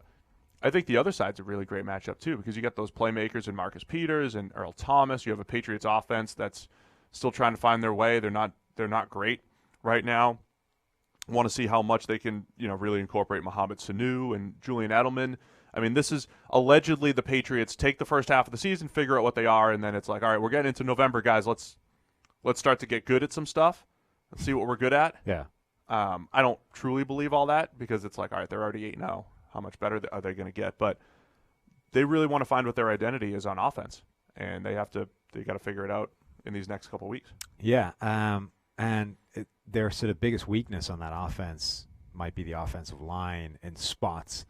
I think the other side's a really great matchup too because you got those playmakers in Marcus Peters and Earl Thomas. You have a Patriots offense that's still trying to find their way. They're not great right now. Want to see how much they can, really incorporate Mohamed Sanu and Julian Edelman. I mean, this is allegedly the Patriots take the first half of the season, figure out what they are, and then it's like, all right, we're getting into November, guys. Let's start to get good at some stuff. Let's see what we're good at. Yeah. I don't truly believe all that because it's like, all right, they're already 8-0. How much better are they going to get? But they really want to find what their identity is on offense, and they got to figure it out in these next couple of weeks. Yeah. Their sort of biggest weakness on that offense might be the offensive line in spots,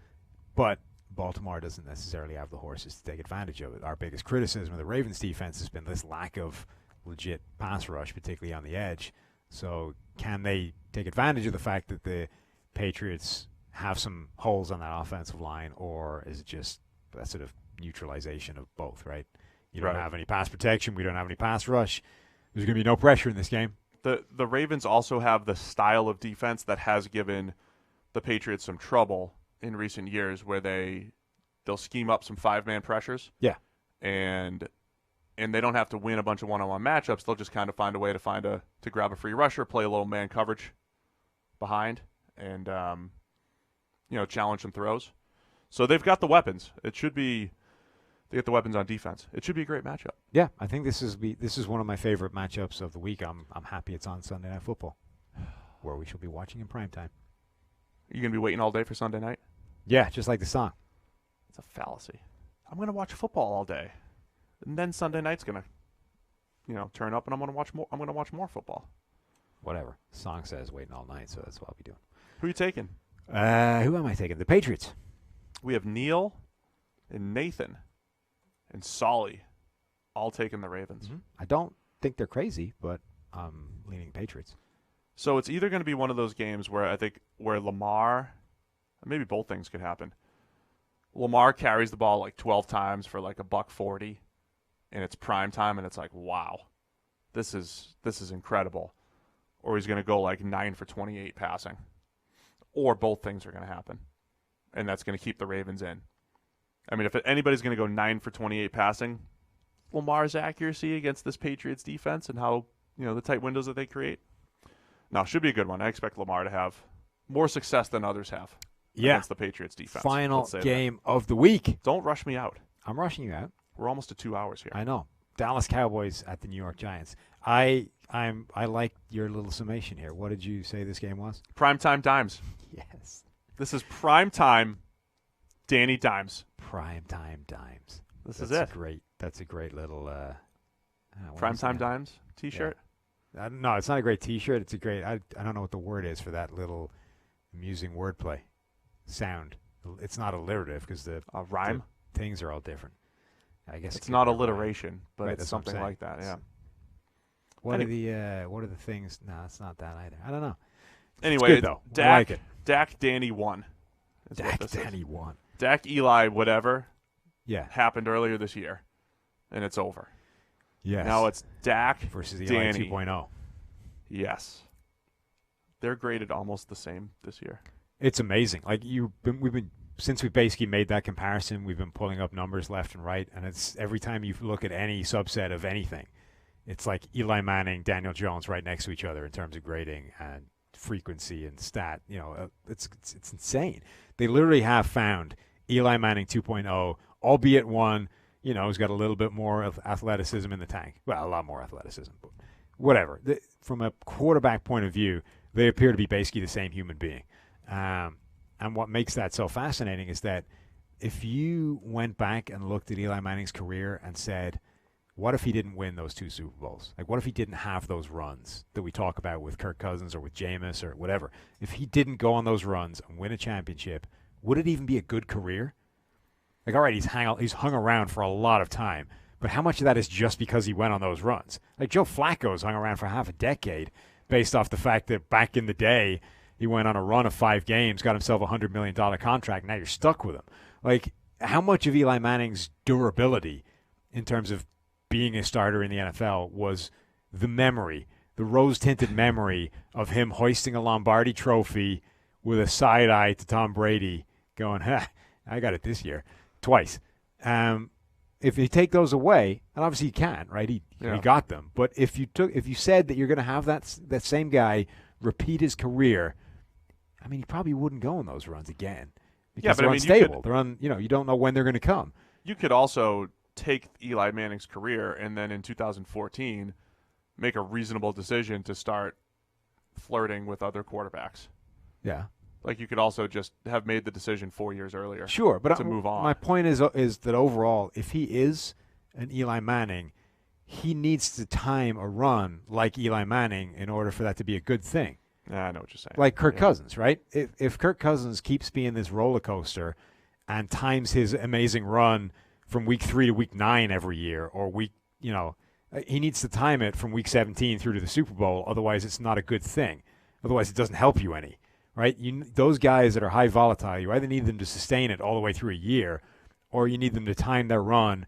but Baltimore doesn't necessarily have the horses to take advantage of it. Our biggest criticism of the Ravens defense has been this lack of legit pass rush, particularly on the edge. So can they take advantage of the fact that the Patriots have some holes on that offensive line, or is it just a sort of neutralization of both, right? You don't have any pass protection. We don't have any pass rush. There's going to be no pressure in this game. The Ravens also have the style of defense that has given the Patriots some trouble in recent years where they'll scheme up some 5-man pressures. Yeah. And they don't have to win a bunch of one-on-one matchups. They'll just kind of find a way to grab a free rusher, play a little man coverage behind, and challenge some throws. So they've got the weapons. They get the weapons on defense. It should be a great matchup. Yeah, I think this is one of my favorite matchups of the week. I'm happy it's on Sunday Night Football, where we shall be watching in primetime. Are you going to be waiting all day for Sunday night? Yeah, just like the song. It's a fallacy. I'm going to watch football all day, and then Sunday night's going to, turn up, and I'm going to watch more. I'm going to watch more football. Whatever. The song says waiting all night, so that's what I'll be doing. Who are you taking? Who am I taking? The Patriots. We have Neil and Nathan and Solly all taking the Ravens. Mm-hmm. I don't think they're crazy, but I'm leaning Patriots. So it's either going to be one of those games where where Lamar, maybe both things could happen. Lamar carries the ball like 12 times for like $140, and it's prime time, and it's like, wow, this is incredible. Or he's going to go like 9 for 28 passing. Or both things are going to happen, and that's going to keep the Ravens in. I mean, if anybody's going to go 9 for 28 passing, Lamar's accuracy against this Patriots defense and how, the tight windows that they create. No, should be a good one. I expect Lamar to have more success than others have against the Patriots defense. Final game of the week. Don't rush me out. I'm rushing you out. We're almost to 2 hours here. I know. Dallas Cowboys at the New York Giants. I like your little summation here. What did you say this game was? Primetime Dimes. Yes. This is primetime Danny Dimes. Primetime Dimes. This is it. That's a great little Primetime Dimes t-shirt? Yeah. No, it's not a great t-shirt. It's a great, I don't know what the word is for that little amusing wordplay sound. It's not alliterative because the rhyme? The things are all different. I guess it's not alliteration, but it's something like that, yeah. What are the things? No, it's not that either. I don't know. Anyway, it's good, though. Dak, I like it. Dak Danny won. Dak Danny won. Dak Eli whatever happened earlier this year, and it's over. Yes. Now it's Dak versus Eli Danny 2.0. Yes. They're graded almost the same this year. It's amazing. Like we've been since we basically made that comparison, we've been pulling up numbers left and right, and it's every time you look at any subset of anything, it's like Eli Manning, Daniel Jones right next to each other in terms of grading and frequency and stat. It's insane. They literally have found Eli Manning 2.0, albeit one, who's got a little bit more of athleticism in the tank. Well, a lot more athleticism, but whatever. From a quarterback point of view, they appear to be basically the same human being. And what makes that so fascinating is that if you went back and looked at Eli Manning's career and said, what if he didn't win those 2 Super Bowls? Like, what if he didn't have those runs that we talk about with Kirk Cousins or with Jameis or whatever? If he didn't go on those runs and win a championship, would it even be a good career? Like, all right, he's hung around for a lot of time, but how much of that is just because he went on those runs? Like, Joe Flacco's hung around for half a decade based off the fact that back in the day, he went on a run of 5 games, got himself a $100 million contract. Now you're stuck with him. Like, how much of Eli Manning's durability in terms of being a starter in the NFL was the memory, the rose-tinted memory of him hoisting a Lombardi trophy with a side eye to Tom Brady going, I got it this year, twice. If you take those away, and obviously you can't, right? He got them. But if you said that you're going to have that same guy repeat his career, I mean, he probably wouldn't go on those runs again because they're unstable. You don't know when they're going to come. You could also take Eli Manning's career and then in 2014 make a reasonable decision to start flirting with other quarterbacks. Yeah. Like you could also just have made the decision 4 years earlier. Sure, but to move on. My point is that overall, if he is an Eli Manning, he needs to time a run like Eli Manning in order for that to be a good thing. I know what you're saying. Like Kirk Cousins, right? If Kirk Cousins keeps being this roller coaster and times his amazing run from week 3 to week 9 every year, or he needs to time it from week 17 through to the Super Bowl. Otherwise, it's not a good thing. Otherwise, it doesn't help you any, right? Those guys that are high volatile, you either need them to sustain it all the way through a year, or you need them to time their run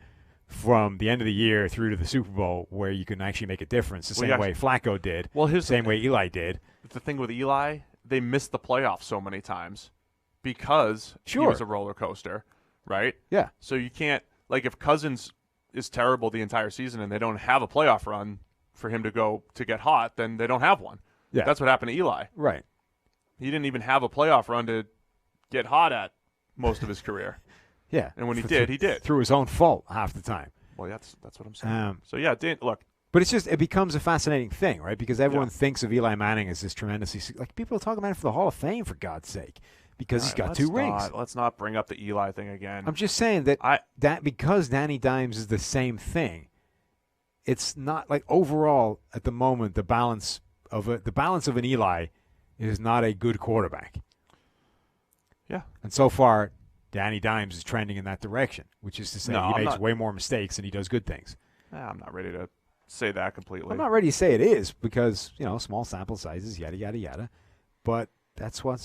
from the end of the year through to the Super Bowl where you can actually make a difference the same way Flacco did, same way Eli did. The thing with Eli, they missed the playoffs so many times because he was a roller coaster, right? Yeah. So you can't, like if Cousins is terrible the entire season and they don't have a playoff run for him to get hot, then they don't have one. Yeah. That's what happened to Eli. Right. He didn't even have a playoff run to get hot at most of his career. Yeah. And when he did. Through his own fault half the time. Well, that's what I'm saying. So, yeah, look. But it becomes a fascinating thing, right? Because everyone thinks of Eli Manning as this tremendously, like people are talking about him for the Hall of Fame, for God's sake, because he's got 2 rings. Let's not bring up the Eli thing again. I'm just saying that because Danny Dimes is the same thing, it's not like overall at the moment the balance of an Eli is not a good quarterback. Yeah. And so far, Danny Dimes is trending in that direction, which is to say he makes way more mistakes than he does good things. I'm not ready to say that completely. I'm not ready to say it is because, small sample sizes, yada, yada, yada. But that's what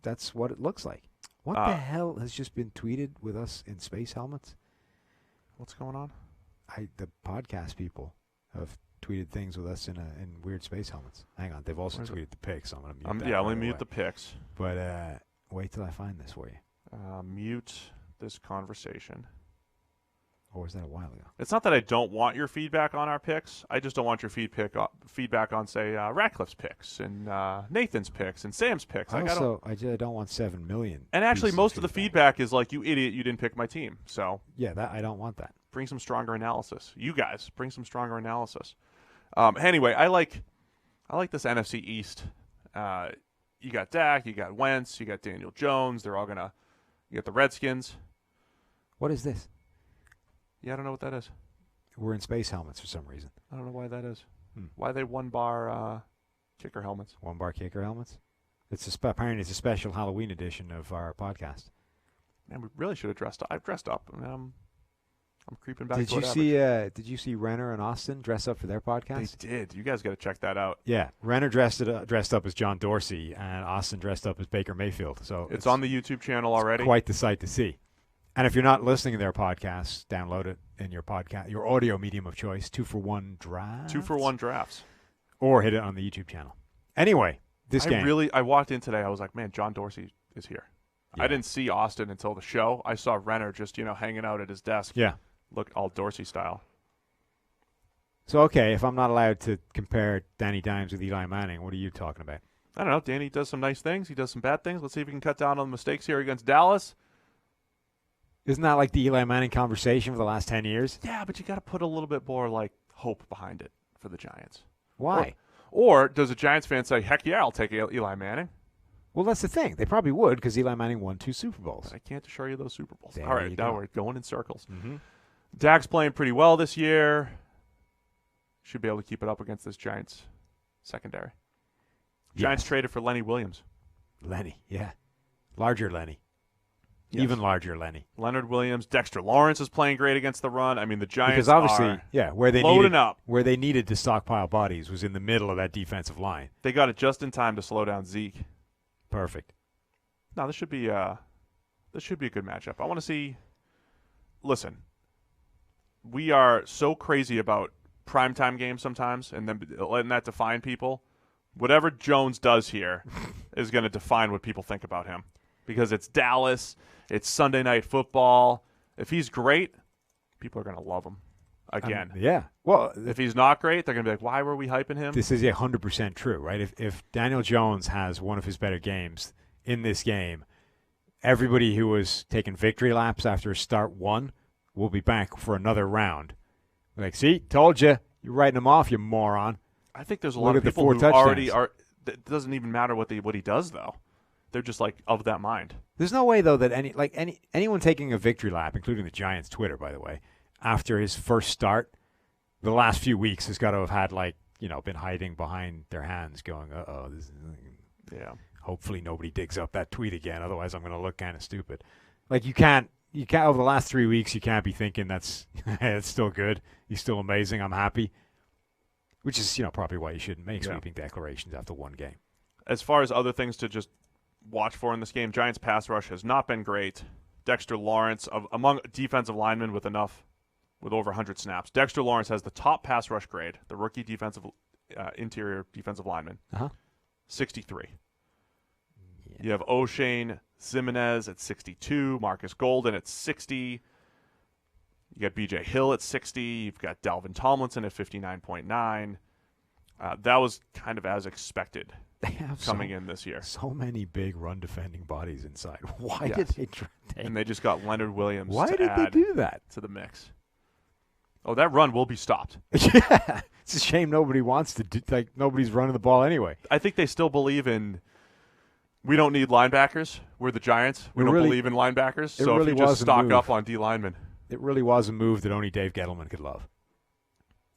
it looks like. What the hell has just been tweeted with us in space helmets? What's going on? The podcast people have tweeted things with us in weird space helmets. Hang on. They've also tweeted the pics, so I'm going to mute that. Yeah, let me mute the pics. But wait till I find this for you. Mute this conversation. Or was that a while ago? It's not that I don't want your feedback on our picks. I just don't want your feedback on, say, Ratcliffe's picks and Nathan's picks and Sam's picks. I don't want 7 million. And actually, most of the feedback is like, you idiot, you didn't pick my team. So yeah, I don't want that. Bring some stronger analysis. You guys, bring some stronger analysis. Anyway, I like this NFC East. You got Dak, you got Wentz, you got Daniel Jones. They're all you got the Redskins. What is this? Yeah, I don't know what that is. We're in space helmets for some reason. I don't know why that is. Why are they one-bar kicker helmets? One-bar kicker helmets? Apparently it's a special Halloween edition of our podcast. Man, we really should have dressed up. I've dressed up. I'm creeping back. Did you see Renner and Austin dress up for their podcast? They did. You guys got to check that out. Yeah, Renner dressed up as John Dorsey, and Austin dressed up as Baker Mayfield. So it's on the YouTube channel already. Quite the sight to see. And if you're not listening to their podcasts, download it in your audio medium of choice. 2-for-1 drafts. 2-for-1 drafts. Or hit it on the YouTube channel. Anyway, I walked in today. I was like, man, John Dorsey is here. Yeah. I didn't see Austin until the show. I saw Renner just hanging out at his desk. Yeah. Look, all Dorsey style. So, okay, if I'm not allowed to compare Danny Dimes with Eli Manning, what are you talking about? I don't know. Danny does some nice things. He does some bad things. Let's see if we can cut down on the mistakes here against Dallas. Isn't that like the Eli Manning conversation for the last 10 years? Yeah, but you got to put a little bit more hope behind it for the Giants. Why? Or does a Giants fan say, heck yeah, I'll take Eli Manning? Well, that's the thing. They probably would because Eli Manning won 2 Super Bowls. But I can't assure you those Super Bowls. There All right, now we're going in circles. Mm-hmm. Dak's playing pretty well this year. Should be able to keep it up against this Giants secondary. Giants traded for Lenny Williams. Lenny, yeah. Larger Lenny. Yes. Even larger Lenny. Leonard Williams. Dexter Lawrence is playing great against the run. I mean, the Giants where they needed to stockpile bodies was in the middle of that defensive line. They got it just in time to slow down Zeke. Perfect. No, this should be a good matchup. I want to see. Listen, we are so crazy about primetime games sometimes, and then letting that define people. Whatever Jones does here is going to define what people think about him, because it's Dallas, it's Sunday Night Football. If he's great, people are going to love him again. Yeah. Well, if he's not great, they're going to be like, why were we hyping him? This is 100% true, right? If Daniel Jones has one of his better games in this game, everybody who was taking victory laps after start 1 will be back for another round. Like, see, told you. You're writing him off, you moron. I think there's a lot of people who already are. It doesn't even matter what he does, though. They're just of that mind. There's no way though that anyone taking a victory lap, including the Giants' Twitter, by the way, after his first start, the last few weeks has got to have had been hiding behind their hands, going, this is, yeah. Hopefully nobody digs up that tweet again, otherwise I'm going to look kind of stupid. You can't over the last 3 weeks you can't be thinking that's it's still good. He's still amazing. I'm happy. Which is, probably why you shouldn't make sweeping declarations after one game. As far as other things to just watch for in this game, Giants pass rush has not been great. Dexter Lawrence, among defensive linemen with over 100 snaps, Dexter Lawrence has the top pass rush grade, the rookie interior defensive lineman, 63. Yeah. You have O'Shane Ximenez at 62, Marcus Golden at 60. You got B.J. Hill at 60. You've got Dalvin Tomlinson at 59.9. That was kind of as expected coming in this year. So many big run-defending bodies inside. Why did they and they just got Leonard Williams Why did they do that? To the mix. Oh, that run will be stopped. Yeah. It's a shame nobody wants to do, nobody's running the ball anyway. I think they still believe in we don't need linebackers. We're the Giants. We don't believe in linebackers. So if you just stock up on D linemen. It really was a move that only Dave Gettleman could love.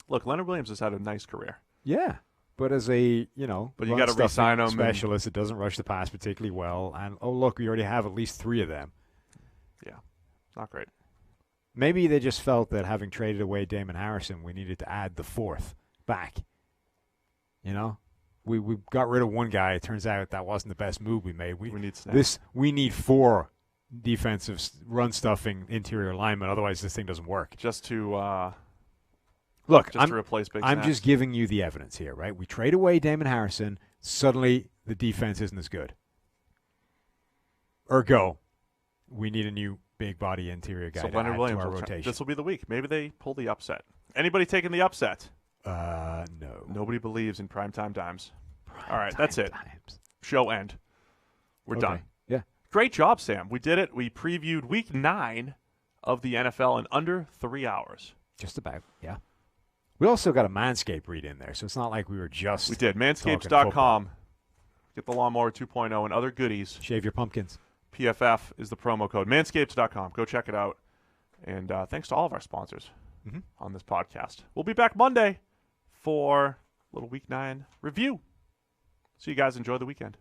Look, Leonard Williams has had a nice career. Yeah, but as a but you got to re-sign him. Specialist, it doesn't rush the pass particularly well. And look, we already have at least 3 of them. Yeah, not great. Maybe they just felt that having traded away Damon Harrison, we needed to add the fourth back. You know? We got rid of one guy. It turns out that wasn't the best move we made. We need snap. We need 4 defensive run-stuffing interior linemen. Otherwise, this thing doesn't work. Just to to replace Big I'm Snaps. just giving you the evidence here, right? We trade away Damon Harrison. Suddenly, the defense isn't as good. Ergo, we need a new big body interior guy to Leonard add Williams to our rotation. This will be the week. Maybe they pull the upset. Anybody taking the upset? No. Nobody believes in primetime dimes. All right, that's it. Show end. We're done. Yeah. Great job, Sam. We did it. We previewed week 9 of the NFL in under 3 hours. Just about, yeah. We also got a Manscaped read in there, so it's not like we were just We did. Manscaped.com. Get the Lawnmower 2.0 and other goodies. Shave your pumpkins. PFF is the promo code. Manscaped.com. Go check it out. And thanks to all of our sponsors on this podcast. We'll be back Monday for a little Week 9 review. So you guys enjoy the weekend.